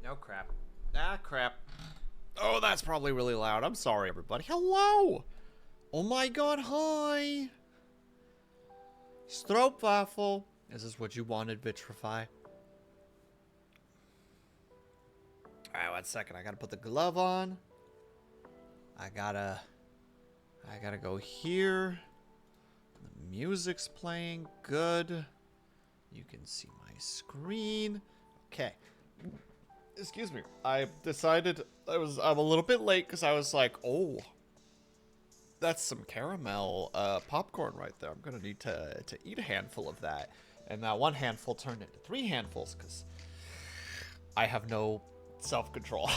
Oh, crap. Ah, crap. Oh, that's probably really loud. I'm sorry, everybody. Hello! Oh my god, hi! Stroopwafel. Is this what you wanted, Vitrify? Alright, 1 second. I gotta put the glove on. I gotta go here. The music's playing. Good. You can see my screen. Okay. Excuse me. I decided I'm a little bit late because I was like, oh, that's some caramel popcorn right there. I'm gonna need to eat a handful of that. And that one handful turned into 3 handfuls because I have no self-control.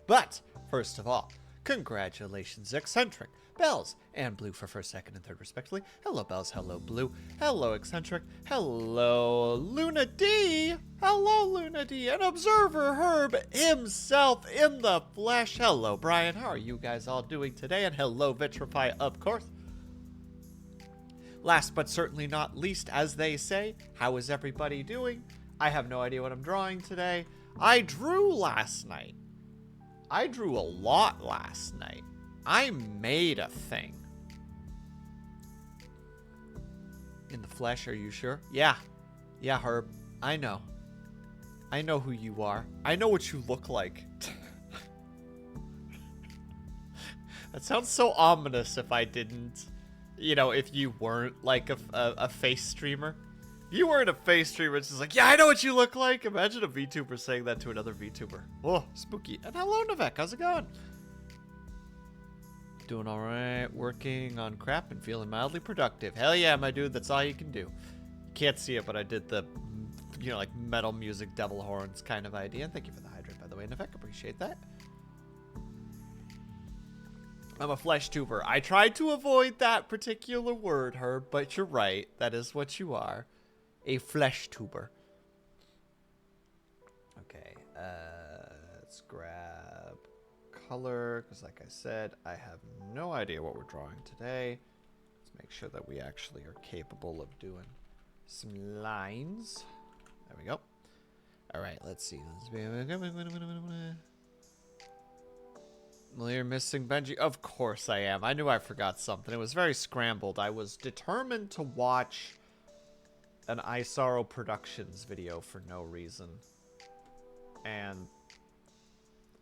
But first of all, congratulations, Eccentric, Bells, and Blue for first, second, and third, respectively. Hello, Bells. Hello, Blue. Hello, Eccentric. Hello, Luna D. Hello, Luna D. And Observer Herb himself in the flesh. Hello, Brian. How are you guys all doing today? And hello, Vitrify, of course. Last but certainly not least, as they say, how is everybody doing? I have no idea what I'm drawing today. I drew last night. I drew a lot last night. I made a thing. In the flesh, are you sure? Yeah. Yeah, Herb. I know. I know who you are. I know what you look like. That sounds so ominous if I didn't, you know, if you weren't like a face streamer. If you weren't a face streamer, it's just like, yeah, I know what you look like. Imagine a VTuber saying that to another VTuber. Oh, spooky. And hello, Navek. How's it going? Doing all right. Working on crap and feeling mildly productive. Hell yeah, my dude. That's all you can do. You can't see it, but I did the, you know, like metal music devil horns kind of idea. And thank you for the hydrate, by the way, Navek. Appreciate that. I'm a flesh tuber. I tried to avoid that particular word, Herb, but you're right. That is what you are. A flesh tuber. Okay, let's grab color, because like I said, I have no idea what we're drawing today. Let's make sure that we actually are capable of doing some lines. There we go. All right, let's see. Well, you're missing Benji. Of course I am. I knew I forgot something. It was very scrambled. I was determined to watch an iSorrow Productions video for no reason. And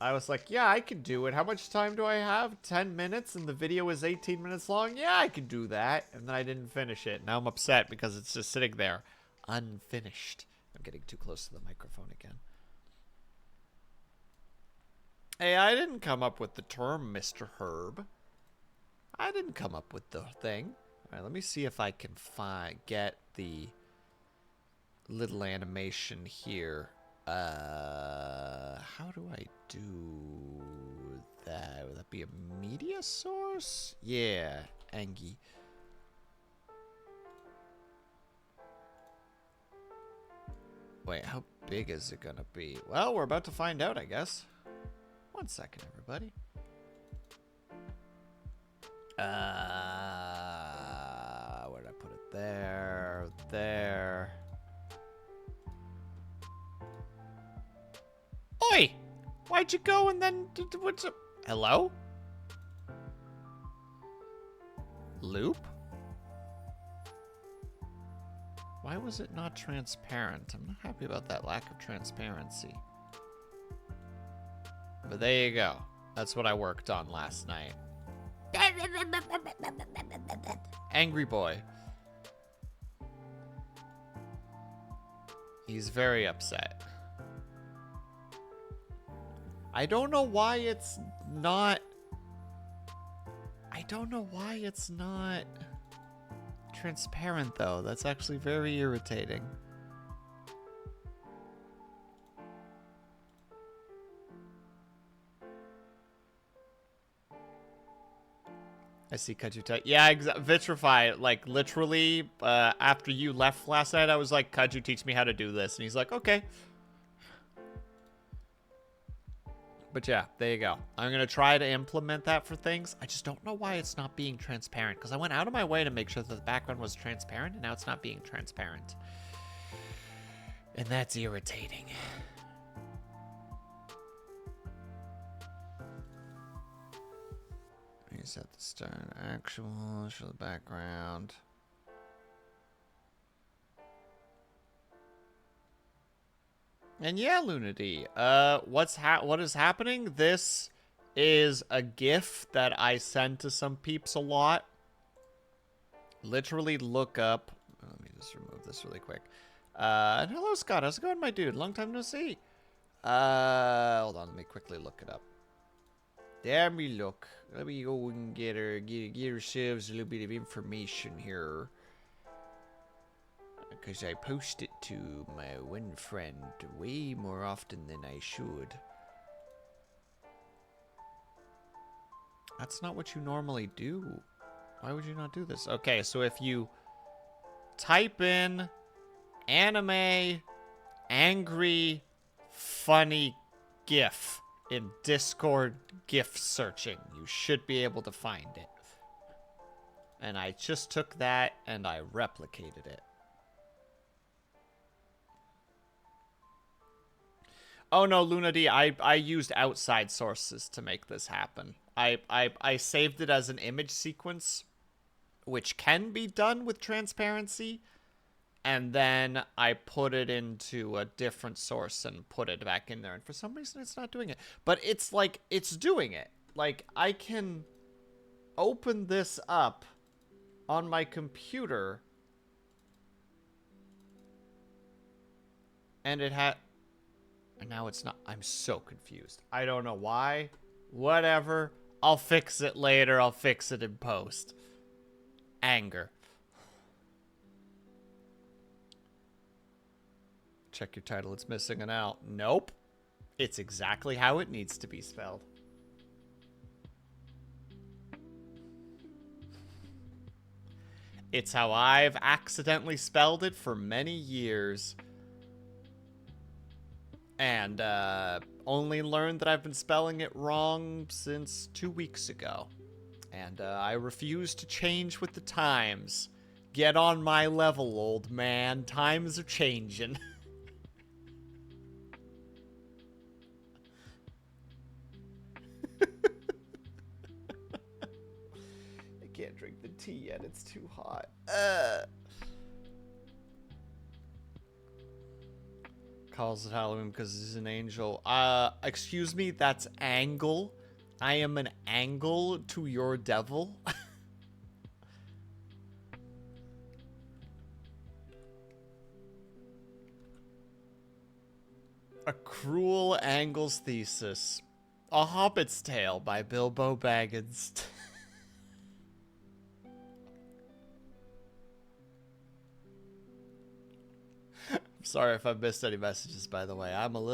I was like, yeah, I can do it. How much time do I have? 10 minutes and the video is 18 minutes long? Yeah, I can do that. And then I didn't finish it. Now I'm upset because it's just sitting there unfinished. I'm getting too close to the microphone again. Hey, I didn't come up with the term, Mr. Herb. I didn't come up with the thing. All right, let me see if I can get the little animation here. How do I do that? Would that be a media source? Yeah, Angie. Wait, how big is it gonna be? Well, we're about to find out, I guess. 1 second, everybody. Where did I put it? There, there. Oi! Why'd you go and then what's up? Hello? Loop? Why was it not transparent? I'm not happy about that lack of transparency. But there you go. That's what I worked on last night. Angry boy. He's very upset. I don't know why it's not... I don't know why it's not transparent, though. That's actually very irritating. I see Kaju. Yeah, Vitrify, like, literally, after you left last night, I was like, Kaju, teach me how to do this. And he's like, okay. But yeah, there you go. I'm going to try to implement that for things. I just don't know why it's not being transparent, because I went out of my way to make sure that the background was transparent, and now it's not being transparent. And that's irritating. Reset the start. Actual. Show the background. And yeah, Lunity. What is happening? This is a GIF that I send to some peeps a lot. Literally look up. Let me just remove this really quick. And hello, Scott. How's it going, my dude? Long time no see. Hold on. Let me quickly look it up. There we look. Let me go and get ourselves a little bit of information here. Because I post it to my one friend way more often than I should. That's not what you normally do. Why would you not do this? Okay, so if you type in anime angry funny GIF in Discord GIF searching, you should be able to find it. And I just took that and I replicated it. Oh no, Luna D, I used outside sources to make this happen. I saved it as an image sequence, which can be done with transparency, and then I put it into a different source and put it back in there, and for some reason it's not doing it. But it's like, it's doing it. Like, I can open this up on my computer, and it had... And now it's not. I'm so confused. I don't know why. Whatever. I'll fix it later. I'll fix it in post. Anger. Check your title. It's missing an L. Nope. It's exactly how it needs to be spelled. It's how I've accidentally spelled it for many years. And only learned that I've been spelling it wrong since 2 weeks ago. And I refuse to change with the times. Get on my level, old man. Times are changing. I can't drink the tea yet. It's too hot. Calls it Halloween because he's an angel. Excuse me, that's Angle. I am an angle to your devil. A Cruel Angle's Thesis. A Hobbit's Tale by Bilbo Baggins. Sorry if I've missed any messages, by the way. I'm all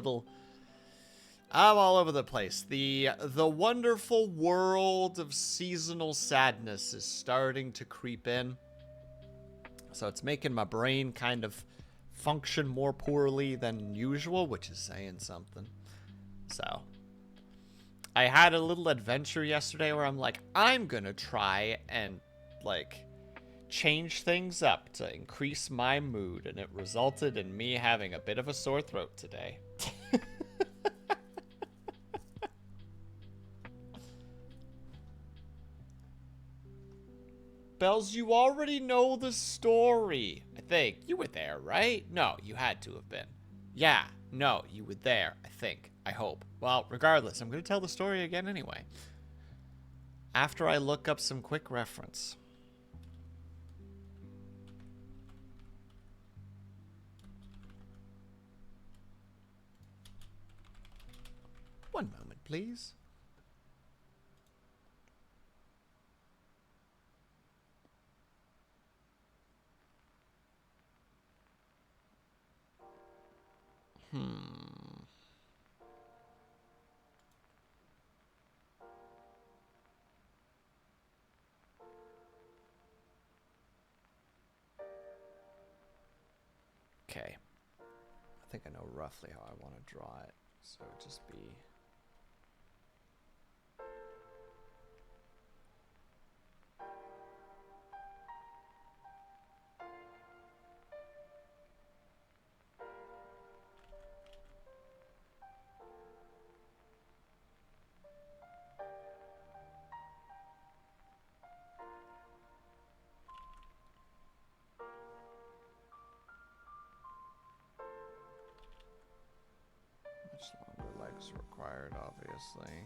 over the place. The wonderful world of seasonal sadness is starting to creep in. So it's making my brain kind of function more poorly than usual, which is saying something. So I had a little adventure yesterday where I'm like, I'm gonna try and, like, change things up to increase my mood, and it resulted in me having a bit of a sore throat today. Bells, you already know the story. I think. You were there, right? No, you had to have been. Yeah, no, you were there, I think. I hope. Well, regardless, I'm going to tell the story again anyway. After I look up some quick reference. One moment, please. Okay. I think I know roughly how I want to draw it. So it would just be... is required, obviously.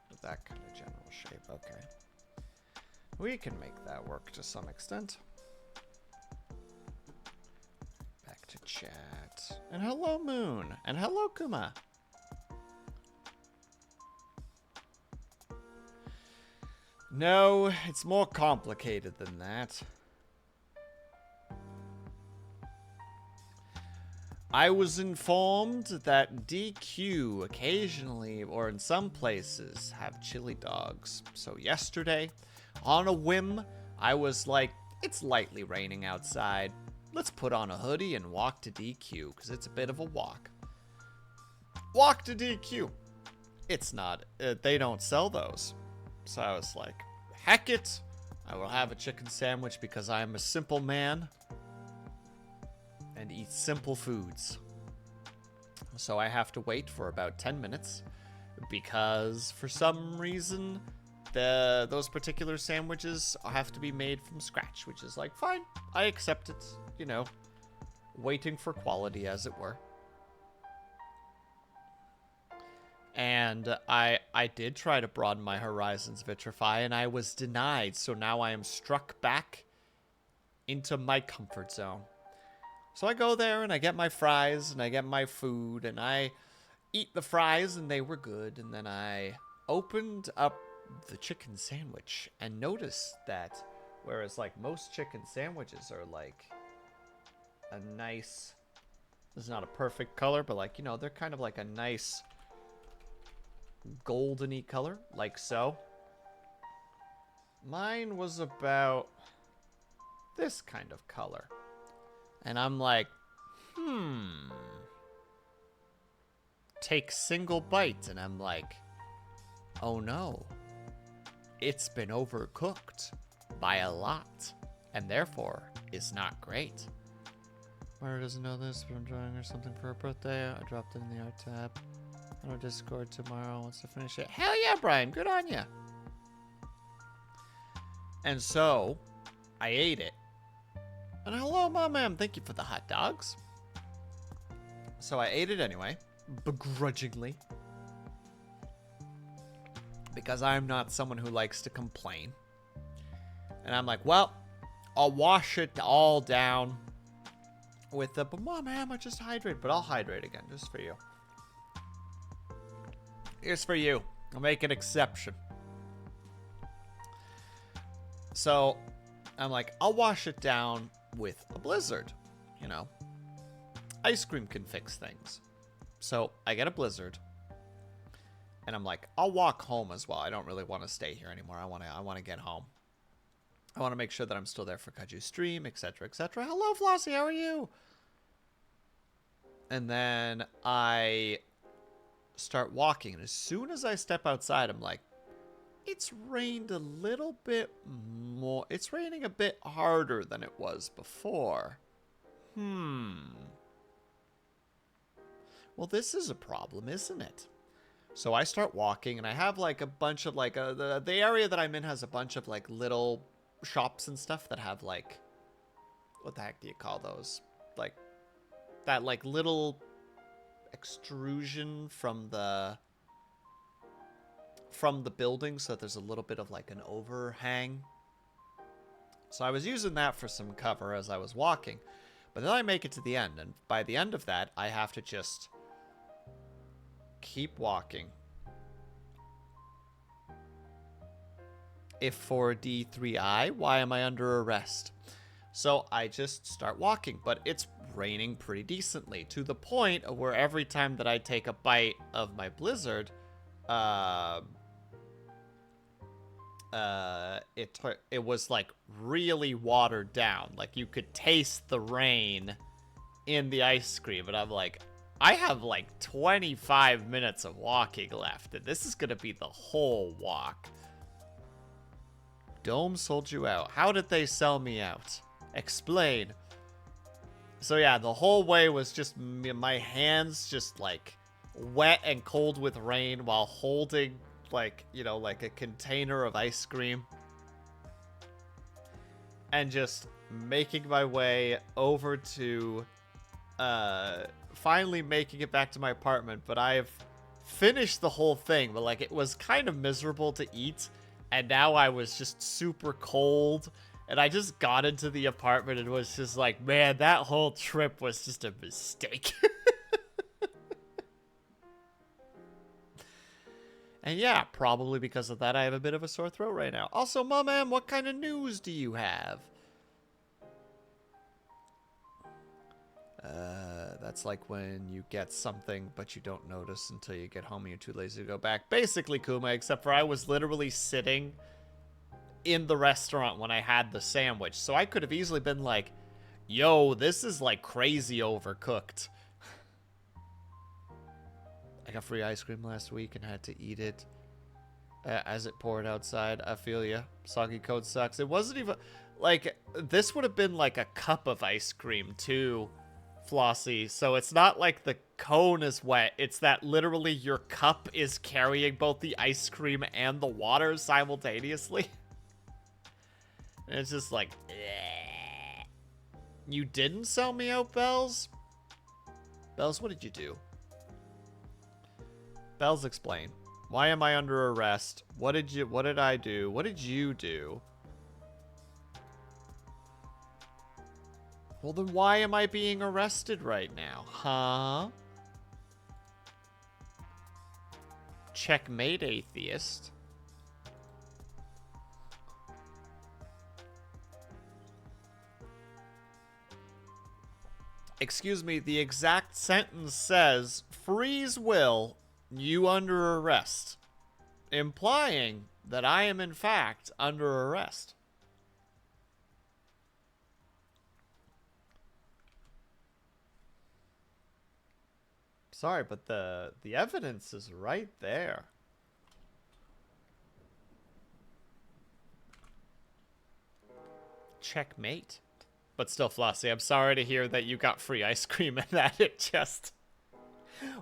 But that kind of general shape, okay. We can make that work to some extent. Back to chat. And hello, Moon. And hello, Kuma. No, it's more complicated than that. I was informed that DQ occasionally, or in some places, have chili dogs. So yesterday, on a whim, I was like, it's lightly raining outside. Let's put on a hoodie and walk to DQ, because it's a bit of a walk. Walk to DQ. It's not, they don't sell those. So I was like, heck it. I will have a chicken sandwich because I am a simple man. And eat simple foods. So I have to wait for about 10 minutes because for some reason those particular sandwiches have to be made from scratch, which is like, fine, I accept it, you know, waiting for quality as it were. And I did try to broaden my horizons, Vitrify, and I was denied, so now I am struck back into my comfort zone. So I go there and I get my fries and I get my food and I eat the fries and they were good. And then I opened up the chicken sandwich and noticed that whereas like most chicken sandwiches are like a nice, this is not a perfect color, but like, you know, they're kind of like a nice goldeny color, like so. Mine was about this kind of color. And I'm like, take single bite. And I'm like, oh no, it's been overcooked by a lot. And therefore, is not great. Mara doesn't know this, but I'm drawing her something for her birthday. I dropped it in the art tab. On our Discord tomorrow. Wants to finish it. Hell yeah, Brian. Good on you. And so, I ate it. And hello, Mom. Thank you for the hot dogs. So I ate it anyway, begrudgingly. Because I'm not someone who likes to complain. And I'm like, well, I'll wash it all down with the, but Mom, I just hydrate. But I'll hydrate again, just for you. Here's for you. I'll make an exception. So, I'm like, I'll wash it down with a blizzard, you know. Ice cream can fix things. So I get a blizzard, and I'm like, I'll walk home as well. I don't really want to stay here anymore. I want to get home. I want to make sure that I'm still there for Kaju's stream, etc., etc. Hello, Flossie. How are you? And then I start walking, and as soon as I step outside, I'm like, it's rained a little bit more. It's raining a bit harder than it was before. Well, this is a problem, isn't it? So I start walking, and I have like a bunch of like the area that I'm in has a bunch of like little shops and stuff that have like, what the heck do you call those? Like that like little extrusion from the building, so that there's a little bit of like an overhang. So I was using that for some cover as I was walking, but then I make it to the end, and by the end of that I have to just keep walking. If 4D3I, why am I under arrest? So I just start walking, but it's raining pretty decently, to the point of where every time that I take a bite of my blizzard, it was like really watered down. Like you could taste the rain in the ice cream, and I'm like, I have like 25 minutes of walking left, and this is gonna be the whole walk. Dome sold you out. How did they sell me out? Explain. So yeah, the whole way was just my hands just like wet and cold with rain while holding like, you know, like a container of ice cream. And just making my way over to finally making it back to my apartment, but I've finished the whole thing, but like it was kind of miserable to eat, and now I was just super cold, and I just got into the apartment and was just like, man, that whole trip was just a mistake. And yeah, probably because of that, I have a bit of a sore throat right now. Also, Mom, what kind of news do you have? That's like when you get something, but you don't notice until you get home and you're too lazy to go back. Basically, Kuma, except for I was literally sitting in the restaurant when I had the sandwich. So I could have easily been like, yo, this is like crazy overcooked. I got free ice cream last week and had to eat it as it poured outside. I feel ya. Soggy code sucks. It wasn't even like, this would have been like a cup of ice cream too, Flossie. So it's not like the cone is wet. It's that literally your cup is carrying both the ice cream and the water simultaneously. And it's just like, bleh. You didn't sell me out, Bells? Bells, what did you do? Bells, explain. Why am I under arrest? What did I do? What did you do? Well, then why am I being arrested right now? Huh? Checkmate, atheist. Excuse me, the exact sentence says, freeze Will, you under arrest. Implying that I am in fact under arrest. Sorry, but the evidence is right there. Checkmate. But still, Flossie, I'm sorry to hear that you got free ice cream and that it just...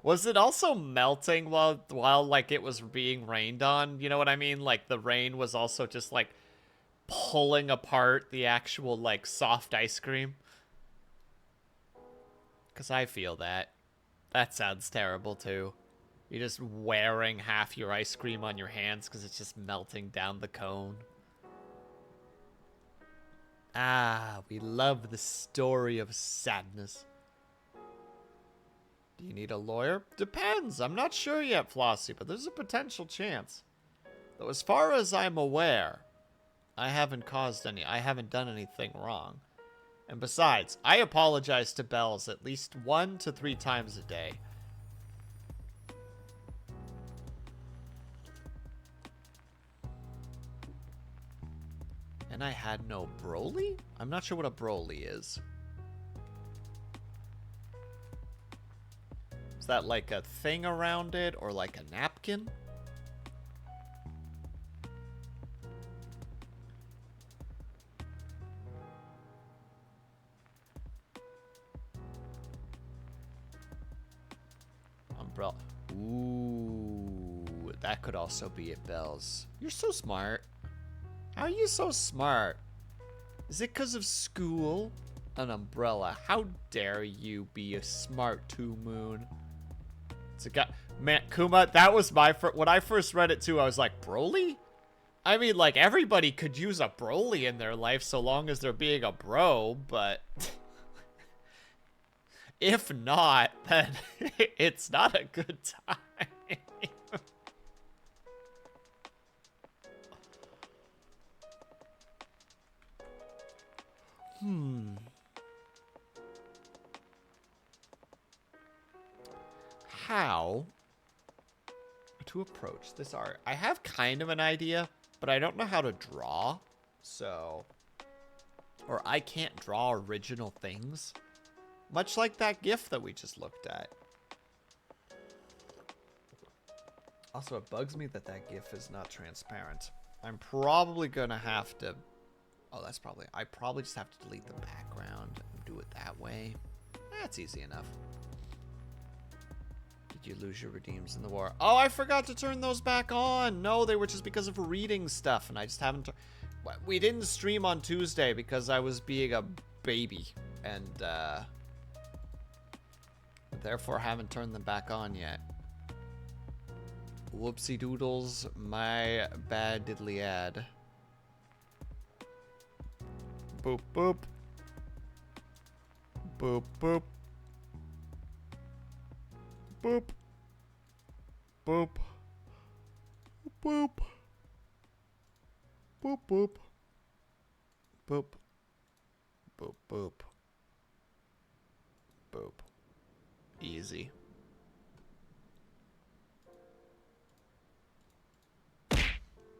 Was it also melting while like it was being rained on? You know what I mean? Like the rain was also just like pulling apart the actual like soft ice cream. 'Cause I feel that. That sounds terrible too. You're just wearing half your ice cream on your hands because it's just melting down the cone. Ah, we love the story of sadness. Do you need a lawyer? Depends. I'm not sure yet, Flossie, but there's a potential chance. Though as far as I'm aware, I haven't done anything wrong. And besides, I apologize to Bells at least 1 to 3 times a day. And I had no Broly? I'm not sure what a Broly is. Is that like a thing around it or like a napkin? Umbrella. Ooh, that could also be it, Bells. You're so smart. How are you so smart? Is it because of school? An umbrella. How dare you be a smart 2-moon? It's a guy. Man, Kuma, that was my when I first read it too, I was like, Broly? I mean, like, everybody could use a Broly in their life so long as they're being a bro, but... if not, then it's not a good time. How to approach this art? I have kind of an idea, but I don't know how to draw, so... Or I can't draw original things. Much like that GIF that we just looked at. Also, it bugs me that that GIF is not transparent. I'm probably gonna have to... Oh, that's probably... I probably just have to delete the background and do it that way. That's easy enough. Did you lose your redeems in the war? Oh, I forgot to turn those back on. No, they were just because of reading stuff, and I just haven't... We didn't stream on Tuesday because I was being a baby, and therefore haven't turned them back on yet. Whoopsie doodles, my bad diddly ad. Boop boop. Boop boop. Boop. Boop. Boop. Boop boop. Boop. Boop boop. Boop. Easy.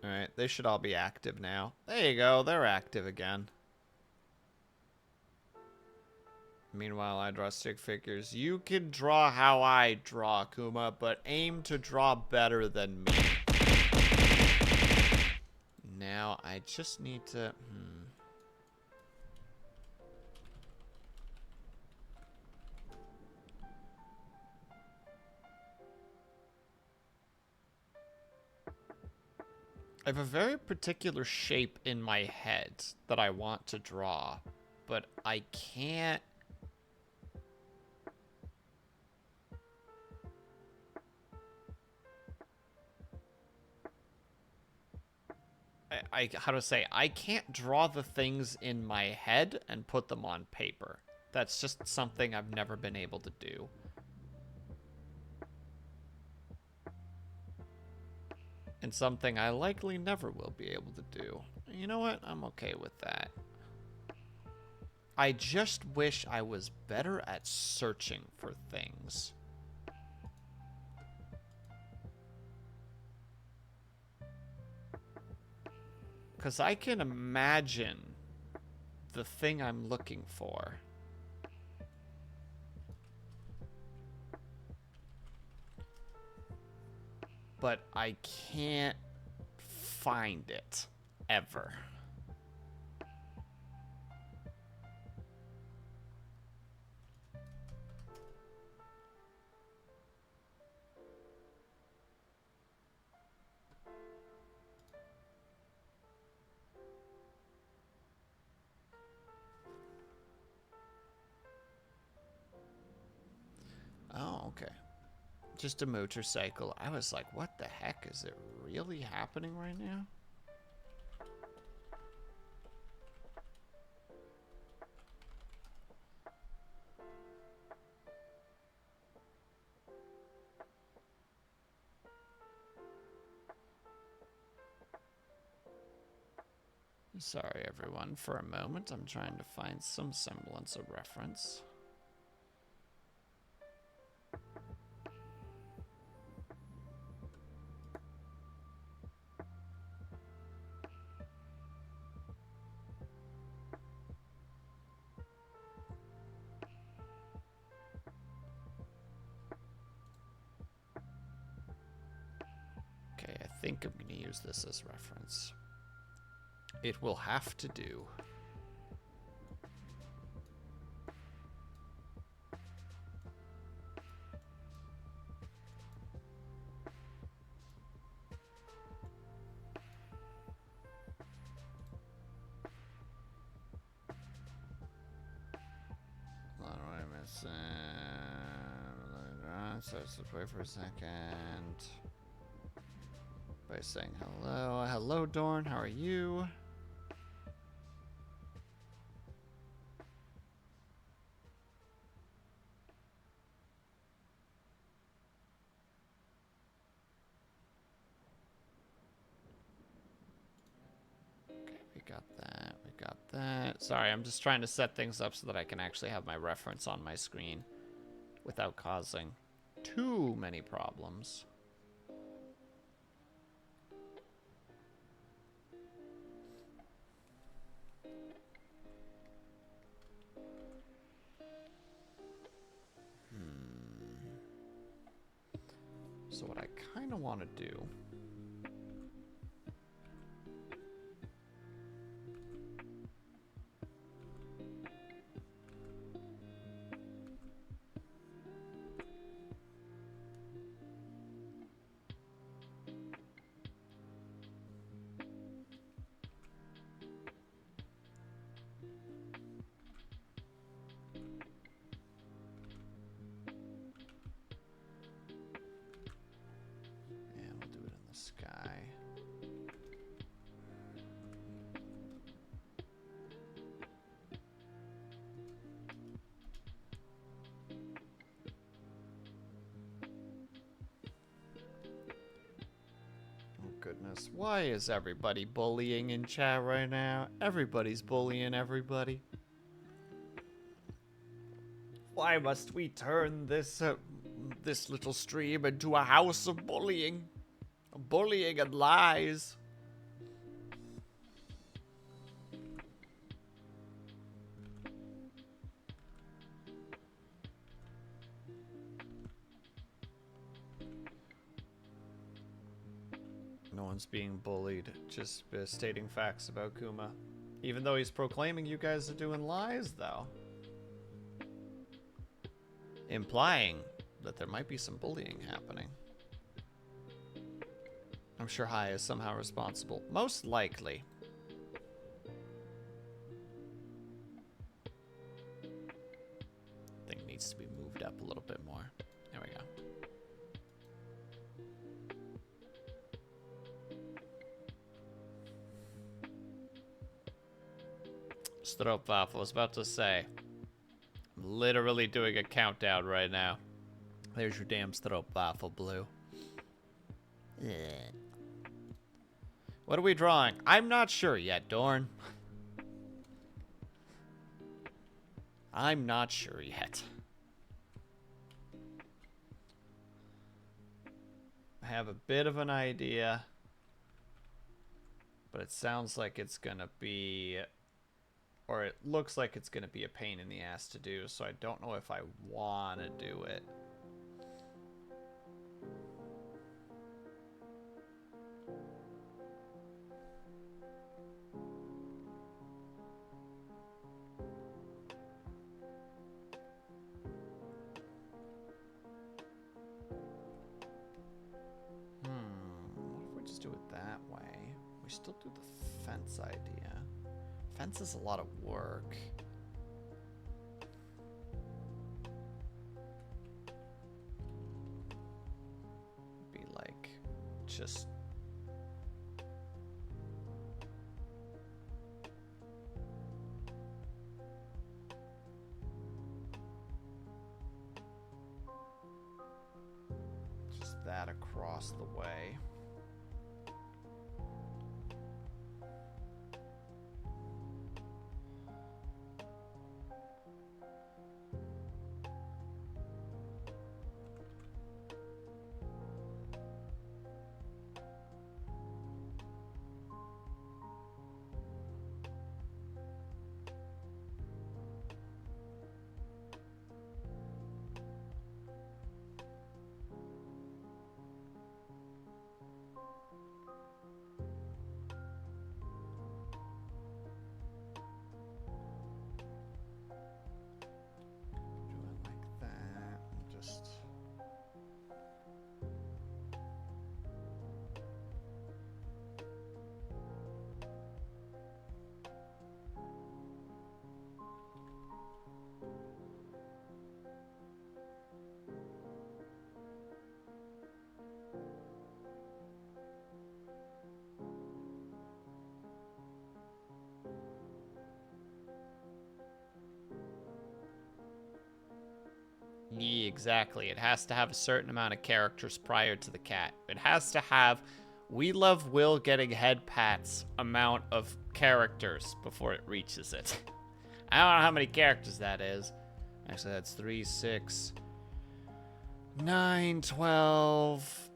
Alright, they should all be active now. There you go, they're active again. Meanwhile, I draw stick figures. You can draw how I draw, Kuma, but aim to draw better than me. Now, I just need to... I have a very particular shape in my head that I want to draw, but I can't... how to say, I can't draw the things in my head and put them on paper. That's just something I've never been able to do. And something I likely never will be able to do. You know what? I'm okay with that. I just wish I was better at searching for things. Because I can imagine the thing I'm looking for. But I can't find it, ever. Oh, okay. Just a motorcycle. I was like, what the heck? Is it really happening right now? Sorry, everyone, for a moment. I'm trying to find some semblance of reference. Okay, I think I'm going to use this as reference. It will have to do. What am I missing? So let's wait for a second. By saying hello. Hello, Dorn. How are you? We got that. We got that. Sorry, I'm just trying to set things up so that I can actually have my reference on my screen without causing too many problems. So what I kind of want to do... This guy. Oh goodness, why is everybody bullying in chat right now? Everybody's bullying everybody. Why must we turn this this little stream into a house of bullying? Bullying and lies. No one's being bullied, just stating facts about Kuma. Even though he's proclaiming you guys are doing lies, though. Implying that there might be some bullying happening. I'm sure Hai is somehow responsible. Most likely. Thing needs to be moved up a little bit more. There we go. Stroopwafel, I was about to say. I'm literally doing a countdown right now. There's your damn Stroopwafel, Blue. What are we drawing? I'm not sure yet, Dorn. I'm not sure yet. I have a bit of an idea, but it sounds like it's gonna be, or it looks like it's gonna be a pain in the ass to do, so I don't know if I wanna do it. What if we just do it that way? We still do the fence idea. Fence is a lot of work. Be like, just... that across the way. Yeah, exactly. It has to have a certain amount of characters prior to the cat. It has to have "We love Will getting head pats" amount of characters before it reaches it. I don't know how many characters that is. Actually, that's 3, 6, 9, 12,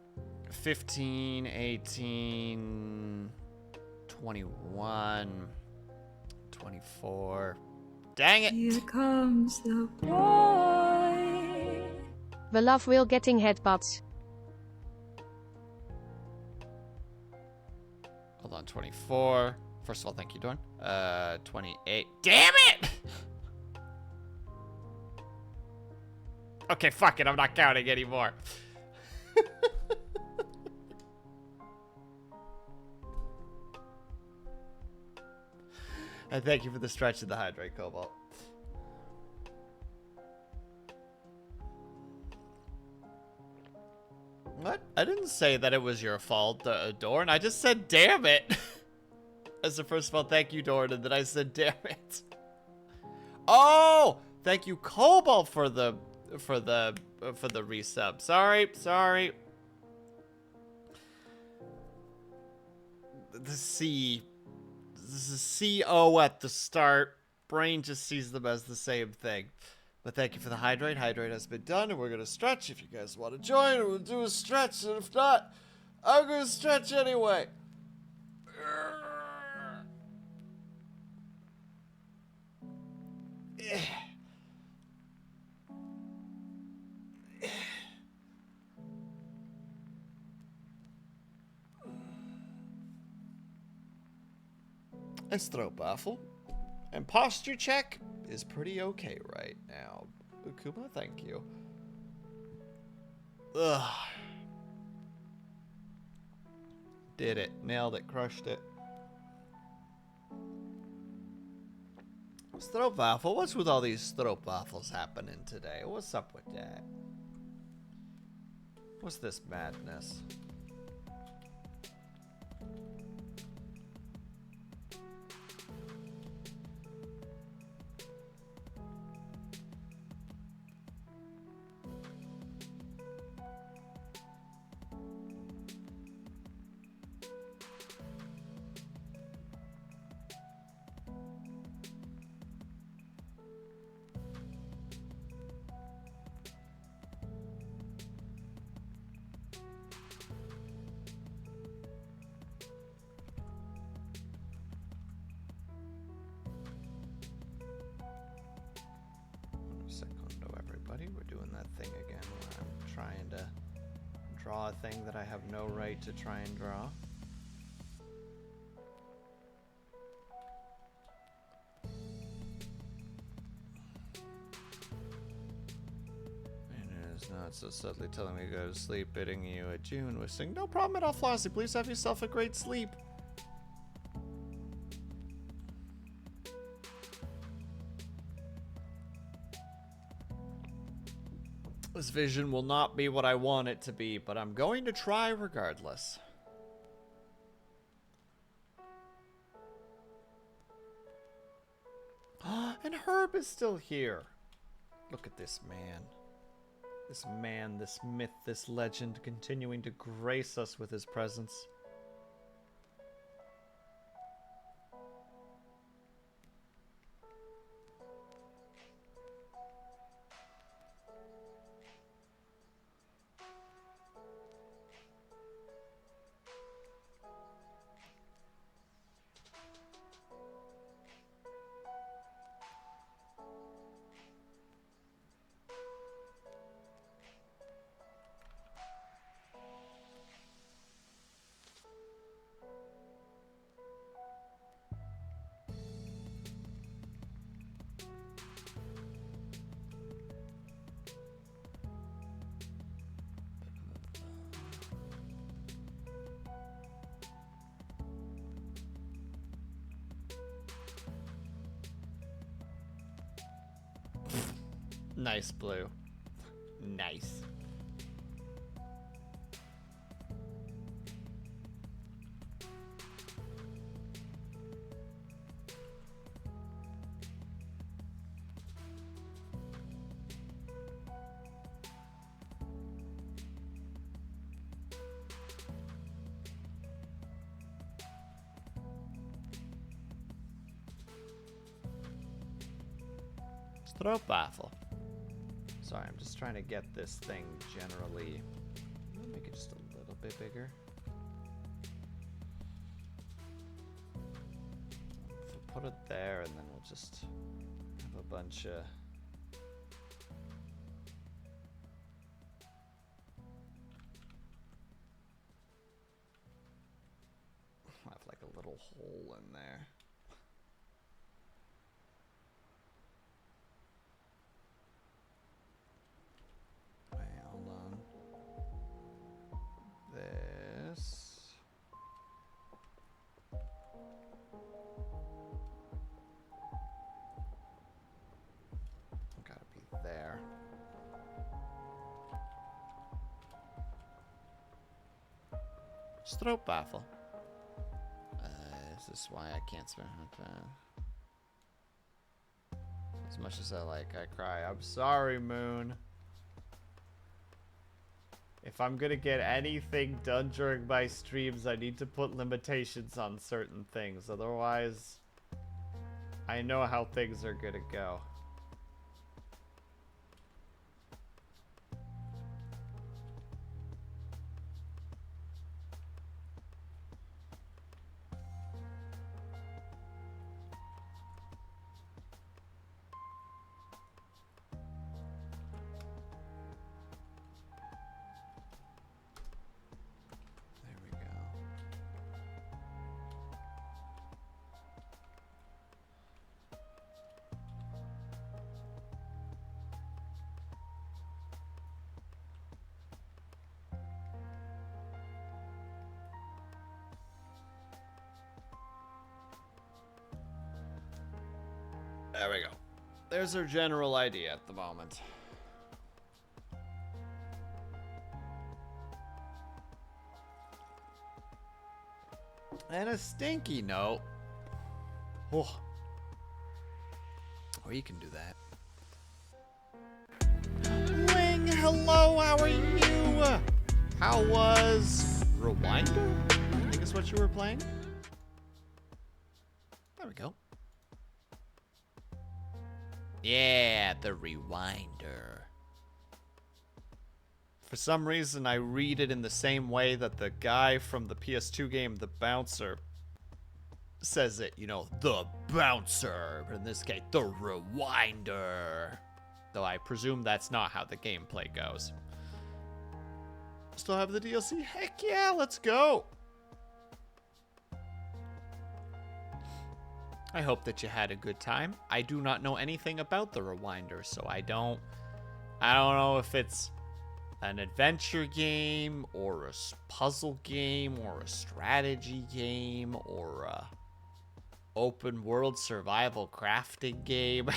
15, 18, 21, 24. Dang it! Here comes the boy. We love Will getting headbutts. Hold on, 24. First of all, thank you, Dorn. 28. Damn it! Okay, fuck it. I'm not counting anymore. And thank you for the stretch of the hydrate, Cobalt. What? I didn't say that it was your fault, Dorn. I just said, damn it. As the first of all, thank you, Dorn, and then I said, damn it. Oh! Thank you, Cobalt, for the resub. Sorry. This is C-O at the start. Brain just sees them as the same thing. But thank you for the hydrate. Hydrate has been done, and we're going to stretch. If you guys want to join, we'll do a stretch. And if not, I'm going to stretch anyway. It's throat baffle. And posture check is pretty okay right now. Ukuma, thank you. Ugh. Did it. Nailed it. Crushed it. Throat baffle? What's with all these throat baffles happening today? What's up with that? What's this madness? We're doing that thing again where I'm trying to draw a thing that I have no right to try and draw. And it is not so subtly telling me to go to sleep, bidding you adieu and wishing no problem at all, Flossie. Please have yourself a great sleep. This vision will not be what I want it to be, but I'm going to try regardless. And Herb is still here. Look at this man. This man, this myth, this legend continuing to grace us with his presence. Nice, Blue. Nice. Throat baffle. Sorry, I'm just trying to get this thing generally. Make it just a little bit bigger. We'll put it there, and then we'll just have a bunch of. I have like a little hole in there. Stroopwafel. This is why I can't spend as much as I cry. I'm sorry, Moon. If I'm gonna get anything done during my streams, I need to put limitations on certain things. Otherwise, I know how things are gonna go. There we go. There's our general idea at the moment. And a stinky note. Oh. Or you can do that. Ling, hello, how are you? How was Rewinder? I think is what you were playing. There we go. Yeah, the Rewinder. For some reason, I read it in the same way that the guy from the PS2 game, The Bouncer, says it. You know, the Bouncer. But in this case, the Rewinder. Though I presume that's not how the gameplay goes. Still have the DLC? Heck yeah, let's go! I hope that you had a good time. I do not know anything about the Rewinder, so I don't know if it's an adventure game or a puzzle game or a strategy game or a open world survival crafting game.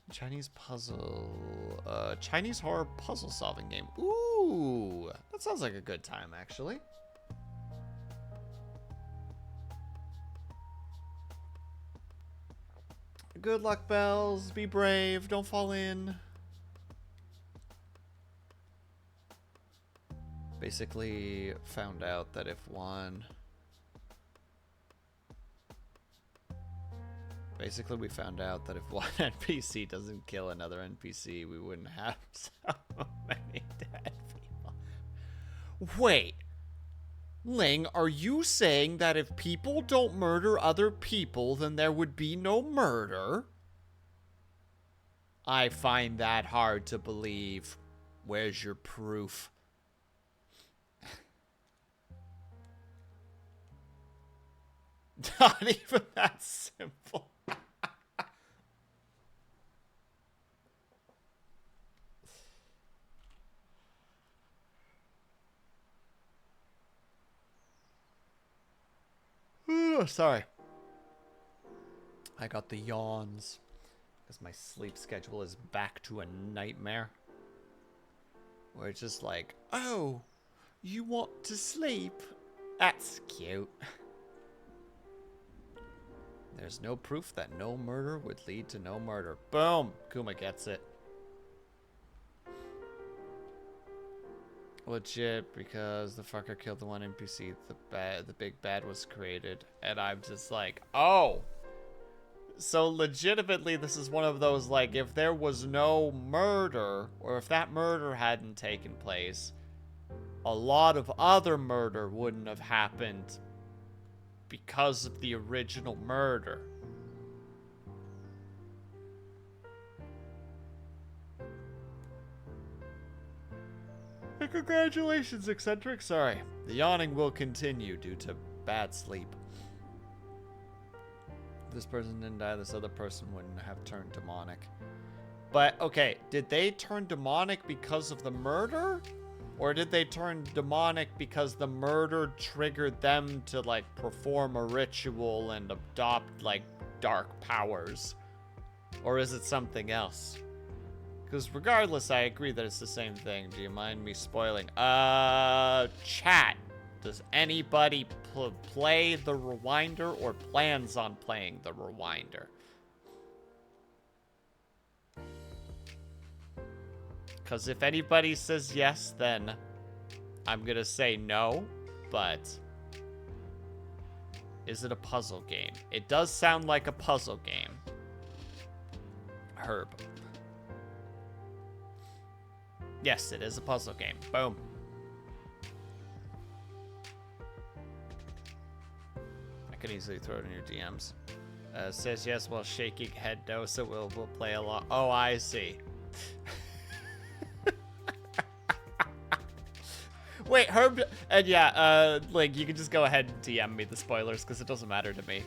Chinese horror puzzle solving game. Ooh, that sounds like a good time, actually. Good luck, Bells. Be brave. Don't fall in. Basically found out that if one... Basically, we found out that if one NPC doesn't kill another NPC, we wouldn't have so many dead people. Wait. Ling, are you saying that if people don't murder other people, then there would be no murder? I find that hard to believe. Where's your proof? Not even that simple. Sorry. I got the yawns. Because my sleep schedule is back to a nightmare. Where it's just like, oh, you want to sleep? That's cute. There's no proof that no murder would lead to no murder. Boom! Kuma gets it. Legit, because the fucker killed the one NPC. The big bad was created. And I'm just like, oh! So legitimately, this is one of those, like, if there was no murder, or if that murder hadn't taken place, a lot of other murder wouldn't have happened because of the original murder. And congratulations, Eccentric. Sorry. The yawning will continue due to bad sleep. If this person didn't die, this other person wouldn't have turned demonic. But, okay, did they turn demonic because of the murder? Or did they turn demonic because the murder triggered them to, like, perform a ritual and adopt, like, dark powers? Or is it something else? Because regardless, I agree that it's the same thing. Do you mind me spoiling? Chat. Does anybody play the Rewinder or plans on playing the Rewinder? Because if anybody says yes, then I'm going to say no, but is it a puzzle game? It does sound like a puzzle game. Herb. Yes, it is a puzzle game. Boom. I could easily throw it in your DMs. Says yes while shaking head no, so we'll play along. Oh, I see. Wait, Herb, and yeah, like, you can just go ahead and DM me the spoilers, because it doesn't matter to me.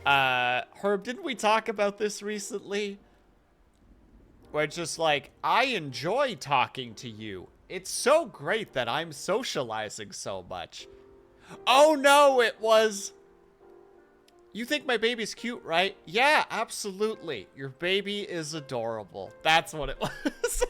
Herb, didn't we talk about this recently? Where it's just like, I enjoy talking to you. It's so great that I'm socializing so much. Oh no, it was... You think my baby's cute, right? Yeah, absolutely. Your baby is adorable. That's what it was.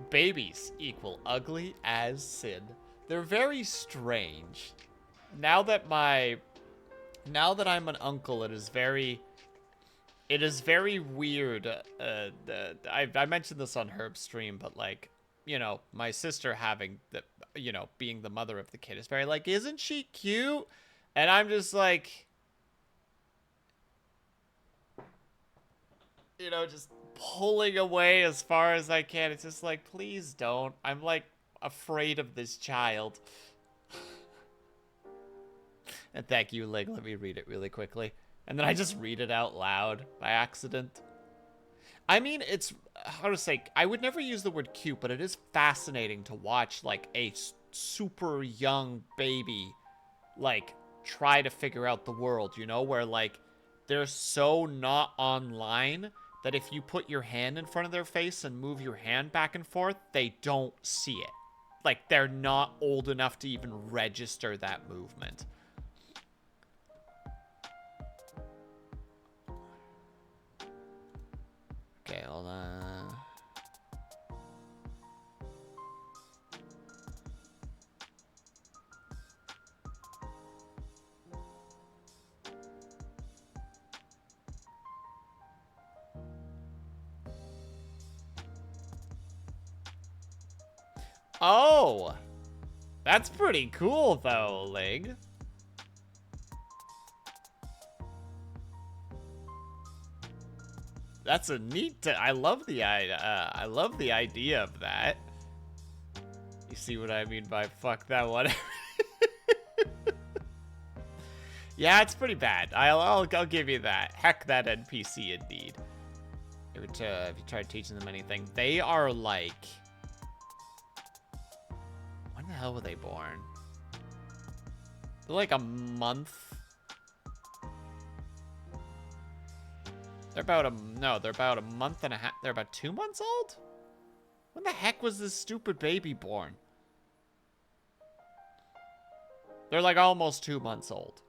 Babies equal ugly as sin. They're very strange. Now that I'm an uncle, it is very weird. I mentioned this on Herb's stream, but like, you know, my sister having the, you know, being the mother of the kid is very like, isn't she cute? And I'm just like, you know, just pulling away as far as I can. It's just like, please don't. I'm like afraid of this child. And thank you, Lig. Let me read it really quickly. And then I just read it out loud by accident. I mean, it's, how to say, I would never use the word cute, but it is fascinating to watch, like, a super young baby, like, try to figure out the world, you know? Where, like, they're so not online that if you put your hand in front of their face and move your hand back and forth, they don't see it. Like, they're not old enough to even register that movement. Okay, hold on. Oh! That's pretty cool, though, Lig. That's a neat... I love the idea of that. You see what I mean by fuck that one? Yeah, it's pretty bad. I'll give you that. Heck that NPC indeed. If you try teaching them anything, they are like... When the hell were they born? They're like a month. They're about a month and a half. They're about 2 months old? When the heck was this stupid baby born? They're like almost 2 months old.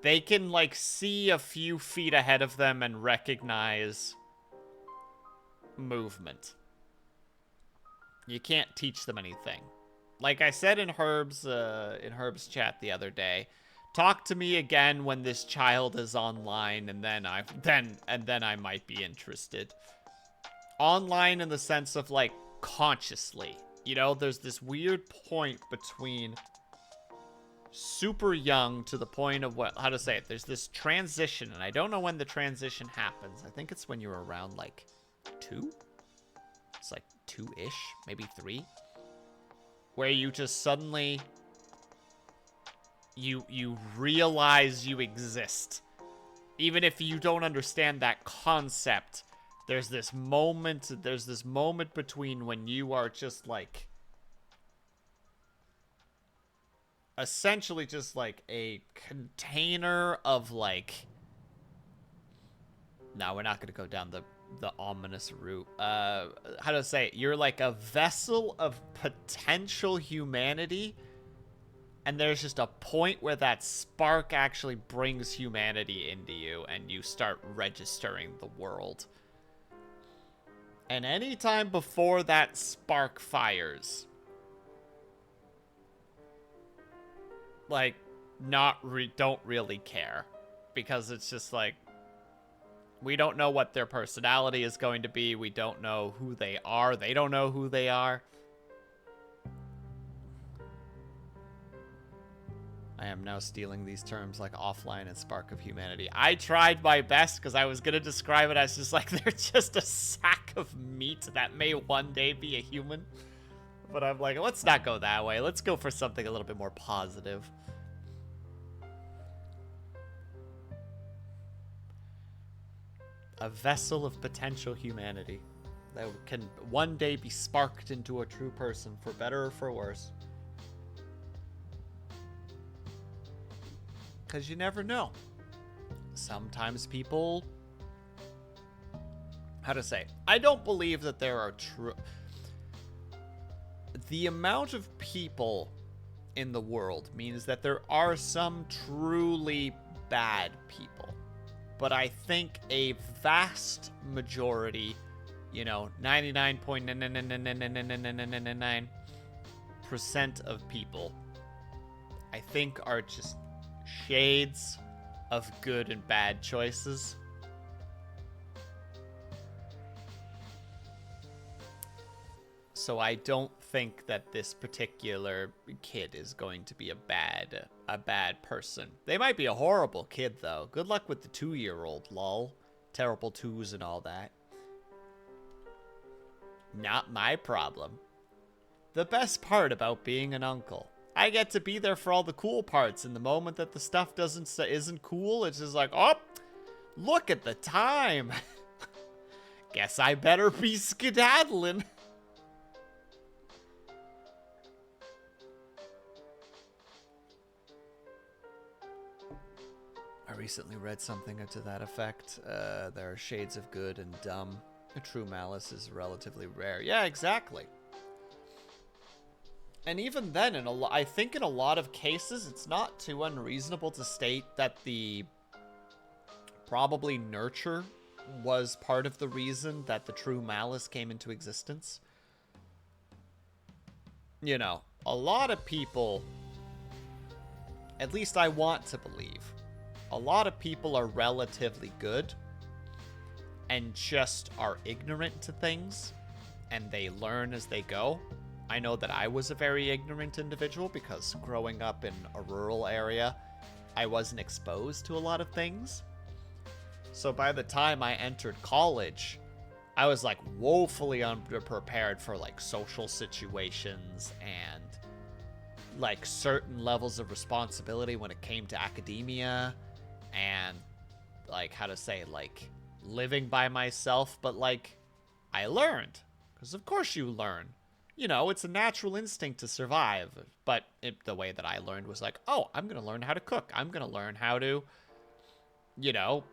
They can like see a few feet ahead of them and recognize movement. You can't teach them anything. Like I said in Herb's chat the other day, talk to me again when this child is online, and then I might be interested. Online in the sense of like consciously. You know, there's this weird point between super young to the point of how to say it. There's this transition, and I don't know when the transition happens. I think it's when you're around like 2. It's like 2-ish, maybe 3. Where you just suddenly you realize you exist. Even if you don't understand that concept, there's this moment between when you are just like essentially just like a container of like... No, we're not going to go down the ominous root. How to say it? You're like a vessel of potential humanity, and there's just a point where that spark actually brings humanity into you, and you start registering the world. And anytime before that spark fires, like, don't really care, because it's just like, we don't know what their personality is going to be. We don't know who they are. They don't know who they are. I am now stealing these terms like offline and spark of humanity. I tried my best because I was going to describe it as just like they're just a sack of meat that may one day be a human. But I'm like, let's not go that way. Let's go for something a little bit more positive. A vessel of potential humanity that can one day be sparked into a true person, for better or for worse. Because you never know. Sometimes people... How to say? I don't believe that there are true... The amount of people in the world means that there are some truly bad people. But I think a vast majority, you know, 99.9999999% of people, I think are just shades of good and bad choices. So I don't think that this particular kid is going to be a bad person. They might be a horrible kid, though. Good luck with the 2-year-old, lol. Terrible twos and all that. Not my problem. The best part about being an uncle, I get to be there for all the cool parts, and the moment that the stuff isn't cool, it's just like, oh, look at the time. Guess I better be skedaddling. I recently read something to that effect. There are shades of good and dumb. A true malice is relatively rare. Yeah, exactly. And even then, I think in a lot of cases, it's not too unreasonable to state that the probably nurture was part of the reason that the true malice came into existence. You know, a lot of people, at least I want to believe, a lot of people are relatively good and just are ignorant to things, and they learn as they go. I know that I was a very ignorant individual because growing up in a rural area, I wasn't exposed to a lot of things. So by the time I entered college, I was like woefully underprepared for like social situations and like certain levels of responsibility when it came to academia and like, how to say, like living by myself. But like, I learned, because of course you learn. You know, it's a natural instinct to survive. But the way that I learned was like, oh, I'm going to learn how to cook. I'm going to learn how to, you know,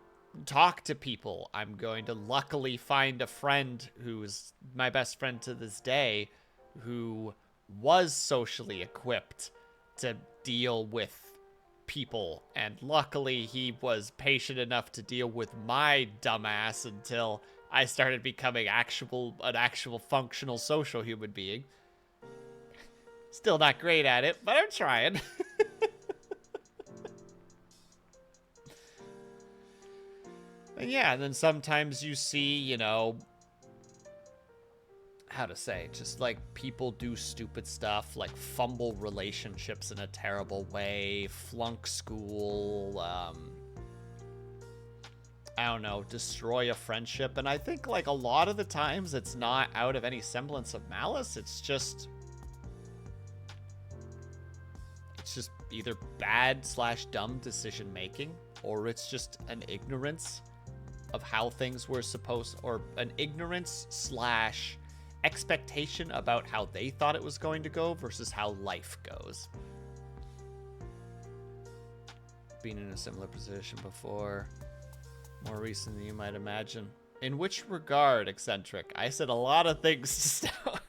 talk to people. I'm going to luckily find a friend who's my best friend to this day who was socially equipped to deal with people. And luckily he was patient enough to deal with my dumbass until I started becoming an actual functional social human being. Still not great at it, but I'm trying. And yeah, and then sometimes you see, you know, how to say, just like people do stupid stuff, like fumble relationships in a terrible way, flunk school, I don't know, destroy a friendship. And I think like a lot of the times it's not out of any semblance of malice. It's just either bad/dumb decision making, or it's just an ignorance of how things were supposed, or an ignorance/expectation about how they thought it was going to go versus how life goes. Been in a similar position before. More recent than you might imagine. In which regard, eccentric? I said a lot of things just now.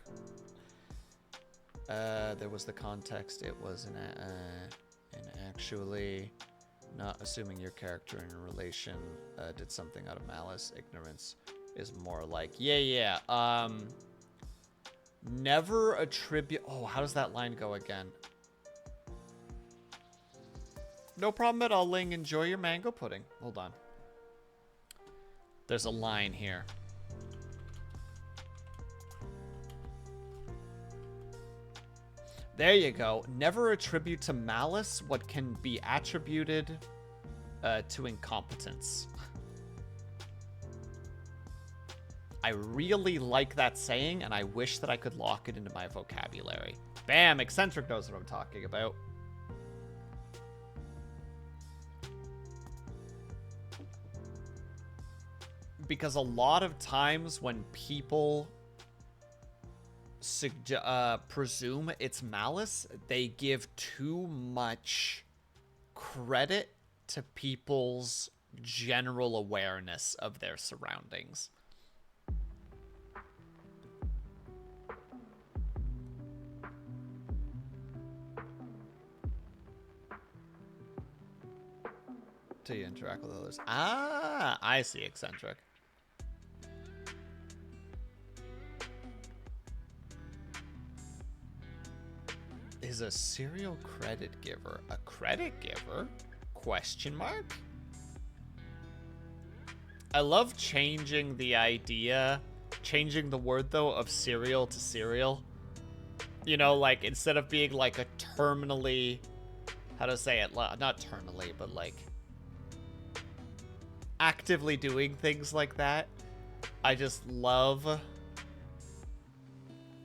There was the context. It was an actually not assuming your character in a relation did something out of malice. Ignorance is more like, yeah. Never attribute. Oh, how does that line go again? No problem at all, Ling. Enjoy your mango pudding. Hold on. There's a line here. There you go. Never attribute to malice what can be attributed to incompetence. I really like that saying, and I wish that I could lock it into my vocabulary. Bam! Eccentric knows what I'm talking about. Because a lot of times when people presume it's malice, they give too much credit to people's general awareness of their surroundings. To interact with others. Ah, I see, eccentric. Is a serial credit giver a credit giver? Question mark? I love changing the idea, changing the word though of serial to serial. You know, like instead of being like a terminally, how to say it? Not terminally, but like actively doing things like that. I just love.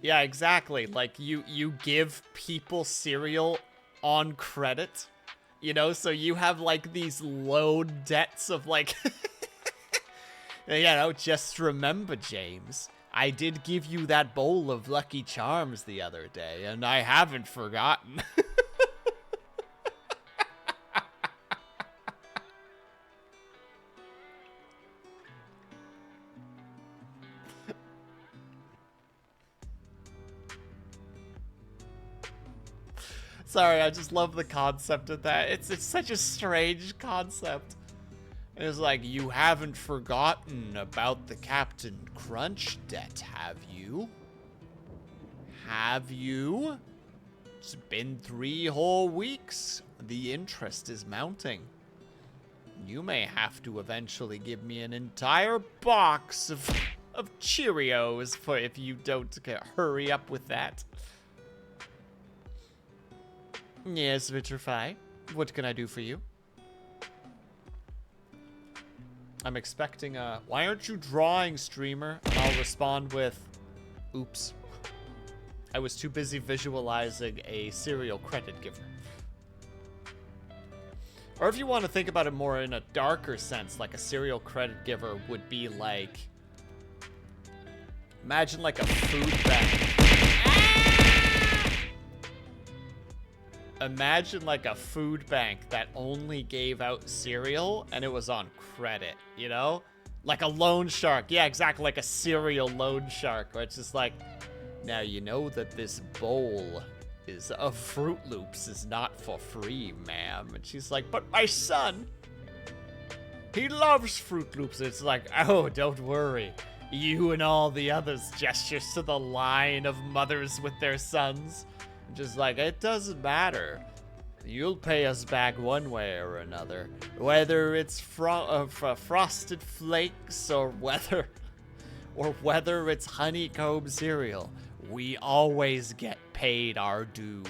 Yeah, exactly. Like, you give people cereal on credit, you know? So you have, like, these low debts of, like... You know, just remember, James, I did give you that bowl of Lucky Charms the other day, and I haven't forgotten. Sorry, I just love the concept of that. It's such a strange concept. It's like, you haven't forgotten about the Captain Crunch debt, have you? Have you? It's been 3 whole weeks. The interest is mounting. You may have to eventually give me an entire box of Cheerios for if you don't hurry up with that. Yes, Vitrify. What can I do for you? I'm expecting a... Why aren't you drawing, streamer? And I'll respond with... Oops. I was too busy visualizing a serial credit giver. Or if you want to think about it more in a darker sense, like a serial credit giver would be like... Imagine like a food bank. Imagine like a food bank that only gave out cereal and it was on credit, you know? Like a loan shark. Yeah, exactly, like a cereal loan shark, where it's just like, now you know that this bowl of Fruit Loops is not for free, ma'am. And she's like, but my son, he loves Fruit Loops. It's like, oh, don't worry. You and all the others gestures to the line of mothers with their sons. Just like, it doesn't matter. You'll pay us back one way or another. Whether it's Frosted Flakes or whether it's honeycomb cereal. We always get paid our due.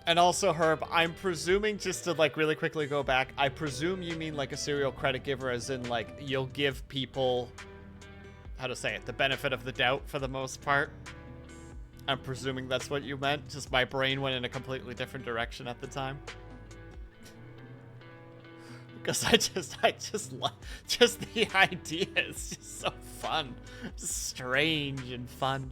And also, Herb, I'm presuming, just to, like, really quickly go back, I presume you mean, like, a serial credit giver as in, like, you'll give people, how to say it, the benefit of the doubt for the most part. I'm presuming that's what you meant, just my brain went in a completely different direction at the time. Because I just love, just the idea is just so fun. Just strange and fun.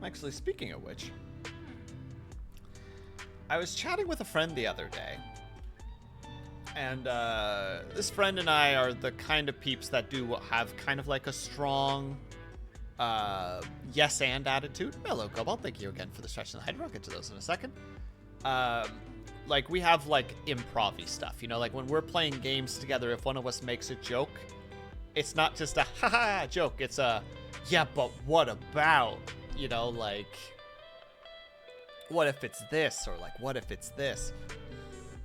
Actually, speaking of which, I was chatting with a friend the other day. And this friend and I are the kind of peeps that do have kind of like a strong yes and attitude. Hello, Cobalt. Thank you again for the stretch and the hydro. I'll get to those in a second. Like, we have, like, improv-y stuff. You know, like, when we're playing games together, if one of us makes a joke, it's not just a ha-ha joke. It's a, yeah, but what about? You know, like, what if it's this? Or, like, what if it's this?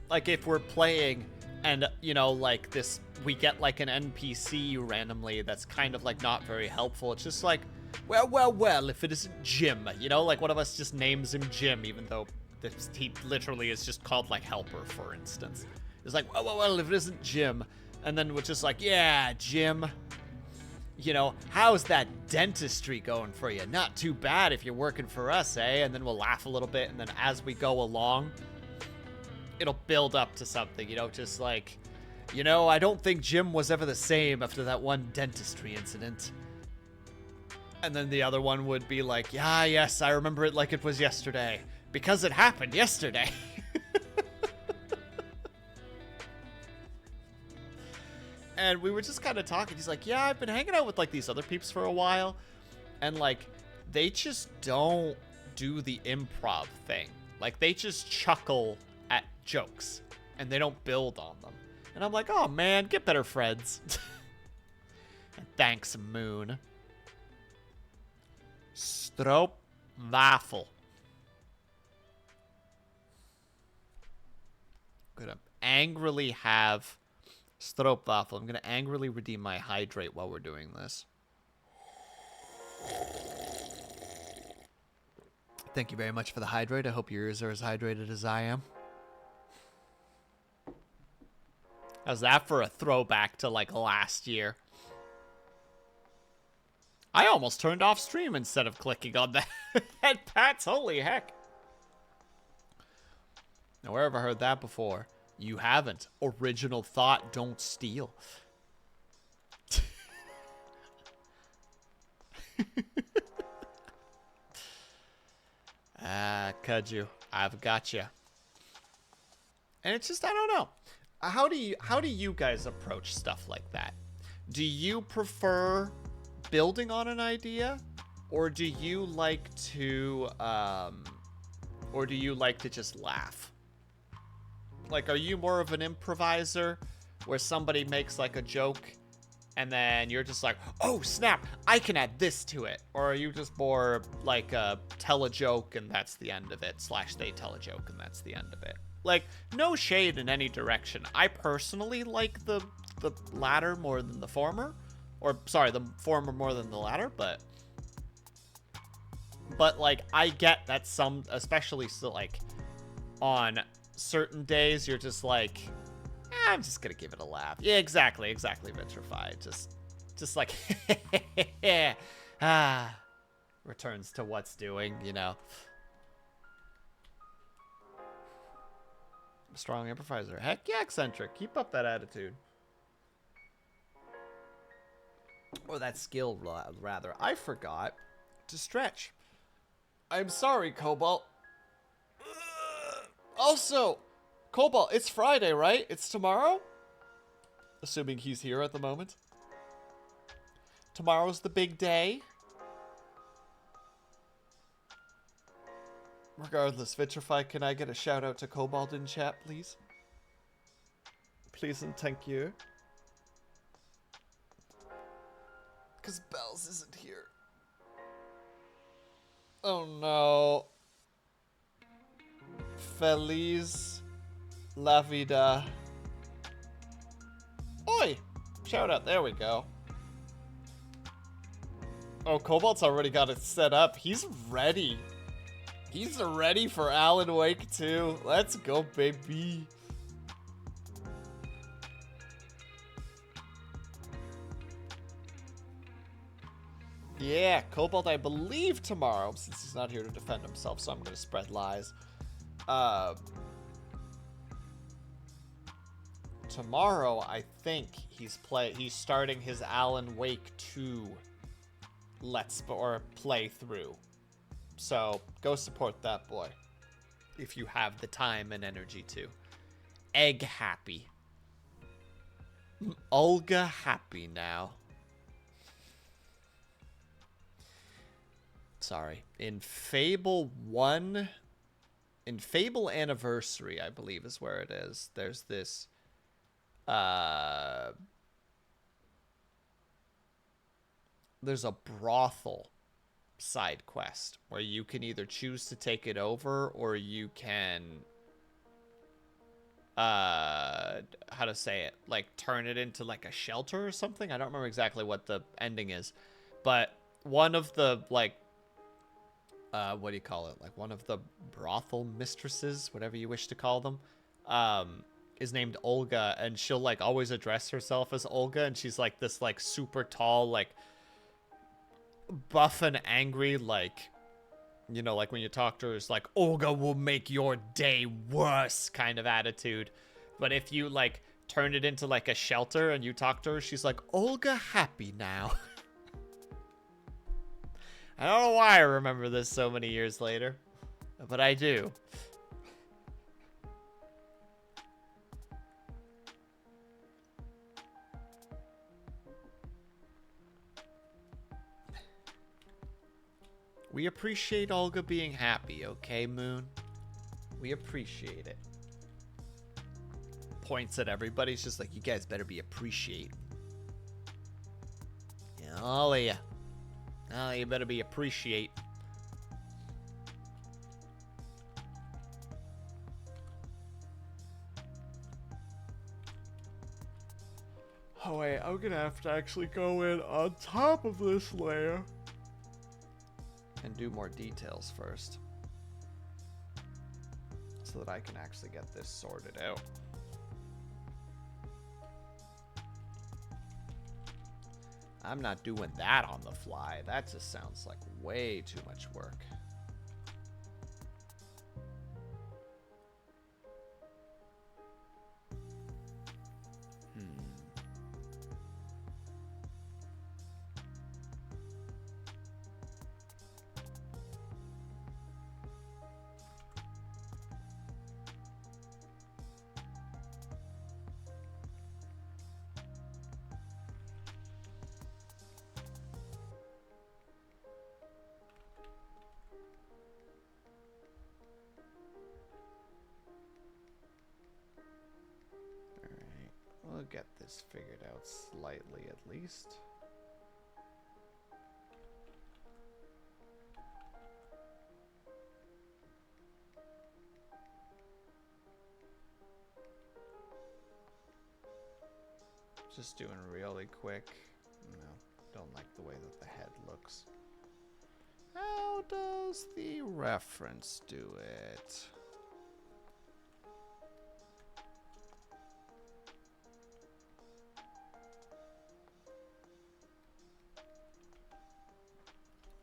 Like, if we're playing and, you know, like, this, we get, like, an NPC randomly that's kind of, like, not very helpful. It's just like, well, if it isn't Jim. You know, like, one of us just names him Jim, even though he literally is just called, like, Helper, for instance. It's like, well, if it isn't Jim. And then we're just like, yeah, Jim. You know, how's that dentistry going for you? Not too bad if you're working for us, eh? And then we'll laugh a little bit, and then as we go along, it'll build up to something, you know, just like, you know, I don't think Jim was ever the same after that one dentistry incident. And then the other one would be like, yeah, yes, I remember it like it was yesterday. Because it happened yesterday. And we were just kind of talking. He's like, yeah, I've been hanging out with, like, these other peeps for a while. And, like, they just don't do the improv thing. Like, they just chuckle at jokes. And they don't build on them. And I'm like, oh, man, get better friends. Thanks, Moon. Stroopwafel. Gonna angrily have stroopwafel. I'm gonna angrily redeem my hydrate while we're doing this. Thank you very much for the hydrate. I hope your ears are as hydrated as I am. How's that for a throwback to, like, last year? I almost turned off stream instead of clicking on that. That Pats, holy heck. Now, where have I heard that before? You haven't. Original thought, don't steal. Kudju, I've got you. And it's just, I don't know. How do you guys approach stuff like that? Do you prefer building on an idea, or do you like to just laugh? Like, are you more of an improviser where somebody makes, like, a joke and then you're just like, oh, snap, I can add this to it? Or are you just more like tell a joke and that's the end of it, / they tell a joke and that's the end of it? Like, no shade in any direction. I personally like the latter more than the former. Or, sorry, the former more than the latter, but like, I get that some, especially still, like, on certain days, you're just like, I'm just gonna give it a laugh. Yeah, exactly, Vitrified. Just like, returns to what's doing, you know. Strong improviser. Heck yeah, eccentric. Keep up that attitude. Or that skill, rather. I forgot to stretch. I'm sorry, Cobalt. Also, Cobalt, it's Friday, right? It's tomorrow? Assuming he's here at the moment. Tomorrow's the big day. Regardless, Vitrify, can I get a shout out to Cobalt in chat, please? Please and thank you. Because Bells isn't here. Oh no. Feliz la vida. Oi! Shout out, there we go. Oh, Cobalt's already got it set up. He's ready. He's ready for Alan Wake 2. Let's go, baby. Yeah, Cobalt, I believe tomorrow, since he's not here to defend himself, so I'm going to spread lies. Tomorrow, I think he's starting his Alan Wake 2 playthrough. So go support that boy if you have the time and energy to. Egg happy. Olga happy now. Sorry. In Fable 1, in Fable Anniversary, I believe is where it is. There's this there's a brothel side quest where you can either choose to take it over or you can how to say it, like turn it into like a shelter or something. I don't remember exactly what the ending is, but one of the like what do you call it, like one of the brothel mistresses, whatever you wish to call them, is named Olga, and she'll like always address herself as Olga, and she's like this like super tall, like buff and angry, like, you know, like when you talk to her, it's like, Olga will make your day worse kind of attitude. But if you like turn it into like a shelter and you talk to her, she's like, Olga happy now. I don't know why I remember this so many years later, but I do. We appreciate Olga being happy, okay, Moon? We appreciate it. Points at everybody. It's just like, you guys better be appreciating. Yeah, all of you. Oh, you better be appreciate. Oh wait, I'm gonna have to actually go in on top of this layer and do more details first, so that I can actually get this sorted out. I'm not doing that on the fly. That just sounds like way too much work. We'll get this figured out slightly at least. Just doing really quick. No, don't like the way that the head looks. How does the reference do it?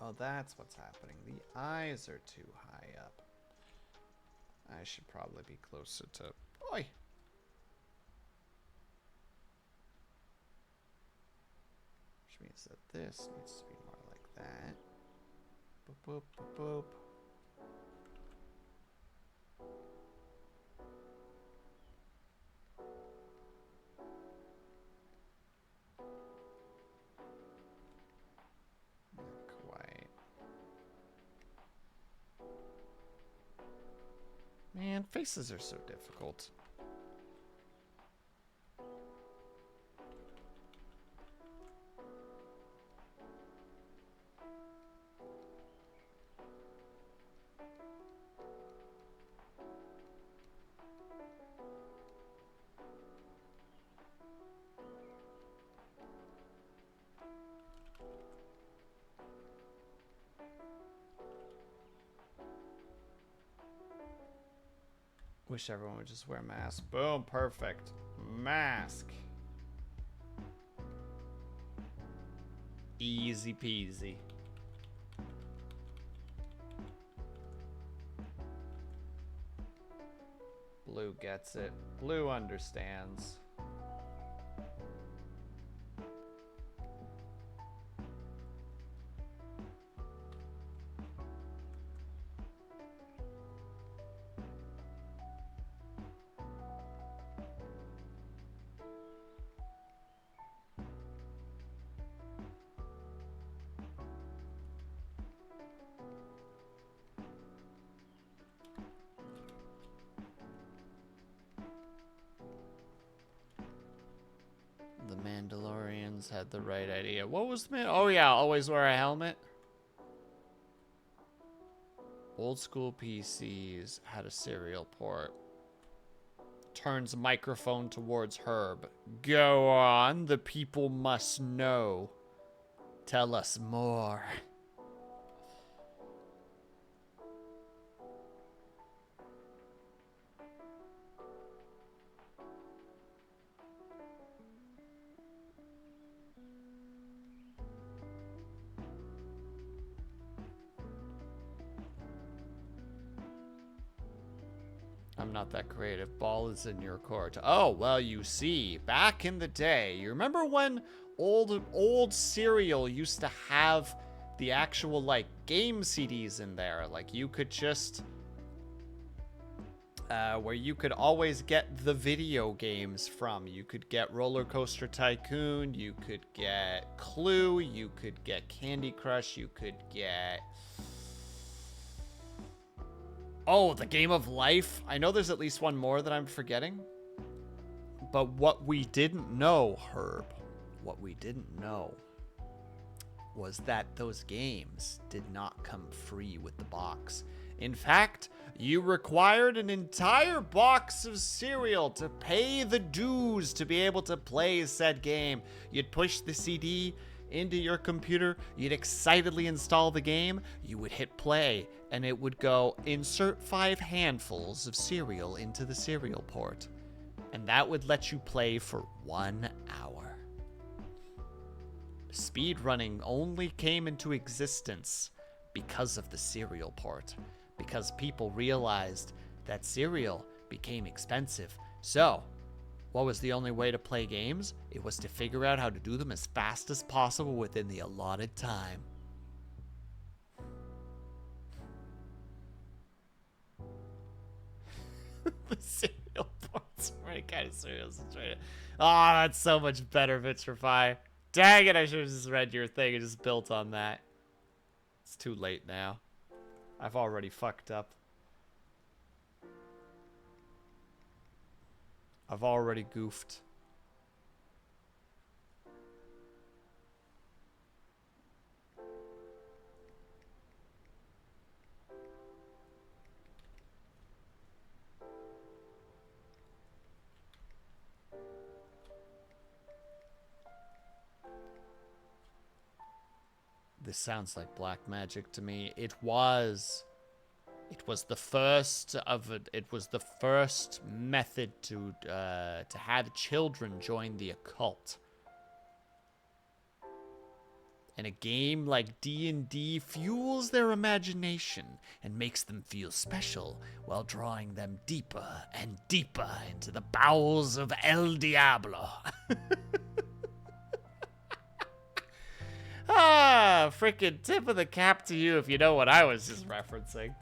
Oh, that's what's happening. The eyes are too high up. I should probably be closer to... Oi! Which means that this needs to be more like that. Boop, boop, boop, boop. Not quite. Man, faces are so difficult. Wish everyone would just wear masks. Boom, perfect. Mask. Easy peasy. Blue gets it. Blue understands. ones had the right idea. What was the man? Oh yeah, always wear a helmet. Old school PCs had a serial port. Turns microphone towards Herb. Go on, the people must know. Tell us more. I'm not that creative. Ball is in your court. Oh, well, you see, back in the day, you remember when old cereal used to have the actual, like, game CDs in there? Like, you could just, where you could always get the video games from. You could get Roller Coaster Tycoon, you could get Clue, you could get Candy Crush, you could get... Oh, the Game of Life. I know there's at least one more that I'm forgetting. But what we didn't know, Herb, what we didn't know was that those games did not come free with the box. In fact, you required an entire box of cereal to pay the dues to be able to play said game. You'd push the CD into your computer, you'd excitedly install the game, you would hit play, and it would go, insert 5 handfuls of cereal into the cereal port. And that would let you play for 1 hour. Speedrunning only came into existence because of the cereal port. Because people realized that cereal became expensive. So, what was the only way to play games? It was to figure out how to do them as fast as possible within the allotted time. The cereal ports are kind of cereals. Oh, that's so much better, Vitrify. Dang it, I should have just read your thing and just built on that. It's too late now. I've already fucked up. I've already goofed. This sounds like black magic to me. It was the first of it. It was the first method to have children join the occult. And a game like D&D fuels their imagination and makes them feel special while drawing them deeper and deeper into the bowels of El Diablo. Ah, freaking tip of the cap to you if you know what I was just referencing.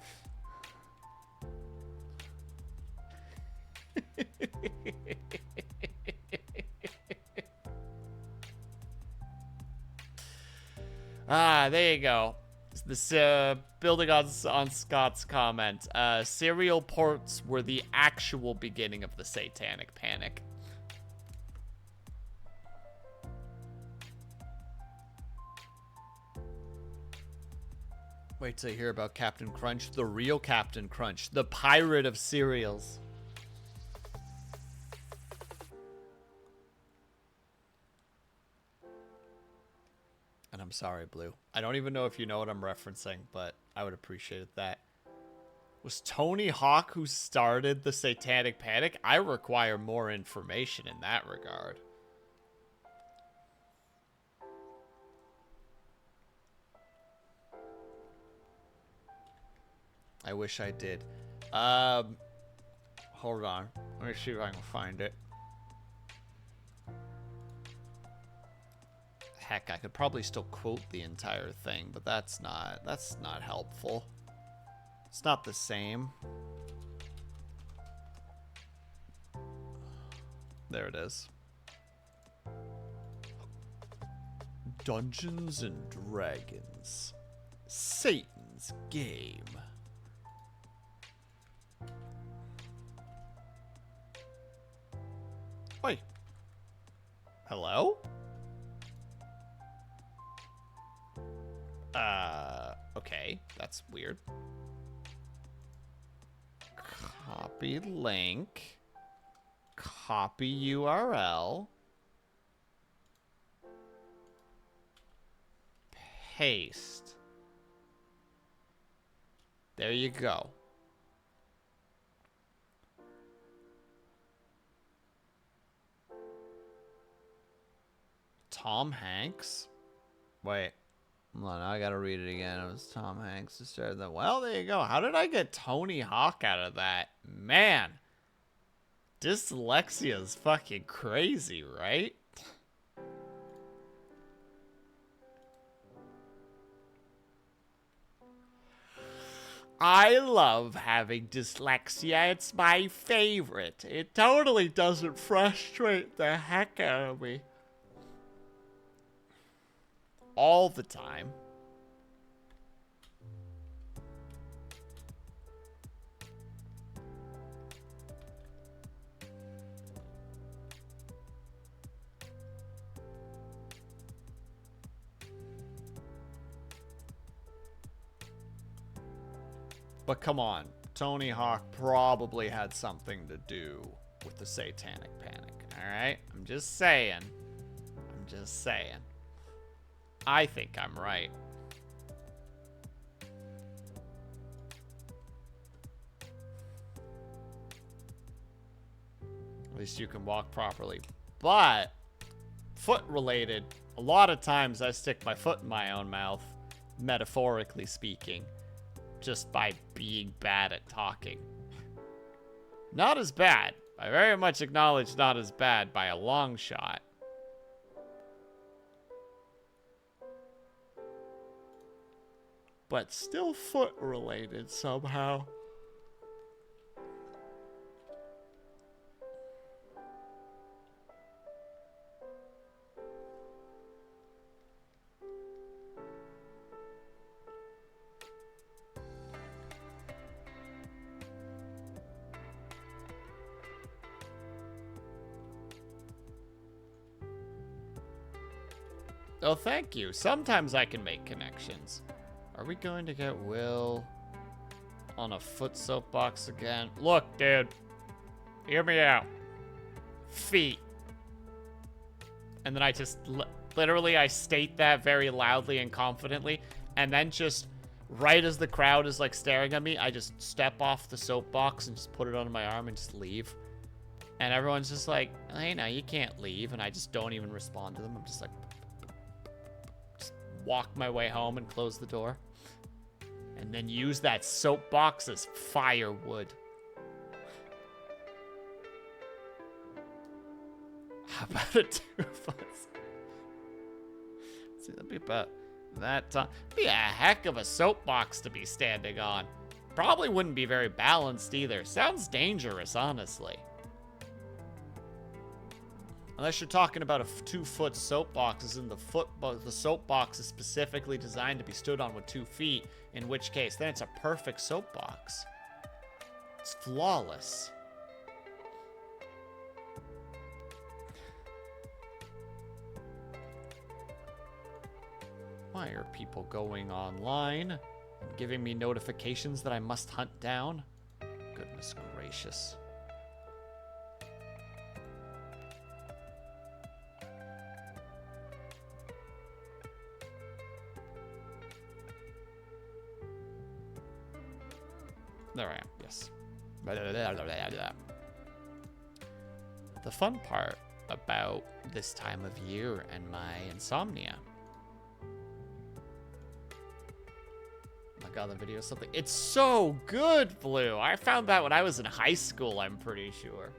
Ah, there you go. This building on Scott's comment. Serial ports were the actual beginning of the Satanic Panic. Wait till you hear about Captain Crunch, the real Captain Crunch, the pirate of cereals. And I'm sorry, Blue. I don't even know if you know what I'm referencing, but I would appreciate that. Was Tony Hawk who started the Satanic Panic? I require more information in that regard. I wish I did. Hold on. Let me see if I can find it. Heck, I could probably still quote the entire thing, but that's not helpful. It's not the same. There it is. Dungeons and Dragons. Satan's game. Wait. Hello? that's weird. Copy link. Copy URL. Paste. There you go. Tom Hanks. Wait. Hold on, I gotta read it again. It was Tom Hanks who started that. Well, there you go. How did I get Tony Hawk out of that? Man. Dyslexia is fucking crazy, right? I love having dyslexia. It's my favorite. It totally doesn't frustrate the heck out of me. All the time. But come on, Tony Hawk probably had something to do with the Satanic Panic, alright? I'm just saying. I'm just saying. I think I'm right. At least you can walk properly. But, foot related, a lot of times I stick my foot in my own mouth, metaphorically speaking, just by being bad at talking. Not as bad. I very much acknowledge not as bad by a long shot. But still foot related somehow. Oh, thank you. Sometimes I can make connections. Are we going to get Will on a foot soapbox again? Look, dude. Hear me out. Feet. And then I just, literally, I state that very loudly and confidently. And then just, right as the crowd is, like, staring at me, I just step off the soapbox and just put it on my arm and just leave. And everyone's just like, hey, no, you can't leave. And I just don't even respond to them. I'm just like, walk my way home and close the door. And then use that soapbox as firewood. How about a 2-foot? See, that'd be about that. Be a heck of a soapbox to be standing on. Probably wouldn't be very balanced either. Sounds dangerous, honestly. Unless you're talking about a 2-foot soapbox, as in the soapbox is specifically designed to be stood on with 2 feet, in which case, then it's a perfect soapbox. It's flawless. Why are people going online and giving me notifications that I must hunt down? Goodness gracious. There I am, yes. The fun part about this time of year and my insomnia. Oh my god, the video is something. It's so good, Blue. I found that when I was in high school, I'm pretty sure.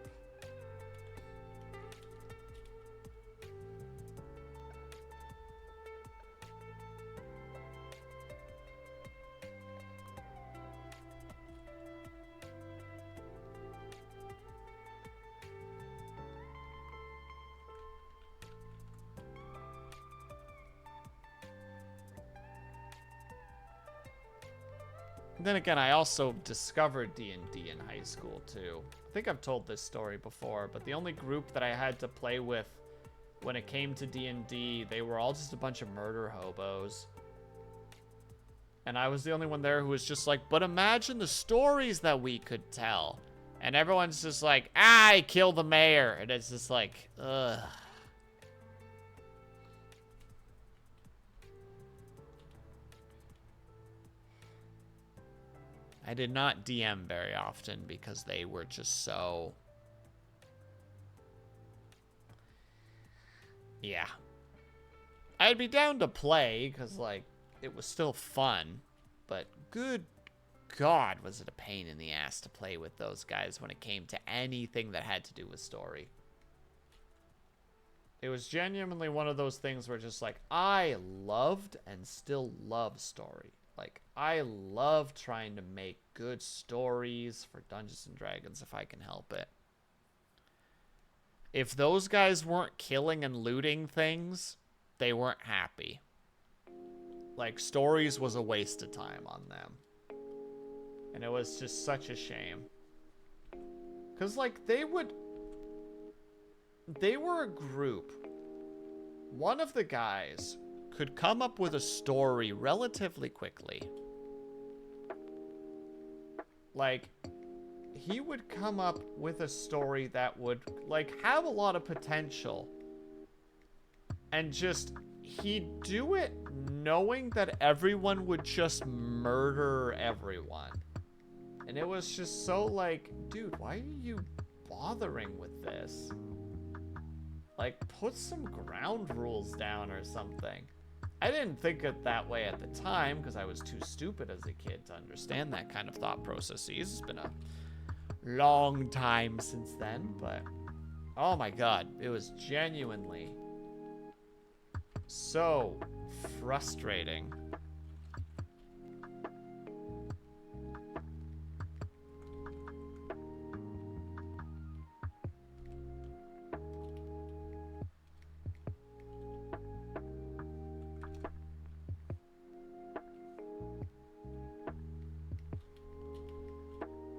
Then again, I also discovered D&D in high school, too. I think I've told this story before, but the only group that I had to play with when it came to D&D, they were all just a bunch of murder hobos. And I was the only one there who was just like, but imagine the stories that we could tell. And everyone's just like, I kill the mayor. And it's just like, ugh. I did not DM very often because they were just so... Yeah. I'd be down to play because, like, it was still fun. But good God, was it a pain in the ass to play with those guys when it came to anything that had to do with story. It was genuinely one of those things where just, like, I loved and still love story. Like, I love trying to make good stories for Dungeons & Dragons if I can help it. If those guys weren't killing and looting things, they weren't happy. Like, stories was a waste of time on them. And it was just such a shame. Because, like, they were a group. One of the guys could come up with a story relatively quickly. Like, he would come up with a story that would, like, have a lot of potential. And just, he'd do it knowing that everyone would just murder everyone. And it was just so, like, dude, why are you bothering with this? Like, put some ground rules down or something. I didn't think it that way at the time because I was too stupid as a kid to understand that kind of thought processes. It's been a long time since then, but oh my God, it was genuinely so frustrating.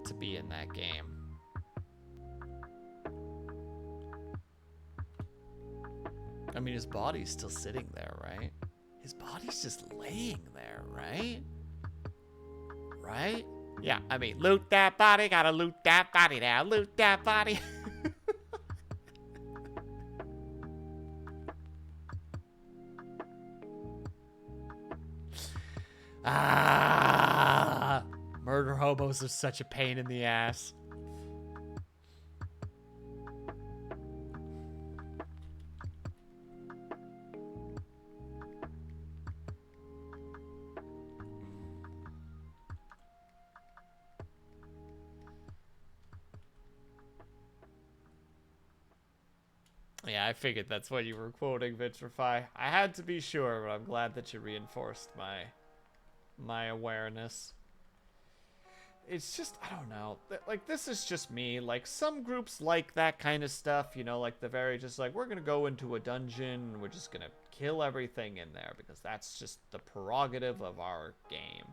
To be in that game. I mean, his body's still sitting there, right? His body's just laying there, right? Right? Yeah, I mean, loot that body, gotta loot that body now, loot that body. Ah! Murder hobos are such a pain in the ass. Yeah, I figured that's what you were quoting, Vitrify. I had to be sure, but I'm glad that you reinforced my awareness. It's just, I don't know. Like, this is just me. Like, some groups like that kind of stuff, you know, like the very just like, we're going to go into a dungeon and we're just going to kill everything in there because that's just the prerogative of our game.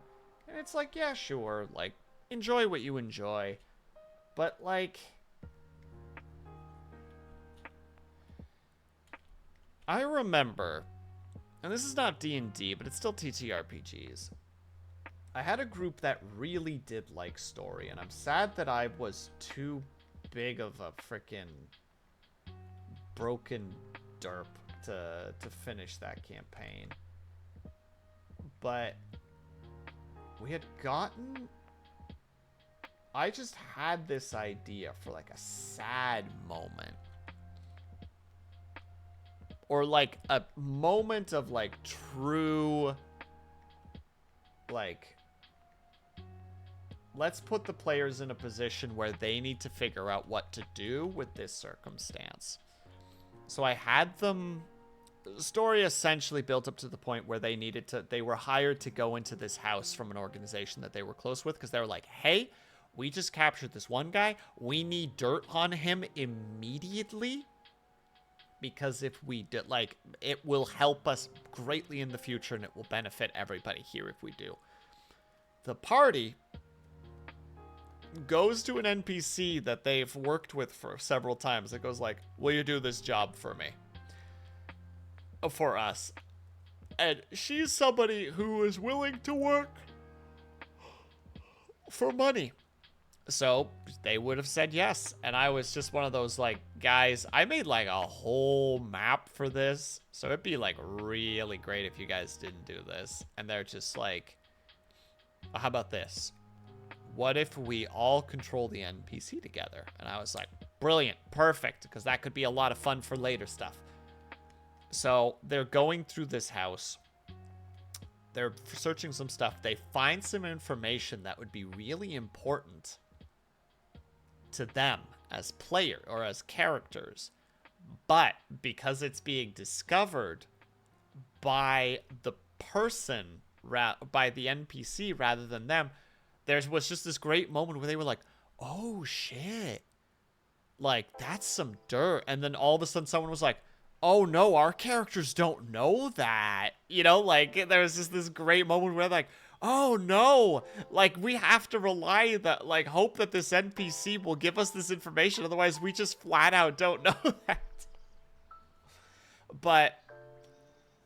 And it's like, yeah, sure. Like, enjoy what you enjoy. But, like, I remember, and this is not D&D, but it's still TTRPGs. I had a group that really did like story, and I'm sad that I was too big of a frickin' broken derp to finish that campaign. But we had gotten... I just had this idea for like a sad moment. Or like a moment of like true... Like... Let's put the players in a position where they need to figure out what to do with this circumstance. So I had them... The story essentially built up to the point where they needed to... They were hired to go into this house from an organization that they were close with. Because they were like, hey, we just captured this one guy. We need dirt on him immediately. Because if we did, like, it will help us greatly in the future. And it will benefit everybody here if we do. The party... goes to an NPC that they've worked with for several times. It goes like, will you do this job for me? For us. And she's somebody who is willing to work for money. So they would have said yes. And I was just one of those, like, guys, I made like a whole map for this. So it'd be like really great if you guys didn't do this. And they're just like, how about this? What if we all control the NPC together? And I was like, brilliant, perfect, because that could be a lot of fun for later stuff. So they're going through this house. They're searching some stuff. They find some information that would be really important to them as player or as characters. But because it's being discovered by the person, by the NPC rather than them, there was just this great moment where they were like, oh shit, like that's some dirt. And then all of a sudden someone was like, oh no, our characters don't know that. You know, like there was just this great moment where like, oh no, like we have to rely that, like hope that this NPC will give us this information. Otherwise we just flat out don't know that. But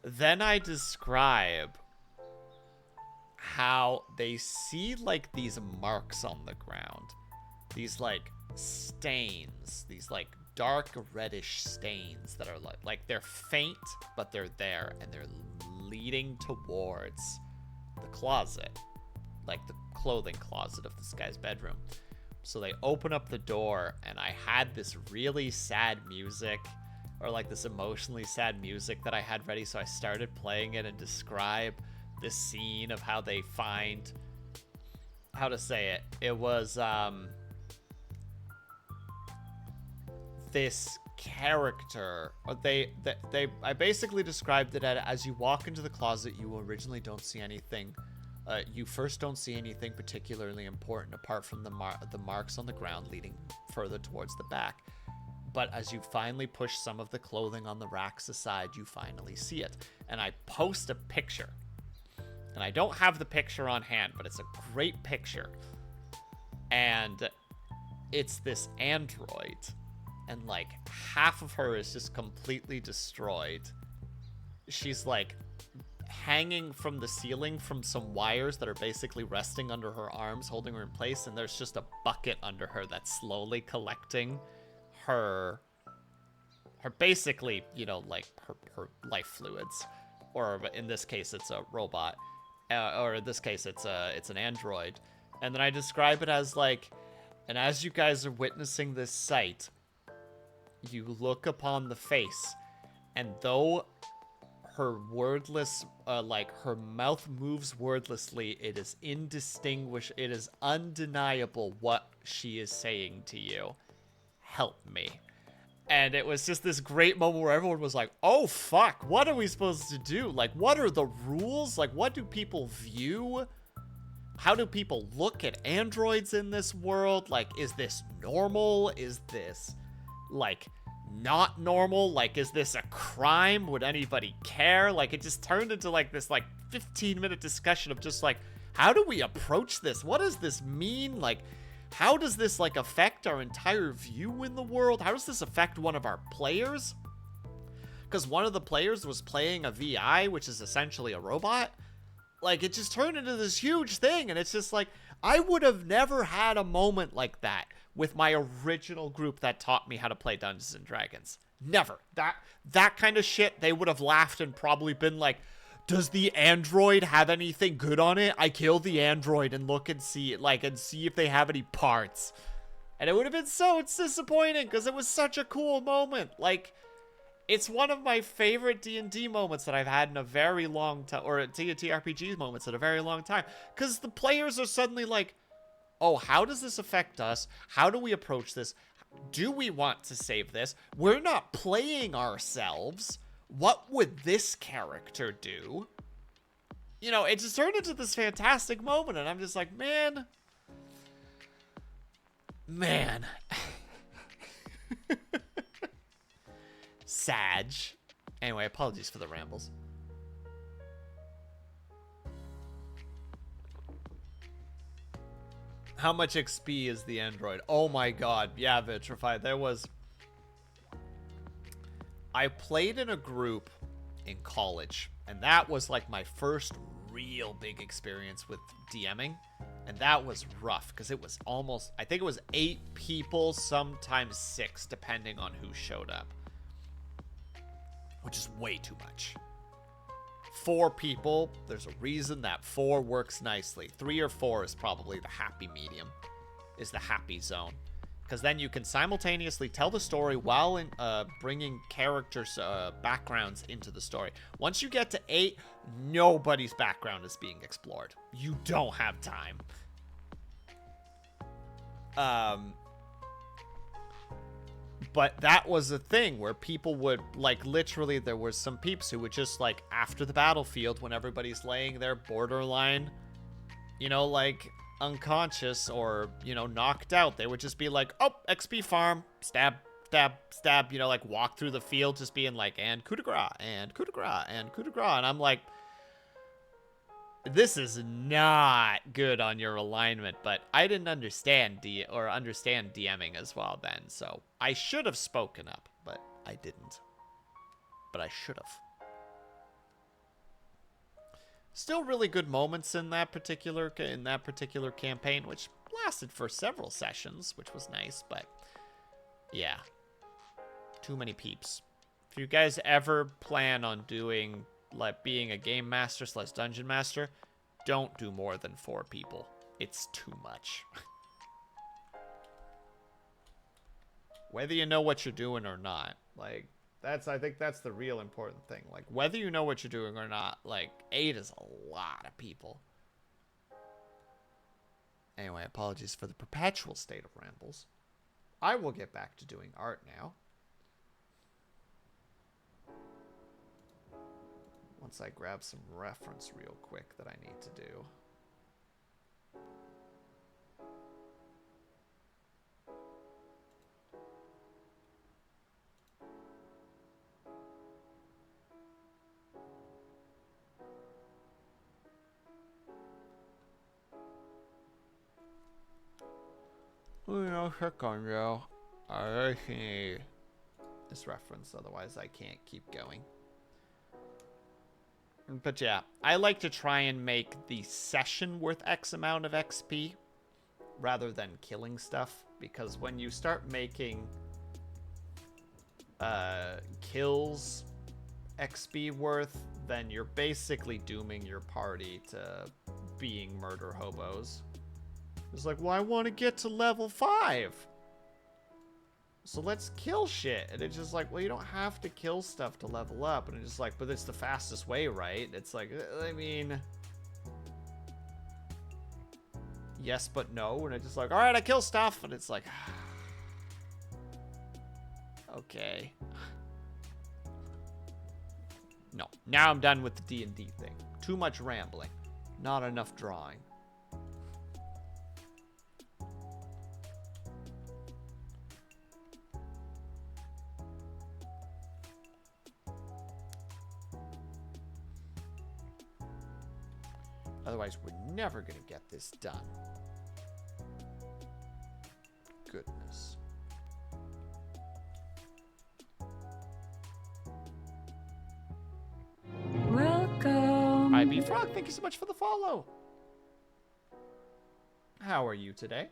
then I describe how they see like these marks on the ground, these like stains, these like dark reddish stains that are like they're faint, but they're there and they're leading towards the closet, like the clothing closet of this guy's bedroom. So they open up the door and I had this really sad music, or like this emotionally sad music that I had ready. So I started playing it and describe the scene of how they find, how to say it. It was this character, or I basically described it as you walk into the closet, you originally don't see anything. You first don't see anything particularly important apart from the marks on the ground leading further towards the back. But as you finally push some of the clothing on the racks aside, you finally see it. And I post a picture. And I don't have the picture on hand, but it's a great picture. And it's this android. And like half of her is just completely destroyed. She's like hanging from the ceiling from some wires that are basically resting under her arms, holding her in place. And there's just a bucket under her that's slowly collecting her basically, you know, like her life fluids. Or in this case, it's a robot. Or in this case, it's an android. And then I describe it as like, and as you guys are witnessing this sight, you look upon the face, and though her wordless, like her mouth moves wordlessly, it is it is undeniable what she is saying to you. Help me. And it was just this great moment where everyone was like, oh fuck, what are we supposed to do? Like, what are the rules? Like, what do people view? How do people look at androids in this world? Like, is this normal? Is this, like, not normal? Like, is this a crime? Would anybody care? Like, it just turned into, like, this, like, 15-minute discussion of just, like, how do we approach this? What does this mean? Like, how does this, like, affect our entire view in the world? How does this affect one of our players? Because one of the players was playing a VI, which is essentially a robot. Like, it just turned into this huge thing, and it's just like, I would have never had a moment like that with my original group that taught me how to play Dungeons & Dragons. Never. That kind of shit, they would have laughed and probably been like, does the android have anything good on it? I kill the android and look and see, like, and see if they have any parts. And it would have been so disappointing because it was such a cool moment. Like, it's one of my favorite D&D moments that I've had in a very long time, or D&D RPG moments in a very long time. Because the players are suddenly like, oh, how does this affect us? How do we approach this? Do we want to save this? We're not playing ourselves. What would this character do? You know, it just turned into this fantastic moment, and I'm just like, man. Sag. Anyway, apologies for the rambles. How much XP is the android? Oh my god. Yeah, Vitrified. I played in a group in college. And that was like my first real big experience with DMing. And that was rough because it was almost, I think it was 8 people, sometimes 6, depending on who showed up. Which is way too much. 4 people, there's a reason that 4 works nicely. 3 or 4 is probably the happy medium, is the happy zone. Because then you can simultaneously tell the story while bringing characters' backgrounds into the story. Once you get to 8, nobody's background is being explored. You don't have time. But that was a thing where people would, like, literally, there were some peeps who would just, like, after the battlefield, when everybody's laying there borderline, you know, like, unconscious or, you know, knocked out, they would just be like, oh, XP farm, stab, stab, stab, you know, like, walk through the field just being like, and coup de grace, and coup de grace, and coup de grace, and I'm like, this is not good on your alignment, but I didn't understand DMing as well then, so I should have spoken up, but I didn't. But I should have. Still really good moments in that particular campaign, which lasted for several sessions, which was nice, but yeah. Too many peeps. If you guys ever plan on doing, like, being a game master / dungeon master, don't do more than 4 people. It's too much. Whether you know what you're doing or not, like, I think that's the real important thing. Like, whether you know what you're doing or not, like, 8 is a lot of people. Anyway, apologies for the perpetual state of rambles. I will get back to doing art now. Once I grab some reference real quick that I need to do. I'll check on you. I see this reference, otherwise I can't keep going. But yeah, I like to try and make the session worth X amount of XP rather than killing stuff, because when you start making kills XP worth, then you're basically dooming your party to being murder hobos. It's like, well, I want to get to level 5. So let's kill shit. And it's just like, well, you don't have to kill stuff to level up. And it's just like, but it's the fastest way, right? It's like, I mean, yes, but no. And it's just like, all right, I kill stuff. And it's like, okay. No, now I'm done with the D&D thing. Too much rambling. Not enough drawing. Otherwise, we're never going to get this done. Goodness. Welcome. Hi, B-Frog. Thank you so much for the follow. How are you today?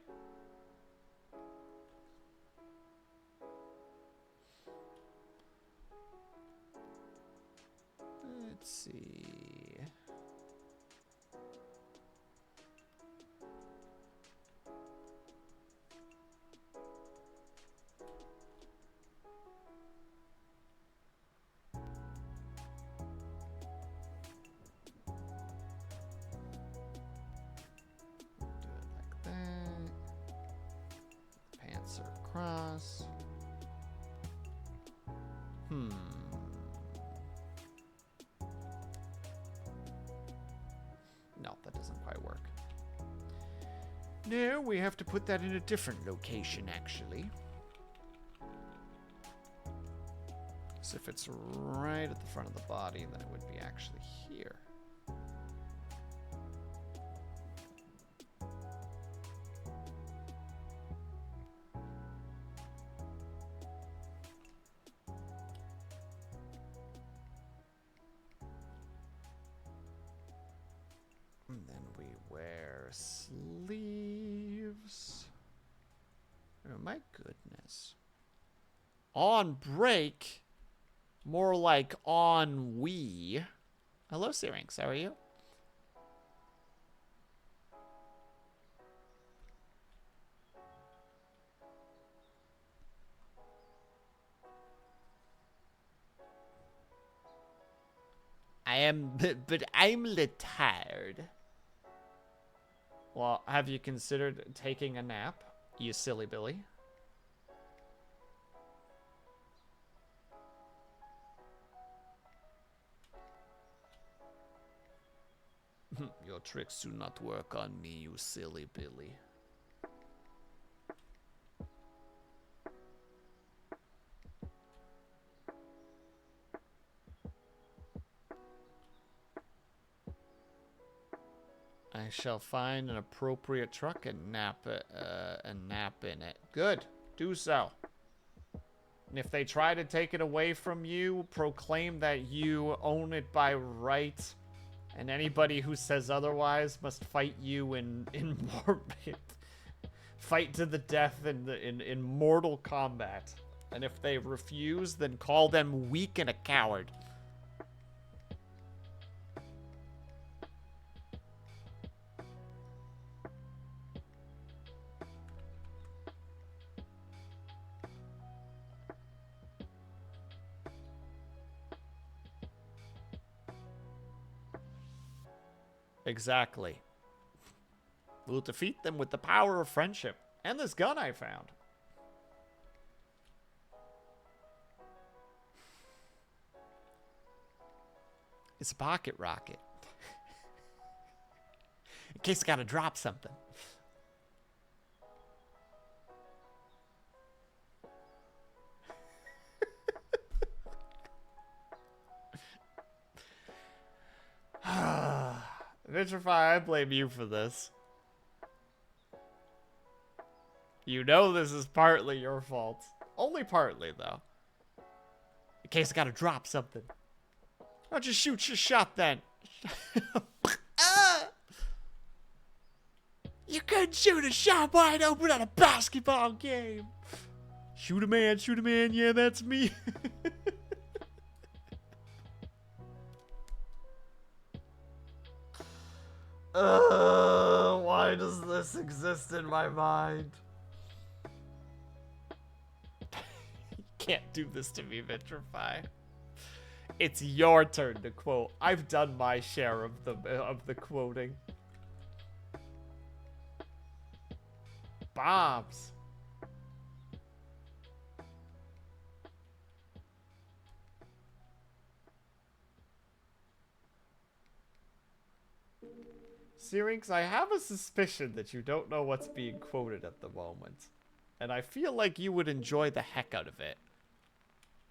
Let's see. Cross. No, that doesn't quite work. No, we have to put that in a different location, actually. So if it's right at the front of the body, then it would be actually here. we wear sleeves? Oh my goodness. On break? More like on we. Hello, Syrinx. How are you? I am, but I'm tired. Well, have you considered taking a nap, you silly Billy? Your tricks do not work on me, you silly Billy. I shall find an appropriate truck and nap in it. Good. Do so. And if they try to take it away from you, proclaim that you own it by right. And anybody who says otherwise must fight you in fight to the death in mortal combat. And if they refuse, then call them weak and a coward. Exactly. We'll defeat them with the power of friendship. And this gun I found. It's a pocket rocket. In case I gotta drop something. Vitrify, I blame you for this. You know this is partly your fault. Only partly, though. In case I gotta drop something. Why don't you shoot your shot, then? You couldn't shoot a shot wide open at a basketball game. Shoot a man, yeah, that's me. Why does this exist in my mind? You can't do this to me, Vitrify. It's your turn to quote. I've done my share of the quoting. Bombs. Syrinx, I have a suspicion that you don't know what's being quoted at the moment. And I feel like you would enjoy the heck out of it.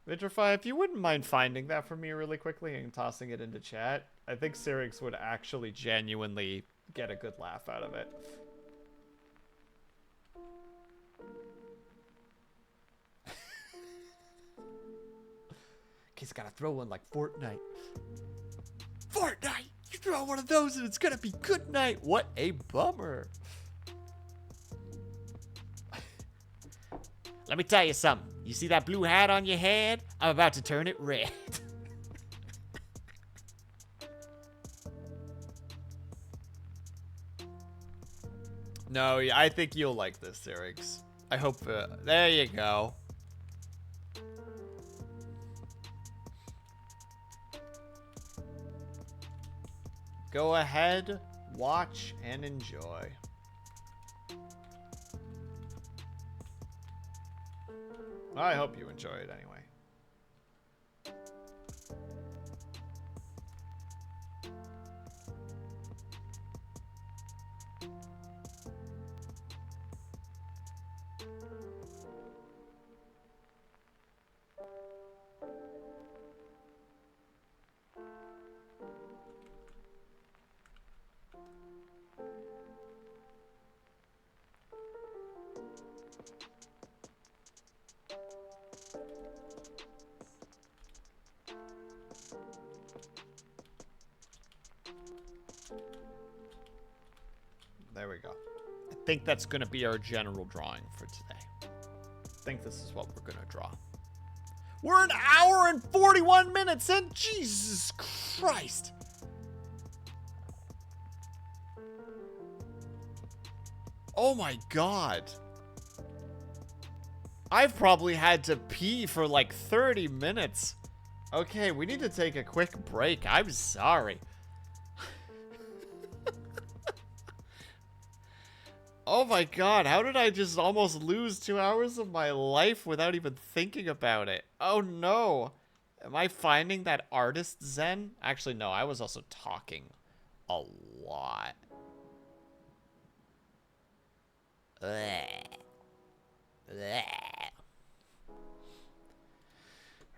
Vitrify, if you wouldn't mind finding that for me really quickly and tossing it into chat, I think Syrinx would actually genuinely get a good laugh out of it. He's gotta throw one like Fortnite. Fortnite! You throw one of those and it's gonna be good night! What a bummer! Let me tell you something. You see that blue hat on your head? I'm about to turn it red. No, I think you'll like this, Syrinx. I hope... there you go. Go ahead, watch, and enjoy. I hope you enjoy it anyway. there we go. I think that's going to be our general drawing for today. I think this is what we're going to draw. We're an hour and 41 minutes in. Jesus Christ. Oh my God. I've probably had to pee for like 30 minutes. Okay, we need to take a quick break. I'm sorry. Oh my God, how did I just almost lose 2 hours of my life without even thinking about it? Oh no. Am I finding that artist zen? Actually, no, I was also talking a lot. Alright,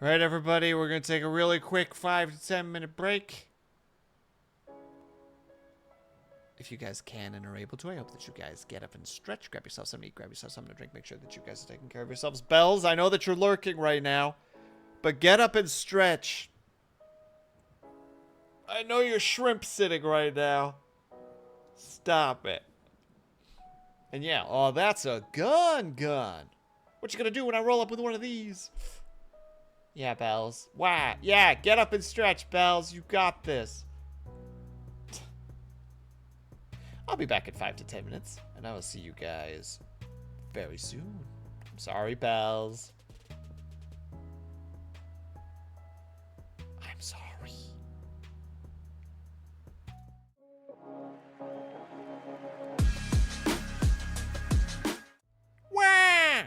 everybody, we're going to take a really quick 5 to 10 minute break. If you guys can and are able to, I hope that you guys get up and stretch. Grab yourself something to eat, grab yourself something to drink. Make sure that you guys are taking care of yourselves. Bells, I know that you're lurking right now, but get up and stretch. I know you're shrimp sitting right now. Stop it. And yeah, oh, that's a gun. What you gonna do when I roll up with one of these? Yeah, Bells. Wow. Yeah, get up and stretch, Bells. You got this. I'll be back in 5 to 10 minutes, and I will see you guys very soon. I'm sorry, Bells. I'm sorry. Wah!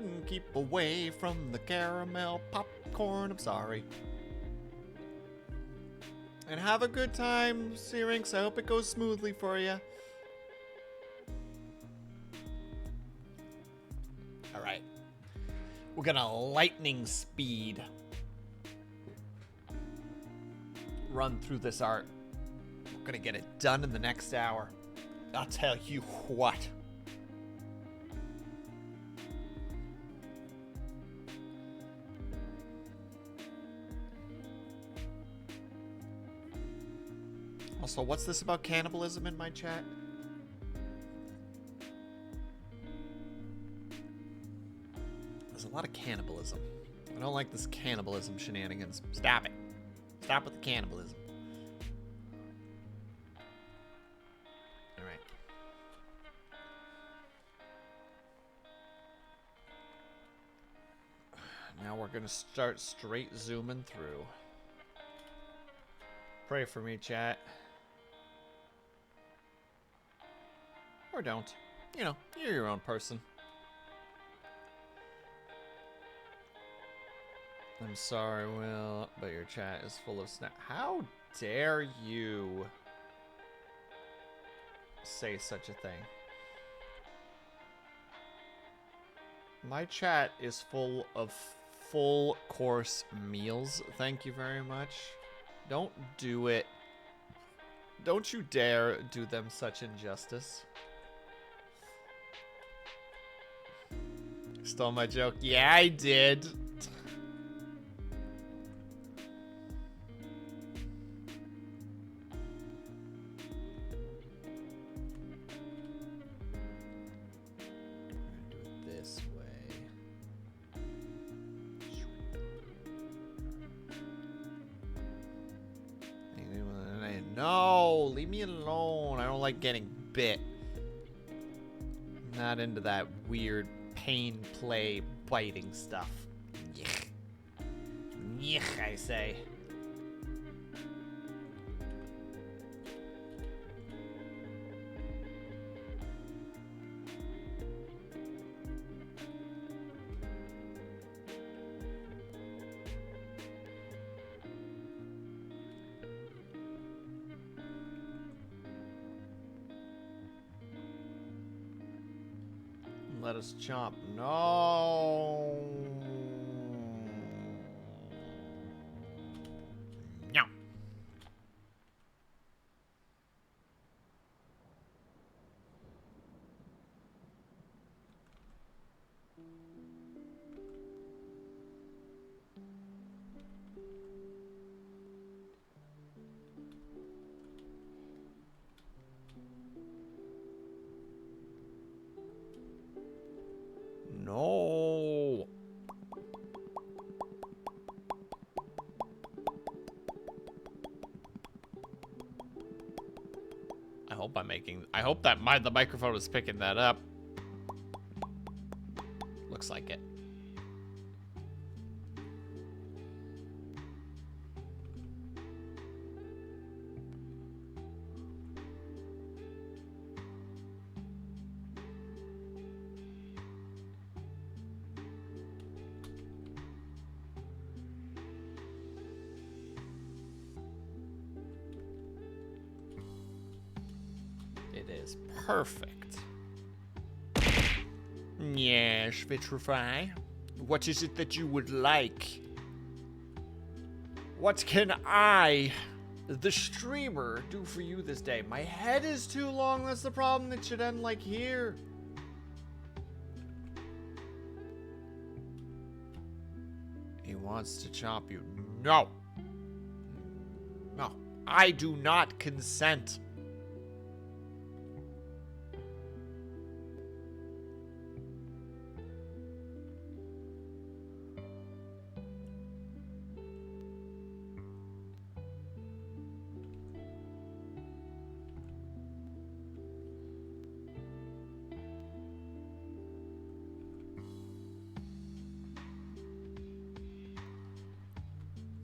and keep away from the caramel popcorn. I'm sorry. And have a good time, Syrinx. I hope it goes smoothly for you. Alright. We're gonna lightning speed run through this art. We're gonna get it done in the next hour. I'll tell you what. Also, what's this about cannibalism in my chat? There's a lot of cannibalism. I don't like this cannibalism shenanigans. Stop it. Stop with the cannibalism. Alright. Now we're gonna start straight zooming through. Pray for me, chat. Or don't. You know, you're your own person. I'm sorry, Will, but your chat is full of snap. How dare you say such a thing? My chat is full of full course meals. Thank you very much. Don't do it. Don't you dare do them such injustice. Stole my joke. Yeah, I did. Do it this way. No, leave me alone. I don't like getting bit. I'm not into that weird pain play biting stuff. Yuck. Yuck, I say. Let us chomp. No. No. No. I hope that the microphone is picking that up. Looks like it. It is perfect. Yes, Vitrify. What is it that you would like? What can I, the streamer, do for you this day? My head is too long. That's the problem. It should end like here. He wants to chop you. No. No. I do not consent.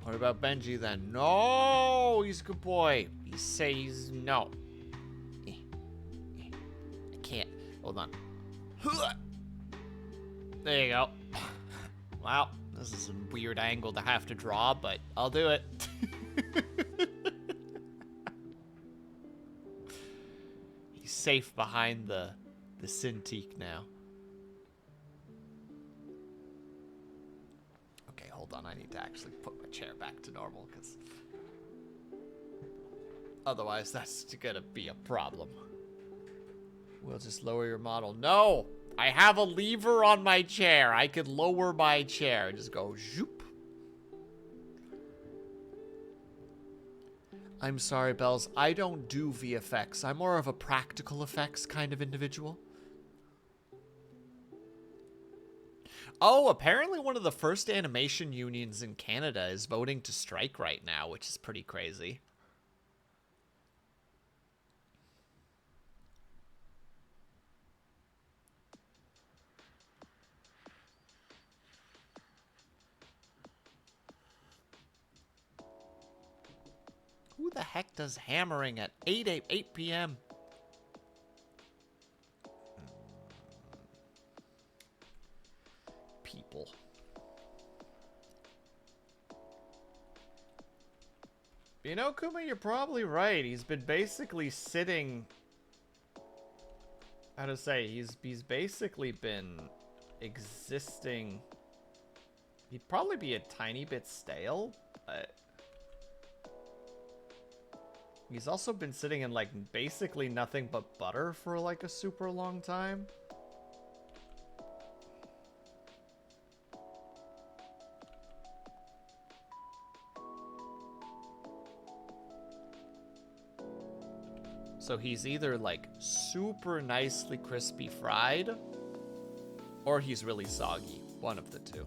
What about Benji then? No, he's a good boy. He says no. I can't. Hold on. There you go. Well, this is a weird angle to have to draw, but I'll do it. He's safe behind the Cintiq now. Okay, hold on. I need to actually put my chair back to normal, because otherwise that's gonna be a problem. We'll just lower your model. No! I have a lever on my chair. I could lower my chair. Just go zoop. I'm sorry, Bells. I don't do VFX. I'm more of a practical effects kind of individual. Oh, apparently one of the first animation unions in Canada is voting to strike right now, which is pretty crazy. Who the heck does hammering at 8 p.m.? People. You know, Kuma, you're probably right. He's been basically sitting... How to say? He's basically been existing... He'd probably be a tiny bit stale, but... He's also been sitting in, like, basically nothing but butter for, like, a super long time. So he's either, like, super nicely crispy fried, or he's really soggy. One of the two.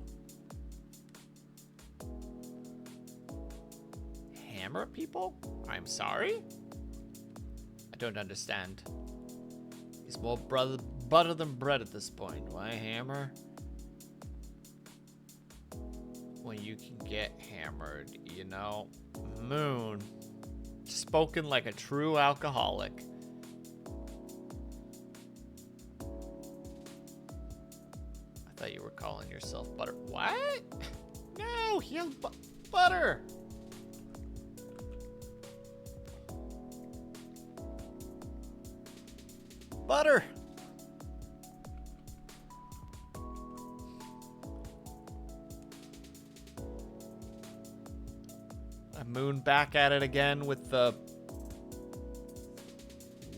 Hammer people? I'm sorry? I don't understand. He's more butter than bread at this point. Why hammer? When you can get hammered, you know? Moon. Spoken like a true alcoholic. I thought you were calling yourself butter. What? No, he has butter. Butter. Moon back at it again with the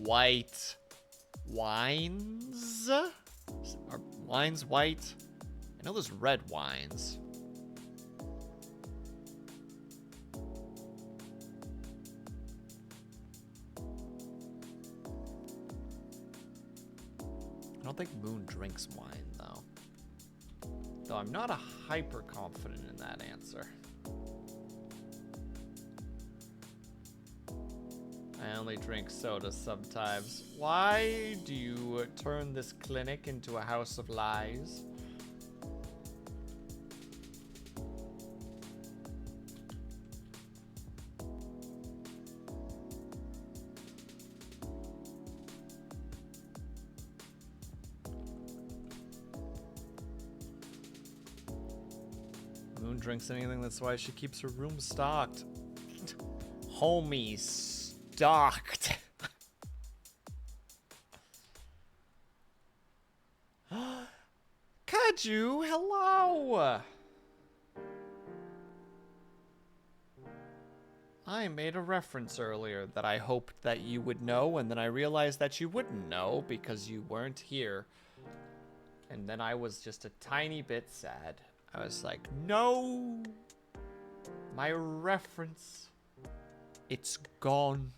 white wines. Are wines white? I know there's red wines. I don't think Moon drinks wine, though. Though I'm not hyper confident in that answer. I only drink soda sometimes. Why do you turn this clinic into a house of lies? Moon drinks anything, that's why she keeps her room stocked. Homie, stocked. Kaju, hello. I made a reference earlier that I hoped that you would know, and then I realized that you wouldn't know because you weren't here. And then I was just a tiny bit sad. I was like, no, my reference, it's gone.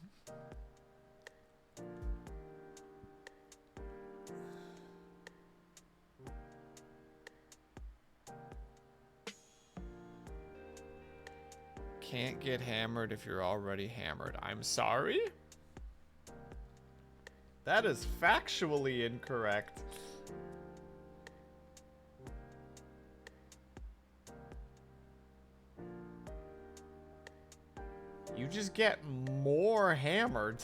Can't get hammered if you're already hammered. I'm sorry? That is factually incorrect. You just get more hammered.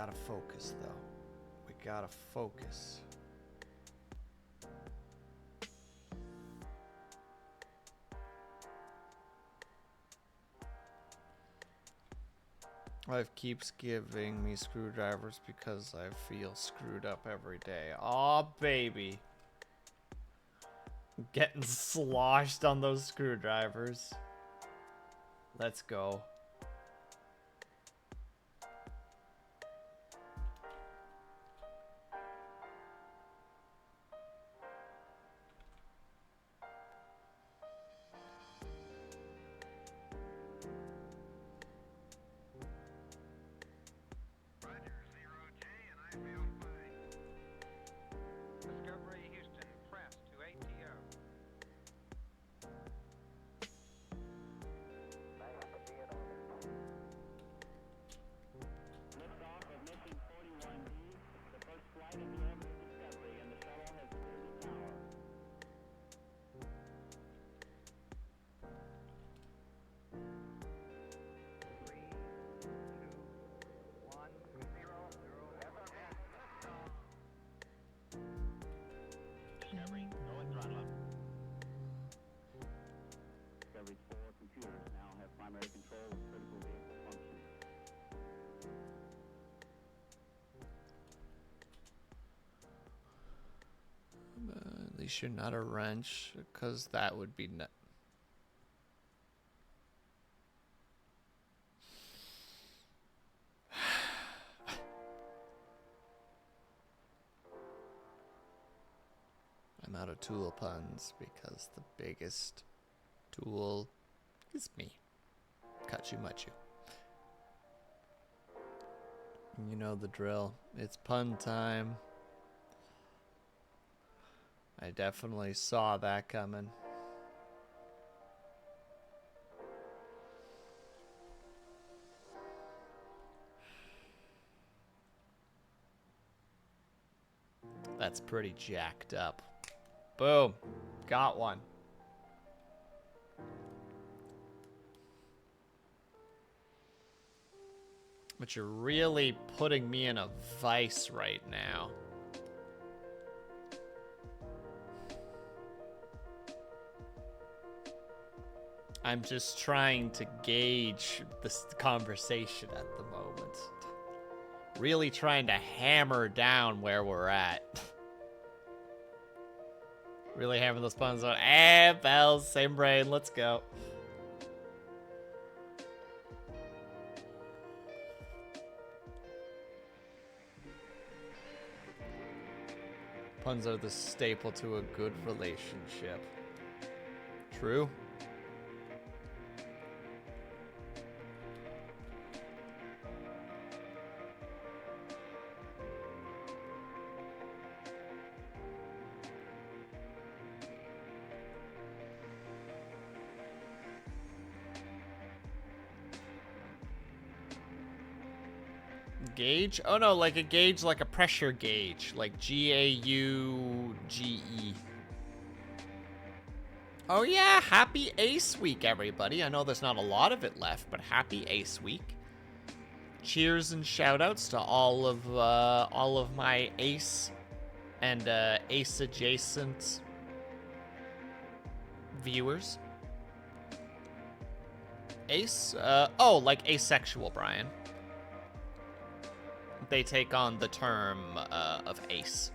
gotta focus, though. We gotta focus. Life keeps giving me screwdrivers because I feel screwed up every day. Aw, baby. Getting sloshed on those screwdrivers. Let's go. At least you're not a wrench, because that would be I'm out of tool puns because the biggest tool is me. Cut you, much you. You know the drill. It's pun time. I definitely saw that coming. That's pretty jacked up. Boom. Got one. But you're really putting me in a vice right now. I'm just trying to gauge this conversation at the moment. Really trying to hammer down where we're at. Really hammering those puns on. Eh, bells, same brain, let's go. Puns are the staple to a good relationship. True. Gauge? Oh no, like a gauge, like a pressure gauge. Like G-A-U-G-E. Oh yeah, happy Ace Week, everybody. I know there's not a lot of it left, but happy Ace Week. Cheers and shoutouts to all of my Ace and Ace adjacent viewers. Ace? Oh, like asexual, Brian. They take on the term of ace.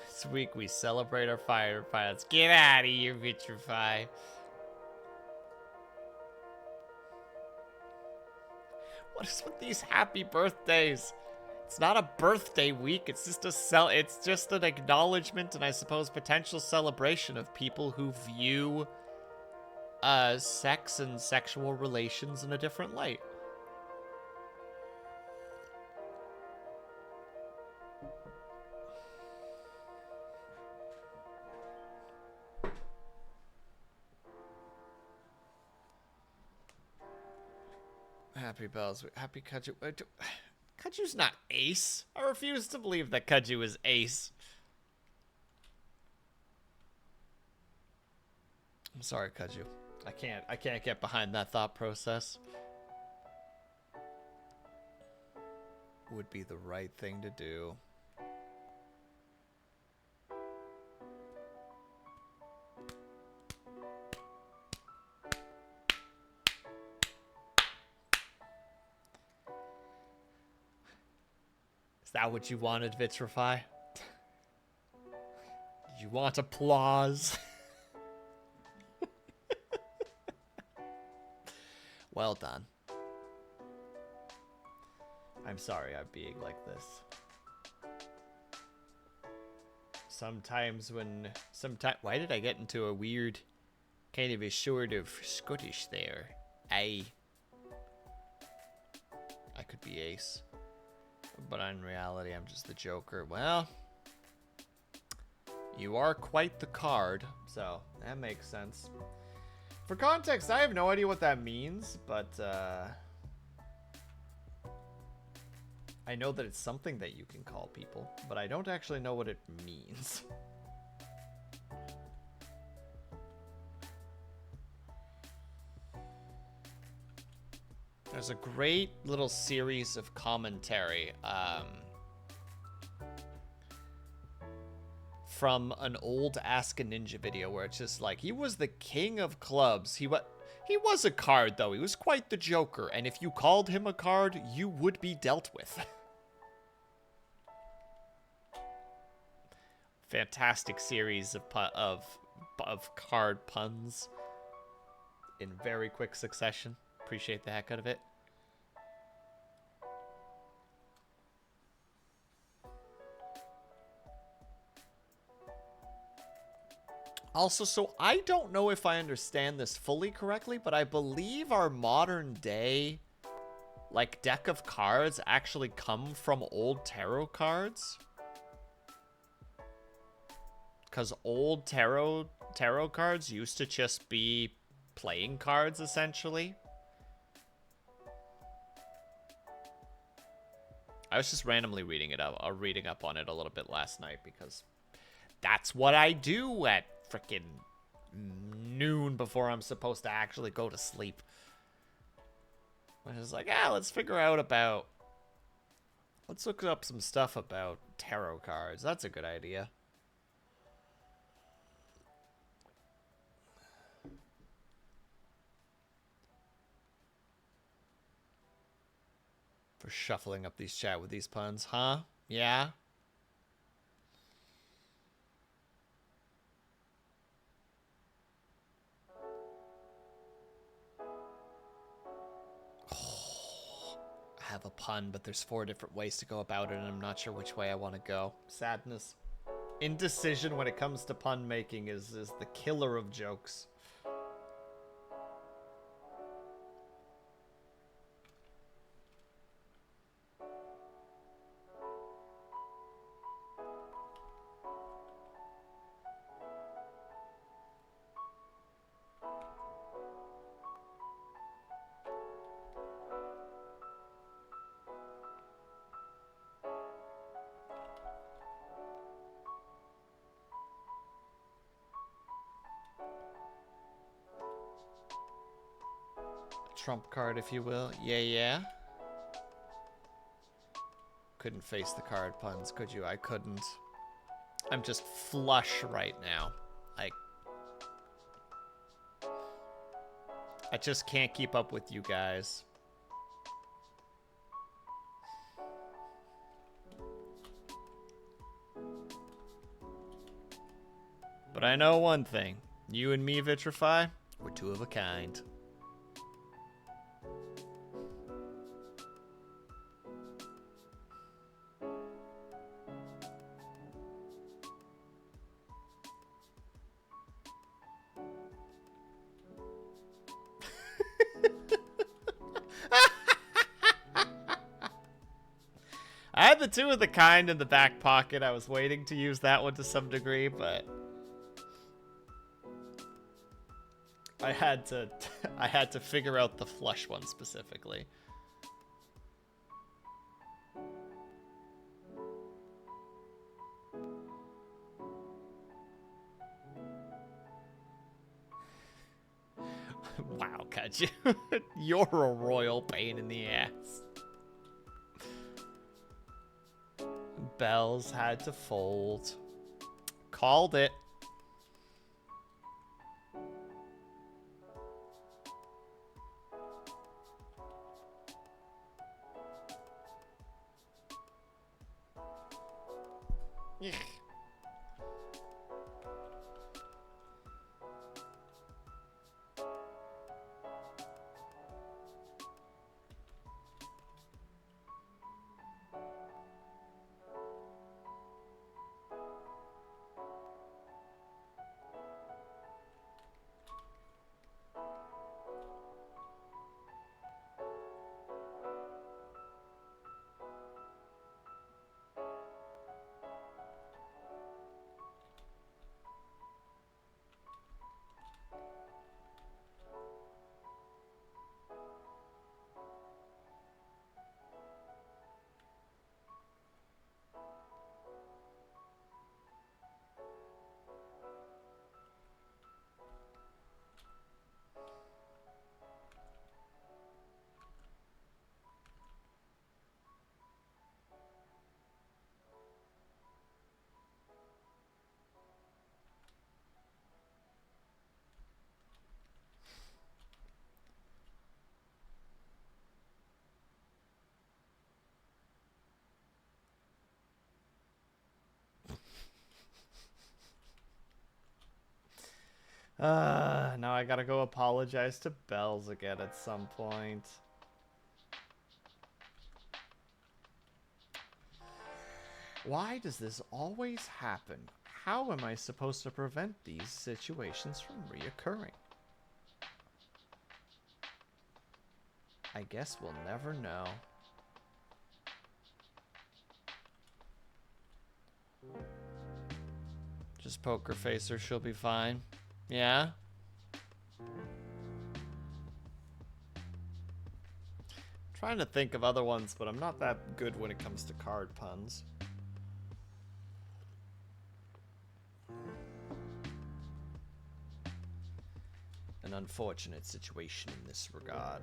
This week we celebrate our fighter pilots. Get out of here, Vitrify. What is with these happy birthdays? It's not a birthday week. It's just it's just an acknowledgement and I suppose potential celebration of people who view sex and sexual relations in a different light. Happy bells. Happy Kaju. Kaju's not ace. I refuse to believe that Kaju is ace. I'm sorry, Kaju. I can't get behind that thought process. Would be the right thing to do. Is that what you wanted, Vitrify? Did you want applause? Well done. I'm sorry I'm being like this. Sometimes why did I get into a weird kind of a sort of Scottish there? I could be ace. But in reality, I'm just the Joker. Well, you are quite the card, so that makes sense. For context, I have no idea what that means, but I know that it's something that you can call people, but I don't actually know what it means. There's a great little series of commentary from an old Ask a Ninja video where it's just like, he was the king of clubs. He was a card, though. He was quite the Joker, and if you called him a card, you would be dealt with. Fantastic series of card puns in very quick succession. Appreciate the heck out of it. Also, so I don't know if I understand this fully correctly, but I believe our modern day, like, deck of cards actually come from old tarot cards. Because old tarot cards used to just be playing cards, essentially. I was just randomly reading up on it a little bit last night because that's what I do at frickin' noon before I'm supposed to actually go to sleep. I was like, let's look up some stuff about tarot cards. That's a good idea. For shuffling up these chat with these puns, huh? Yeah? I have a pun, but there's 4 different ways to go about it, and I'm not sure which way I want to go. Sadness. Indecision when it comes to pun making is the killer of jokes. Trump card, if you will. Yeah. Couldn't face the card puns, could you? I couldn't. I'm just flush right now. I just can't keep up with you guys. But I know one thing. You and me, Vitrify, we're 2 of a kind. I had the 2 of the kind in the back pocket. I was waiting to use that one to some degree, but I had to figure out the flush one specifically. look at you. You're a royal pain in the ass. Bells had to fold. Called it. Ugh. Now I gotta go apologize to Bells again at some point. Why does this always happen? How am I supposed to prevent these situations from reoccurring? I guess we'll never know. Just poker face her, she'll be fine. Yeah? Trying to think of other ones, but I'm not that good when it comes to card puns. An unfortunate situation in this regard.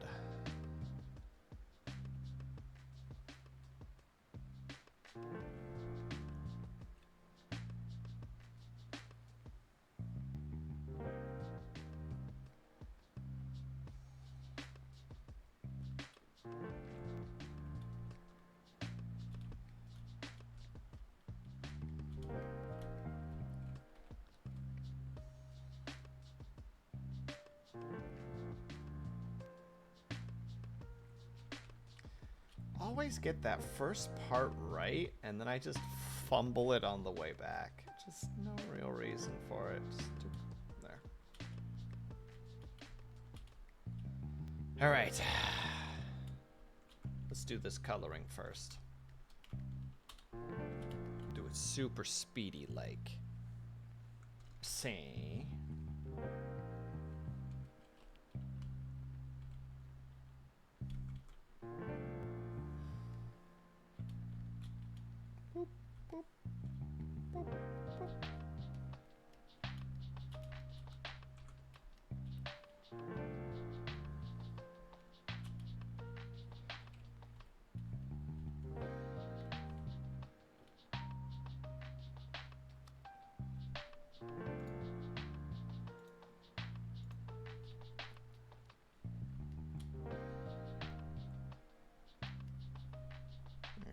Always get that first part right, and then I just fumble it on the way back. Just no real reason for it. Just there. All right. Let's do this coloring first. Do it super speedy like. See.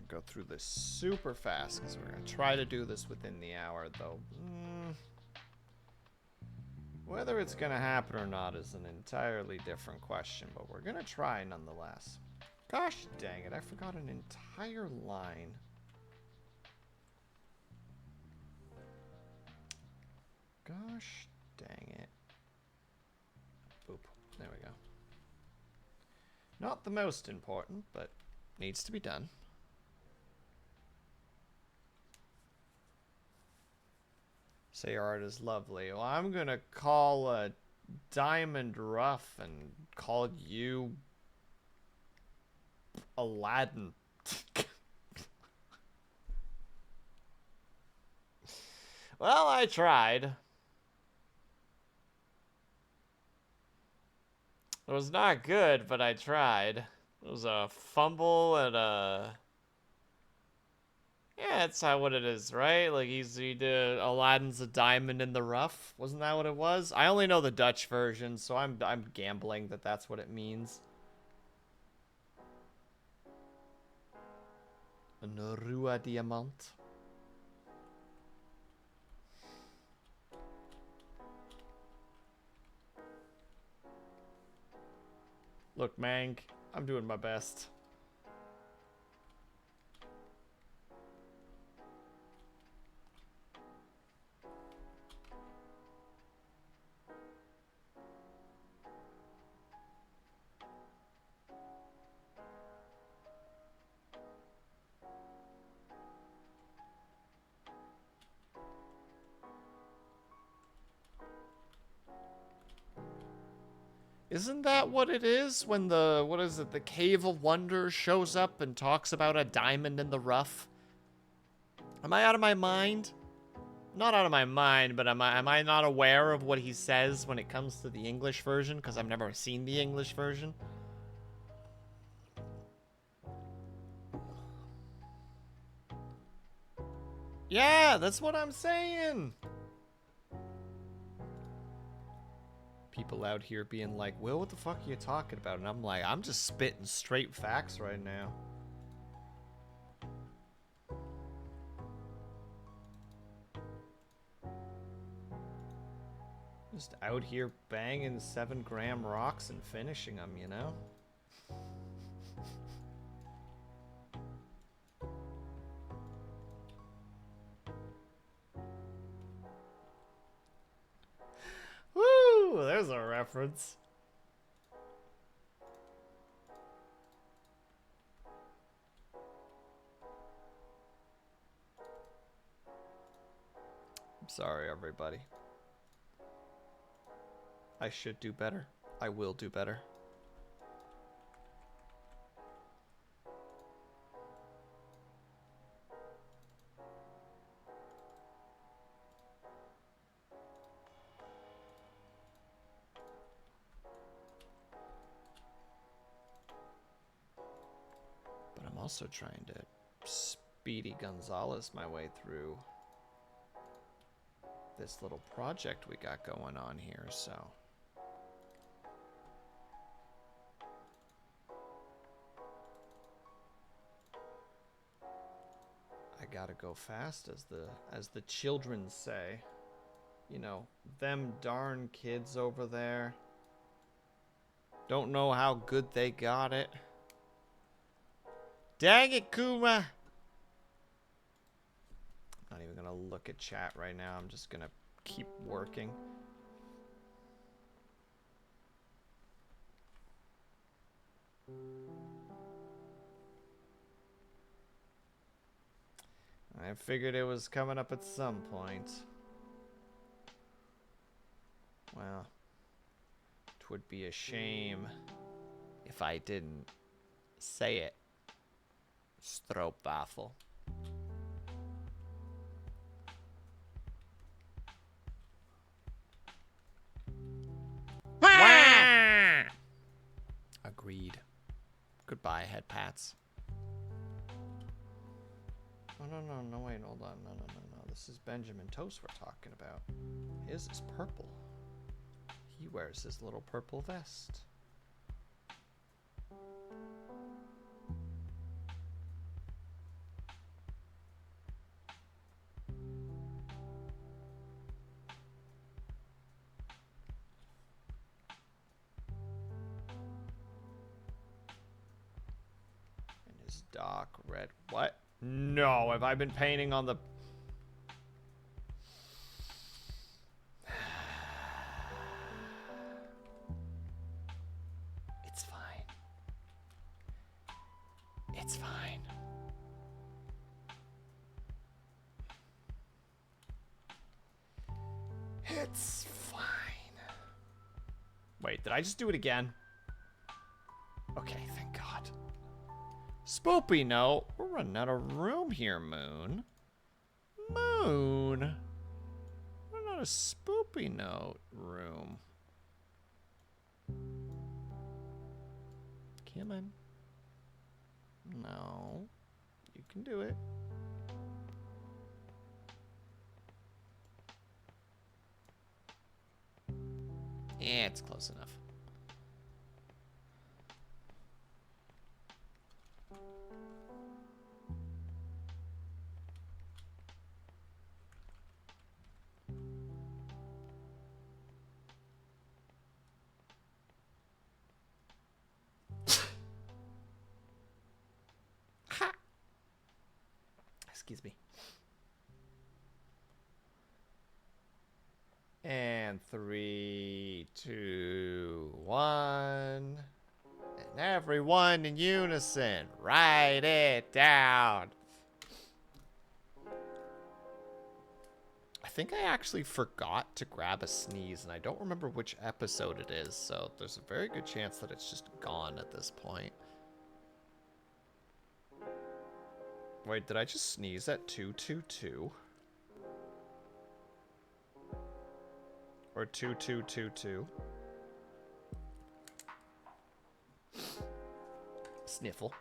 Go through this super fast because we're going to try to do this within the hour, though. Whether it's going to happen or not is an entirely different question, but we're going to try nonetheless. Gosh dang it, I forgot an entire line. Gosh dang it. Boop. There we go. Not the most important, but needs to be done. Say your art is lovely. Well, I'm gonna call a Diamond Rough and call you Aladdin. Well, I tried. It was not good, but I tried. It was a fumble and a... Yeah, that's how what it is, right? Like he did Aladdin's a diamond in the rough. Wasn't that what it was? I only know the Dutch version, so I'm gambling that that's what it means. Een rua diamant. Look, Mank, I'm doing my best. Isn't that what it is when the, what is it, the Cave of Wonders shows up and talks about a diamond in the rough? Am I out of my mind? Not out of my mind, but am I not aware of what he says when it comes to the English version? Because I've never seen the English version. Yeah, that's what I'm saying. People out here being like, Will, what the fuck are you talking about? And I'm like, I'm just spitting straight facts right now. Just out here banging 7-gram rocks and finishing them, you know? Woo! There's a reference. I'm sorry, everybody. I should do better. I will do better. But I'm also trying to Speedy Gonzalez my way through this little project we got going on here, so... I gotta go fast, as the children say. You know, them darn kids over there. Don't know how good they got it. Dang it, Kuma! Not even gonna look at chat right now. I'm just gonna keep working. I figured it was coming up at some point. Well, it would be a shame if I didn't say it. Stroopwafel. Agreed. Goodbye, head pats. Oh, no, wait, hold on. No. This is Benjamin Toast we're talking about. His is purple. He wears his little purple vest. And his dark red... What? No, have I been painting on the... It's fine. It's fine. It's fine. Wait, did I just do it again? Okay, thank God. Spoopy note. We're running out of room here, Moon. Moon. We're not a spoopy note room. Come on. No. You can do it. Yeah, it's close enough. Ha! Excuse me. And 3, 2, 1. And everyone in unison, write it down. I think I actually forgot to grab a sneeze, and I don't remember which episode it is, so there's a very good chance that it's just gone at this point. Wait, did I just sneeze at 222? Or 2222? Sniffle.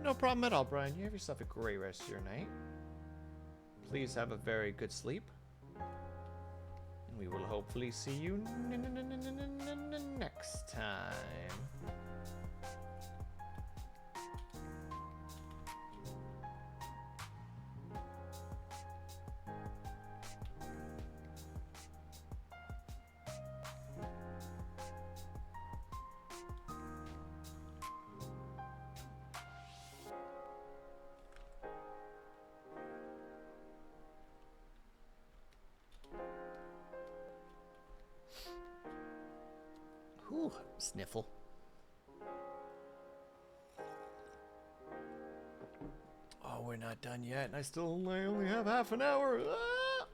No problem at all, Brian. You have yourself a great rest of your night. Please have a very good sleep. And we will hopefully see you next time. Whew, sniffle. Oh, we're not done yet, and I still only have half an hour. Ah!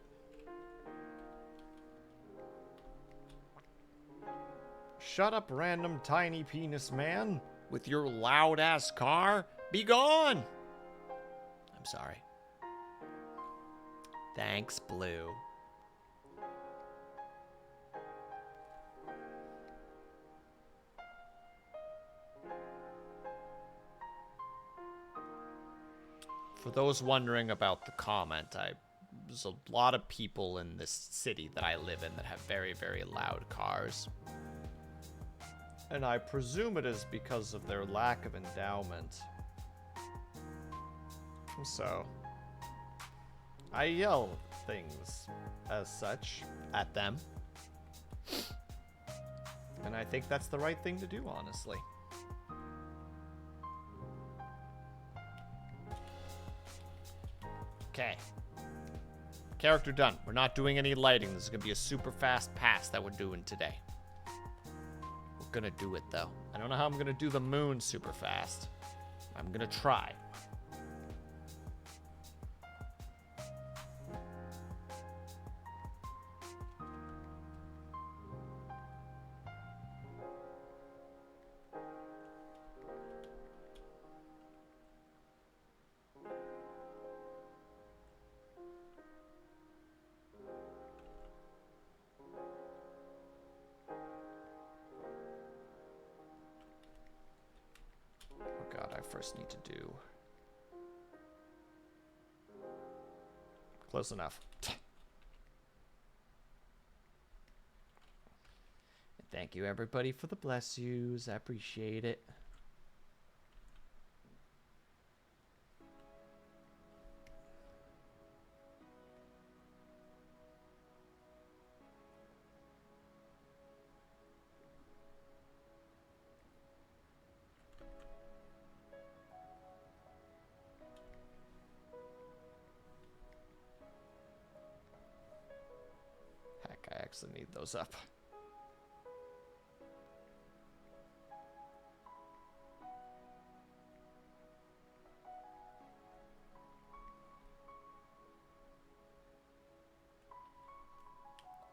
Shut up, random tiny penis man, with your loud ass car. Be gone. I'm sorry. Thanks, Blue. For those wondering about the comment, there's a lot of people in this city that I live in that have very, very loud cars. And I presume it is because of their lack of endowment. So, I yell things as such at them. And I think that's the right thing to do, honestly. Okay. Character done. We're not doing any lighting. This is going to be a super fast pass that we're doing today. We're going to do it, though. I don't know how I'm going to do the moon super fast. I'm going to try. First need to do close enough. Thank you everybody for the bless yous. I appreciate it. because I need those up.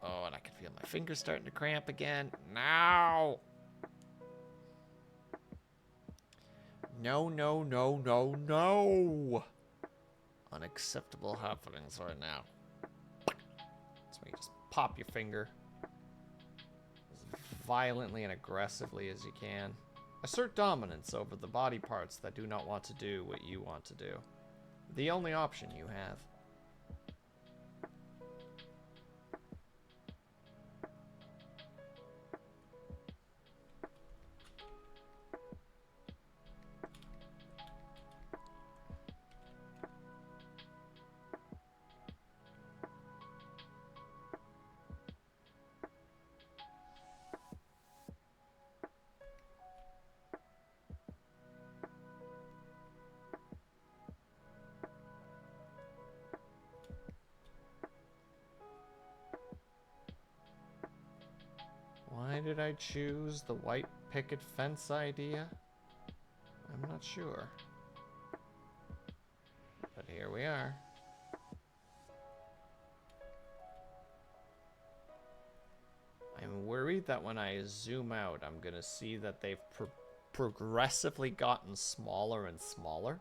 Oh, and I can feel my fingers starting to cramp again. No! No, no, no, no, no! Unacceptable happenings right now. That's when you just pop your finger as violently and aggressively as you can. Assert dominance over the body parts that do not want to do what you want to do. The only option you have. Why did I choose the white picket fence idea? I'm not sure. But here we are. I'm worried that when I zoom out, I'm gonna see that they've progressively gotten smaller and smaller.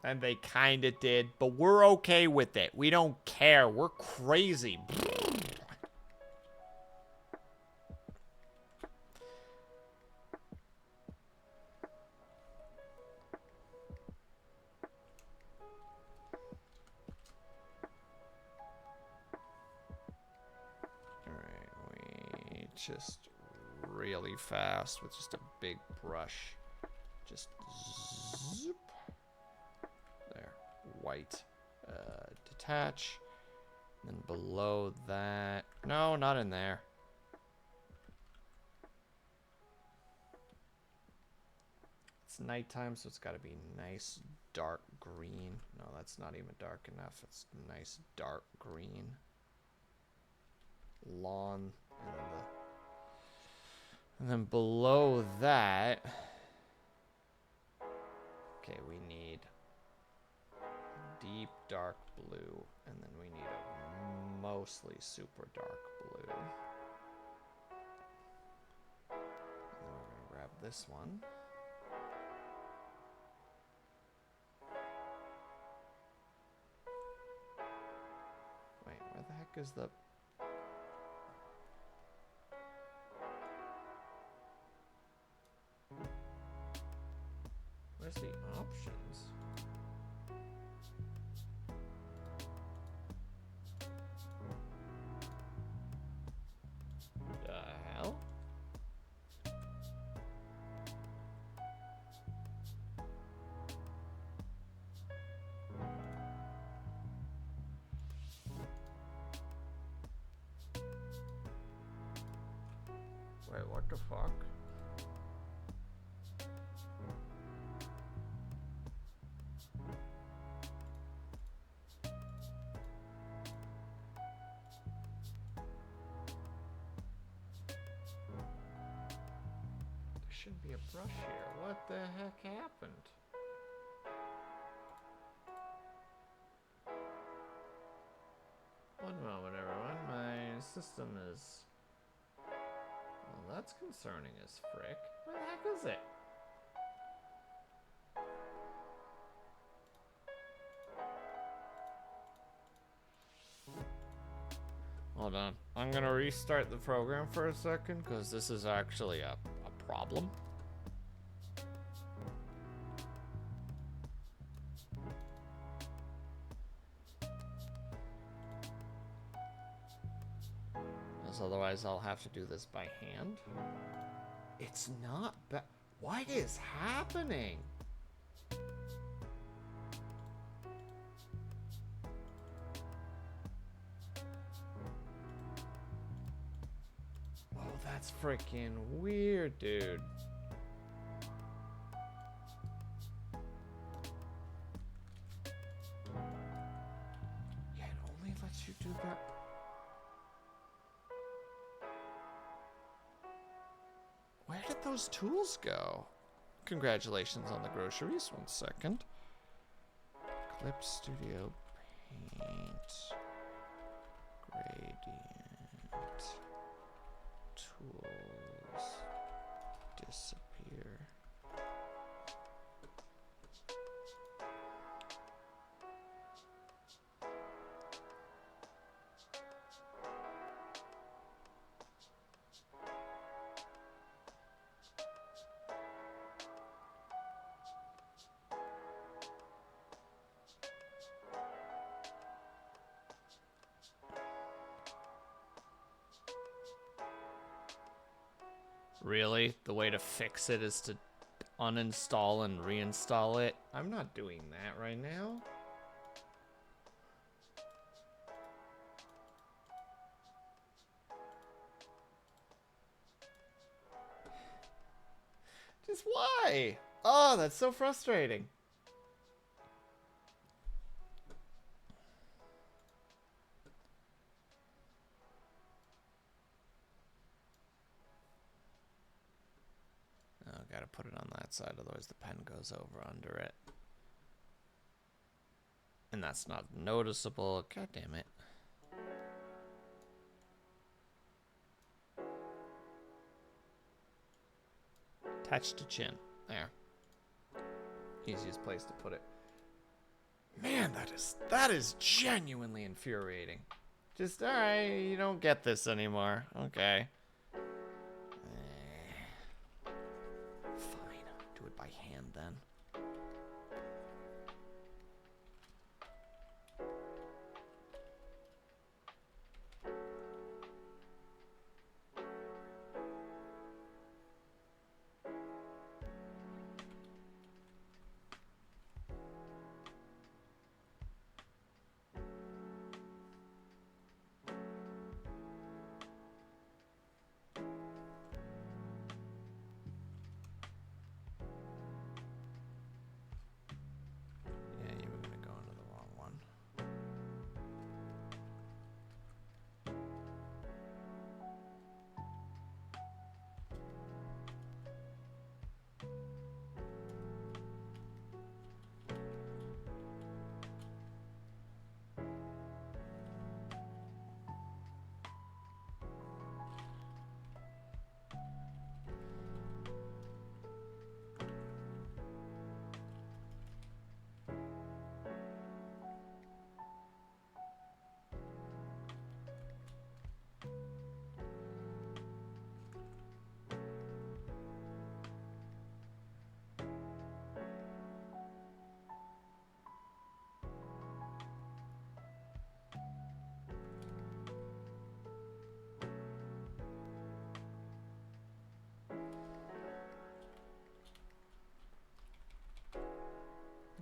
And they kinda did, but we're okay with it. We don't care. We're crazy. Alright, we just really fast with just a big brush. Just zoop. There. White. Detach. And then below that. No, not in there. It's nighttime, so it's got to be nice dark green. No, that's not even dark enough. It's nice dark green. Lawn. And then below that. Okay, we need deep dark blue, and then we need a mostly super dark blue. And then we're gonna grab this one. Wait, where the heck is the... Where's the options? The hell? Wait, what the fuck? Shouldn't be a brush here. What the heck happened? One moment, everyone. My system is... Well, that's concerning as frick. Where the heck is it? Hold on. I'm gonna restart the program for a second, because this is actually a problem. Because otherwise I'll have to do this by hand. It's not bad. What is happening? Oh, that's freaking weird, dude. you do that? Where did those tools go? Congratulations on the groceries. 1 second. Clip Studio Paint. Gradient. Tools. Disappear. Really? The way to fix it is to uninstall and reinstall it? I'm not doing that right now. Just why? Oh, that's so frustrating. Oh, gotta put it on that side, otherwise the pen goes over under it. And that's not noticeable. God damn it. Attached to chin. There. Easiest place to put it. Man, that is genuinely infuriating. Just, alright, you don't get this anymore. Okay. Fine. Do it by hand then.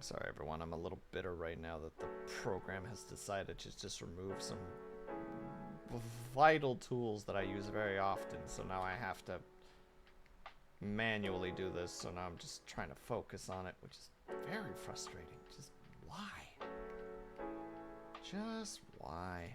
Sorry, everyone. I'm a little bitter right now that the program has decided to just remove some vital tools that I use very often. So now I have to manually do this. So now I'm just trying to focus on it, which is very frustrating. Just why? Just why?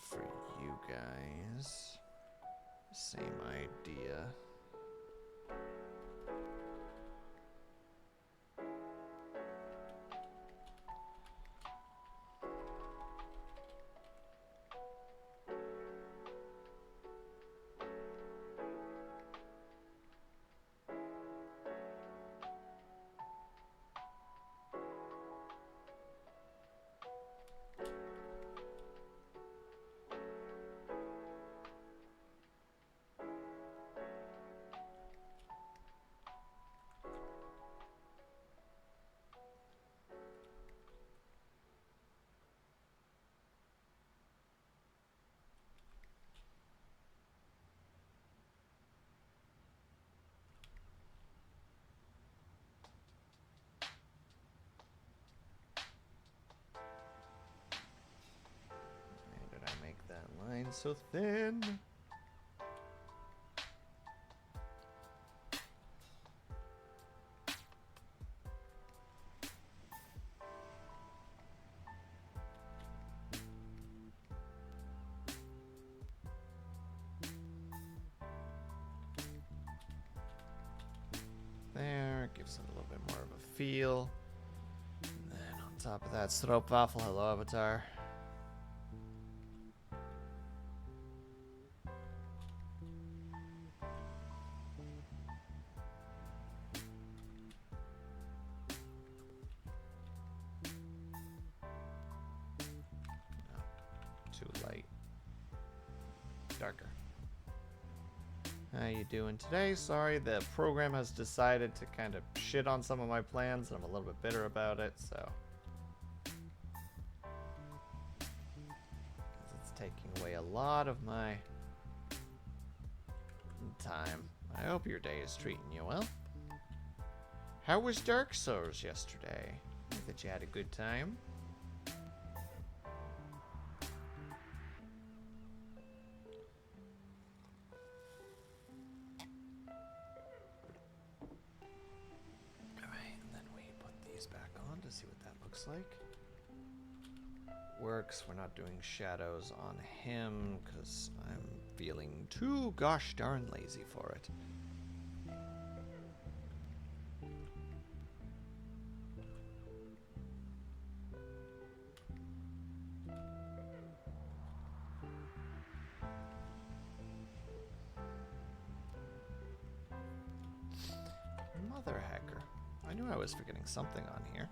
For you guys, same idea. skin so thin. There, gives it a little bit more of a feel. And then on top of that, stroopwafel. Hello, Avatar. Too light. Darker. How you doing today? Sorry, the program has decided to kind of shit on some of my plans, and I'm a little bit bitter about it, so. It's taking away a lot of my time. I hope your day is treating you well. How was Dark Souls yesterday? I think that you had a good time. Back on to see what that looks like. Works. We're not doing shadows on him because I'm feeling too gosh darn lazy for it. Mother hacker. I knew I was forgetting something on here.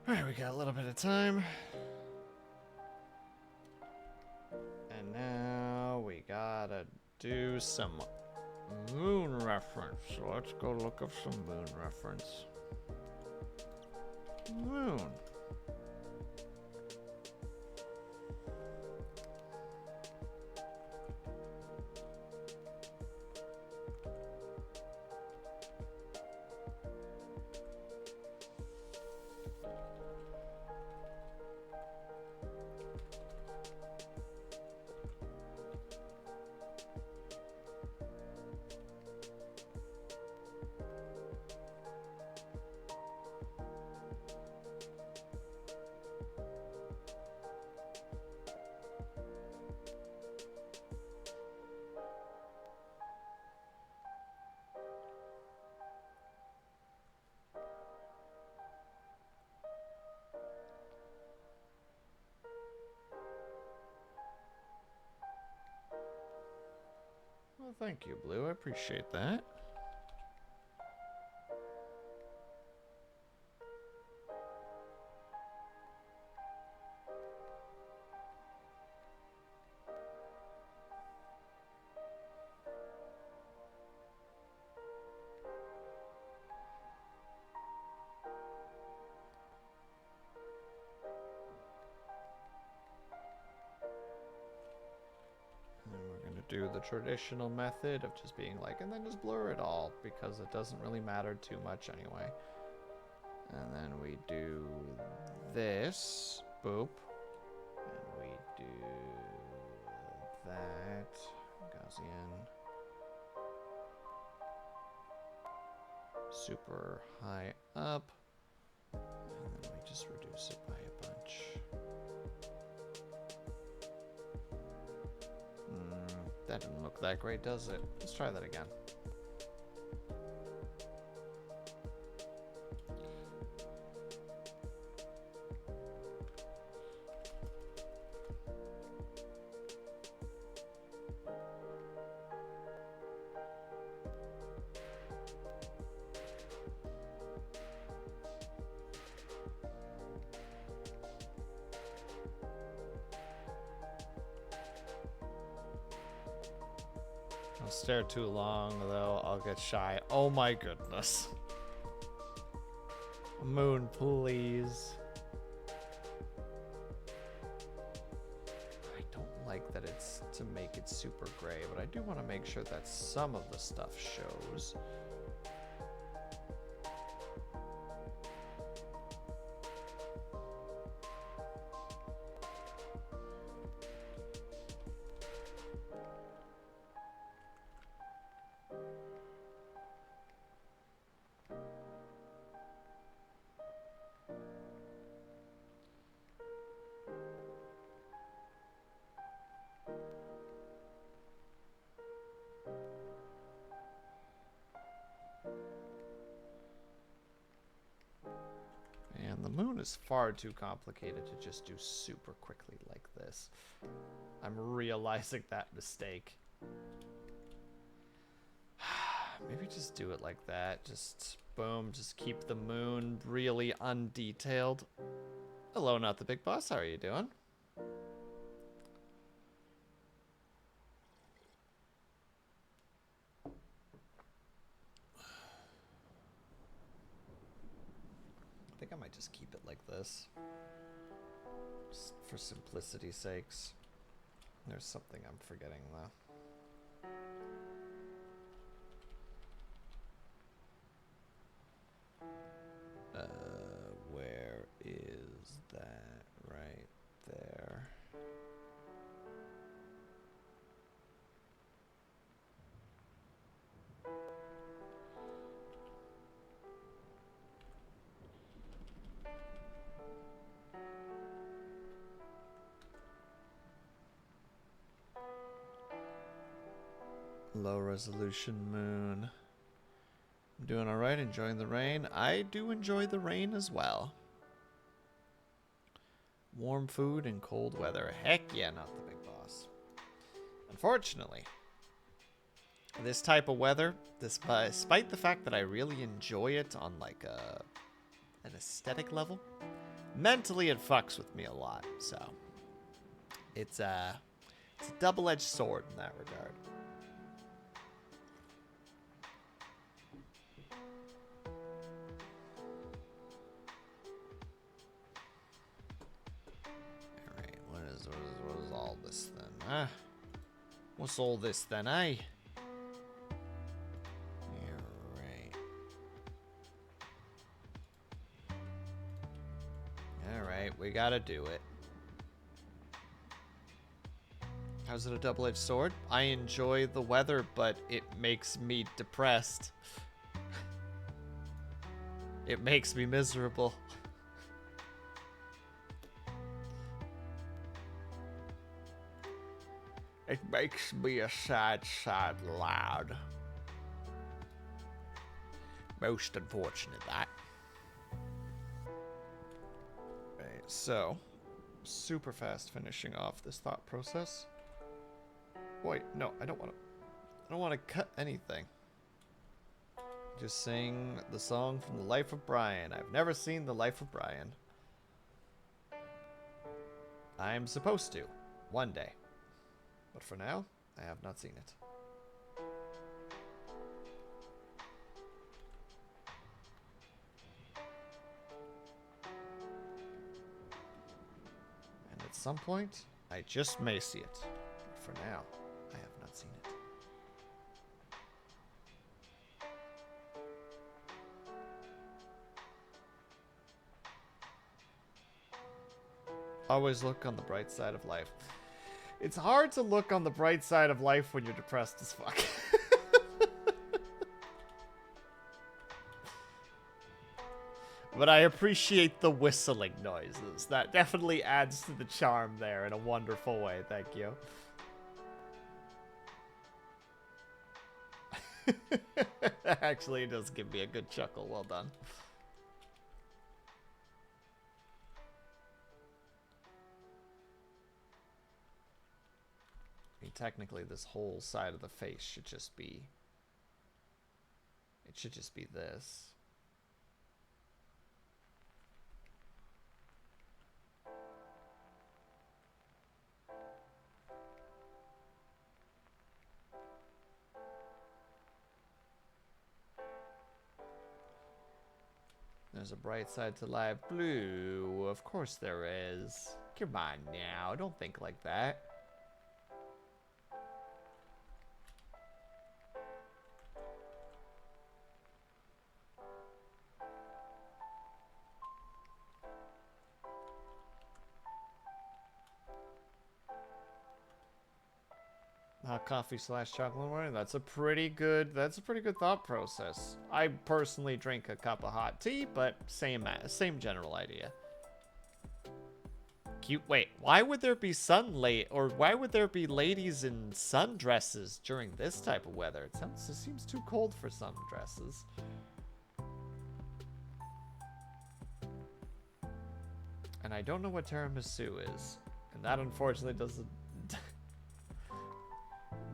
Alright, we got a little bit of time. And now we gotta do some moon reference. So let's go look up some moon reference. Moon. Well, thank you, Blue. I appreciate that. Do the traditional method of just being like, and then just blur it all because it doesn't really matter too much anyway. And then we do this, boop, and we do that, Gaussian, super high up, and then we just reduce it by a bunch. That didn't look that great, does it? Let's try that again. Don't stare too long, though. I'll get shy. Oh my goodness. Moon, please. I don't like that it's to make it super gray, but I do want to make sure that some of the stuff shows. And the moon is far too complicated to just do super quickly like this. I'm realizing that mistake. Maybe just do it like that. Just boom, just keep the moon really undetailed. Hello, not the big boss. How are you doing? I think I might just keep it like this. Just for simplicity's sakes. There's something I'm forgetting though. Where is that? Right there. Low resolution moon. I'm doing alright, enjoying the rain. I do enjoy the rain as well. Warm food and cold weather. Heck yeah, not the big boss. Unfortunately, this type of weather, despite the fact that I really enjoy it on like an aesthetic level, mentally it fucks with me a lot. So it's a double-edged sword in that regard. What is all this then, huh? What's all this then, eh? Yeah, right. Alright, we gotta do it. How's it a double-edged sword? I enjoy the weather, but it makes me depressed. It makes me miserable. It makes me a sad, sad lad. Most unfortunate, that. Right, so, super fast finishing off this thought process. Wait, no, I don't want to. I don't want to cut anything. Just sing the song from The Life of Brian. I've never seen The Life of Brian. I'm supposed to. One day. But for now, I have not seen it. And at some point, I just may see it. But for now, I have not seen it. Always look on the bright side of life. It's hard to look on the bright side of life when you're depressed as fuck. But I appreciate the whistling noises. That definitely adds to the charm there in a wonderful way. Thank you. Actually, it does give me a good chuckle. Well done. Technically, this whole side of the face should just be... It should just be this. There's a bright side to life. Blue, of course there is. Come on now, don't think like that. Hot coffee / chocolate morning. That's a pretty good thought process. I personally drink a cup of hot tea, but same general idea. Cute. Wait, why would there be why would there be ladies in sundresses during this type of weather? It seems too cold for sundresses. And I don't know what tiramisu is, and that unfortunately doesn't.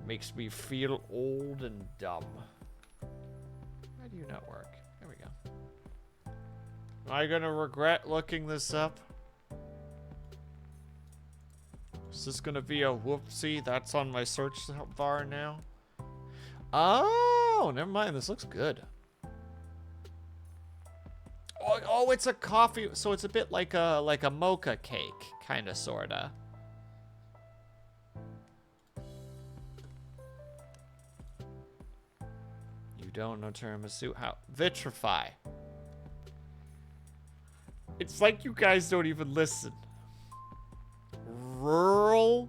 Makes me feel old and dumb. Why do you not work? There we go. Am I gonna regret looking this up? Is this gonna be a whoopsie? That's on my search bar now. Oh, never mind. This looks good. Oh, it's a coffee. So it's a bit like a mocha cake, kind of, sorta. Don't know tiramisu. How? Vitrify. It's like you guys don't even listen. Rural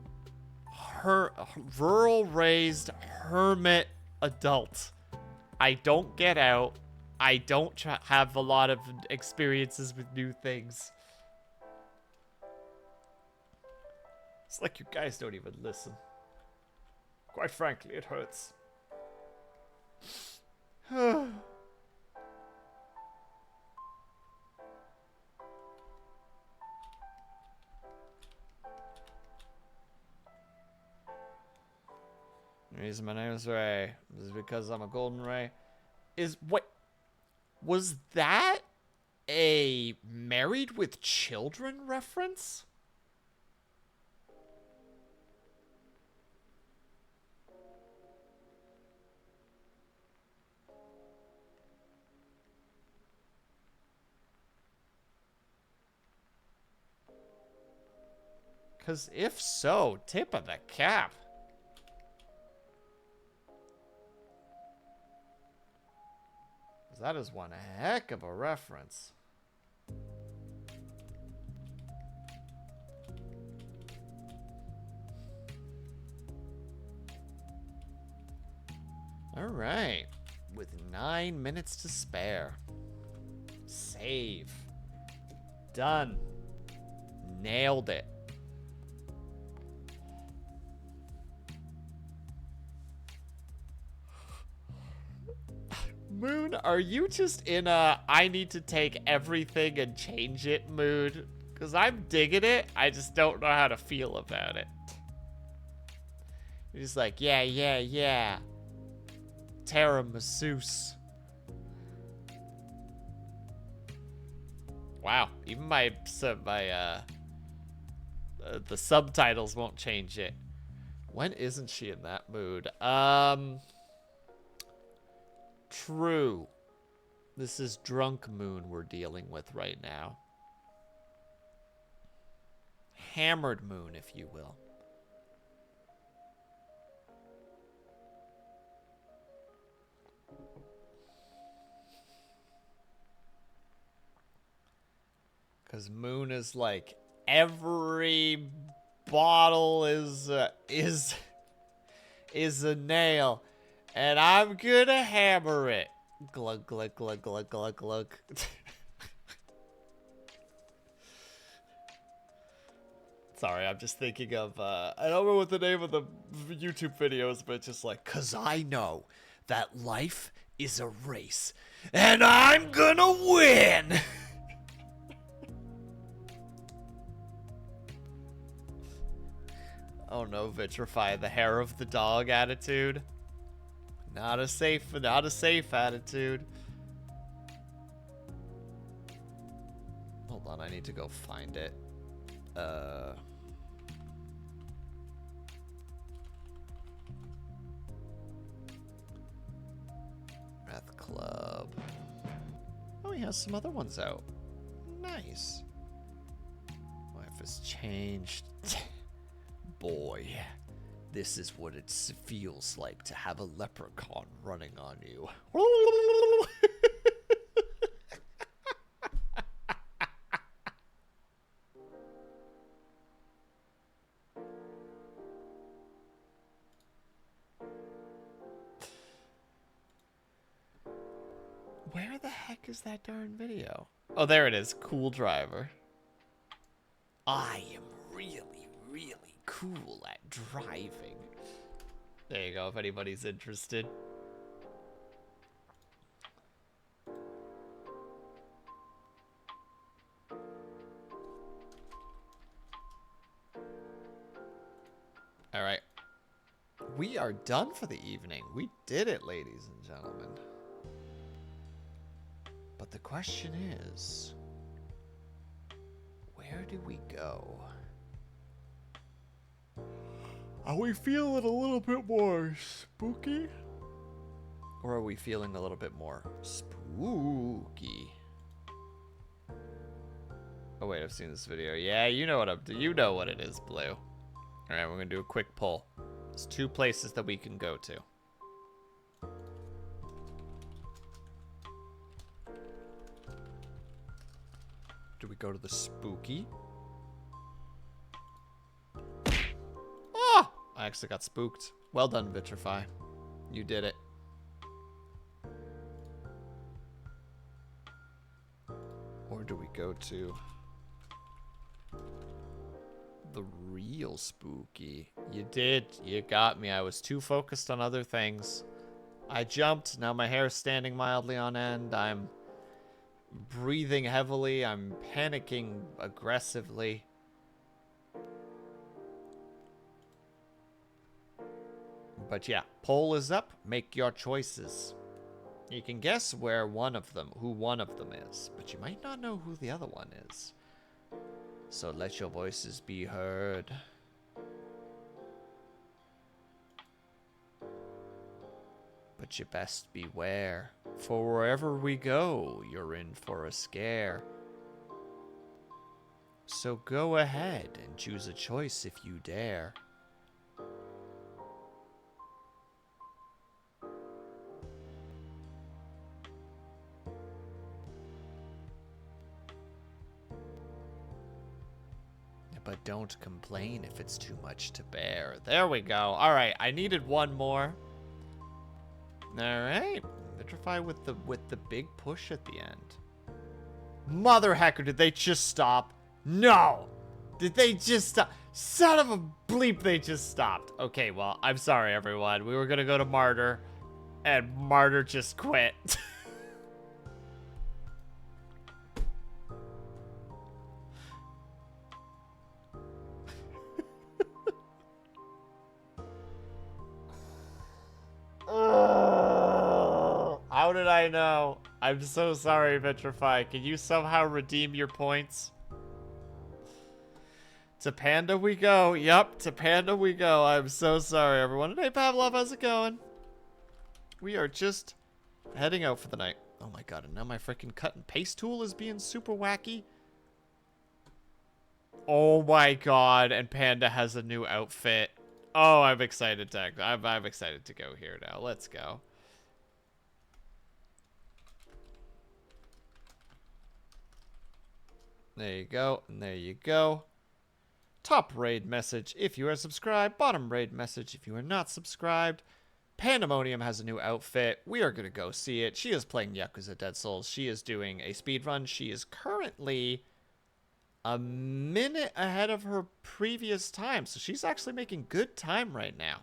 raised hermit adult. I don't get out. I don't have a lot of experiences with new things. It's like you guys don't even listen. Quite frankly, it hurts. The reason my name is Ray is because I'm a golden ray. Was that a Married with Children reference? Because if so, tip of the cap. That is one heck of a reference. All right. With 9 minutes to spare. Save. Done. Nailed it. Moon, are you just in a I need to take everything and change it mood? Because I'm digging it. I just don't know how to feel about it. You're just like, yeah. Tiramisus. Wow, even the subtitles won't change it. When isn't she in that mood? True. This is drunk moon we're dealing with right now. Hammered moon, if you will. Because moon is like every bottle is a nail, and I'm gonna hammer it. Glug glug glug glug glug glug. Sorry, I'm just thinking of I don't know what the name of the YouTube video is, but it's just like, 'cause I know that life is a race, and I'm gonna win. Oh no, Vitrify, the hair of the dog attitude. Not a safe attitude. Hold on, I need to go find it. Wrath Club. Oh, he has some other ones out. Nice. Life has changed. Boy, this is what it feels like to have a leprechaun running on you. Where the heck is that darn video? Oh, there it is. Cool driver. I am really, really cool at driving. There you go, if anybody's interested. Alright. We are done for the evening. We did it, ladies and gentlemen. But the question is, where do we go? Are we feeling a little bit more spooky? Or are we feeling a little bit more spooky? Oh wait, I've seen this video. Yeah, you know what you know what it is, Blue. Alright, we're gonna do a quick poll. There's 2 places that we can go to. Do we go to the spooky? Oh! I actually got spooked. Well done, Vitrify. You did it. Or do we go to the real spooky? You did. You got me. I was too focused on other things. I jumped. Now my hair's standing mildly on end. I'm breathing heavily. I'm panicking aggressively. But yeah, poll is up. Make your choices. You can guess who one of them is, but you might not know who the other one is. So let your voices be heard. But you best beware, for wherever we go, you're in for a scare. So go ahead and choose a choice if you dare. But don't complain if it's too much to bear. There we go. All right, I needed one more. All right, Vitrify with the big push at the end. Mother hecker, did they just stop? No! Did they just stop? Son of a bleep, they just stopped. Okay, well, I'm sorry, everyone. We were gonna go to Martyr, and Martyr just quit. How did I know? I'm so sorry, Vitrify. Can you somehow redeem your points? To Panda we go. Yep, to Panda we go. I'm so sorry, everyone. Hey, Pavlov, how's it going? We are just heading out for the night. Oh my god, and now my freaking cut and paste tool is being super wacky. Oh my god, and Panda has a new outfit. Oh, I'm excited to I'm excited to go here now. Let's go. There you go, and there you go. Top raid message if you are subscribed. Bottom raid message if you are not subscribed. Pandemonium has a new outfit. We are going to go see it. She is playing Yakuza Dead Souls. She is doing a speed run. She is currently a minute ahead of her previous time. So she's actually making good time right now.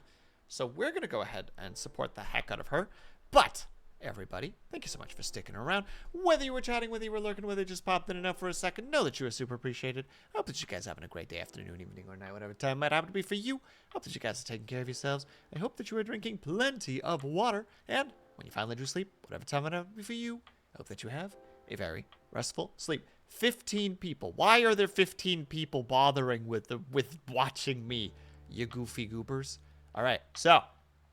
So we're going to go ahead and support the heck out of her. But everybody, thank you so much for sticking around. Whether you were chatting, whether you were lurking, whether you just popped in and out for a second, know that you are super appreciated. I hope that you guys are having a great day, afternoon, evening, or night, whatever time it might happen to be for you. I hope that you guys are taking care of yourselves. I hope that you are drinking plenty of water. And when you finally do sleep, whatever time it happen to be for you, I hope that you have a very restful sleep. 15 people. Why are there 15 people bothering with watching me, you goofy goobers? All right, so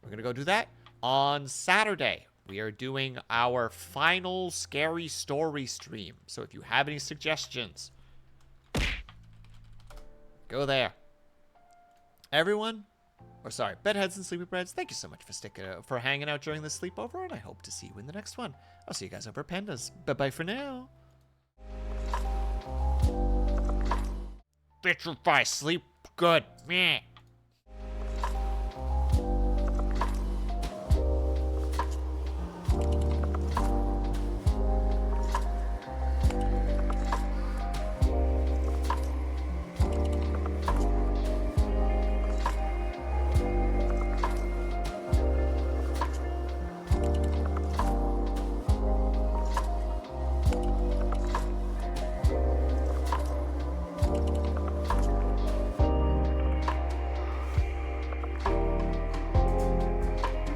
we're going to go do that on Saturday. We are doing our final scary story stream. So if you have any suggestions, go there. Everyone, or sorry, bedheads and sleepy breads, thank you so much for hanging out during this sleepover, and I hope to see you in the next one. I'll see you guys over at Pandas. Bye-bye for now. Vitrify, sleep good. Meh.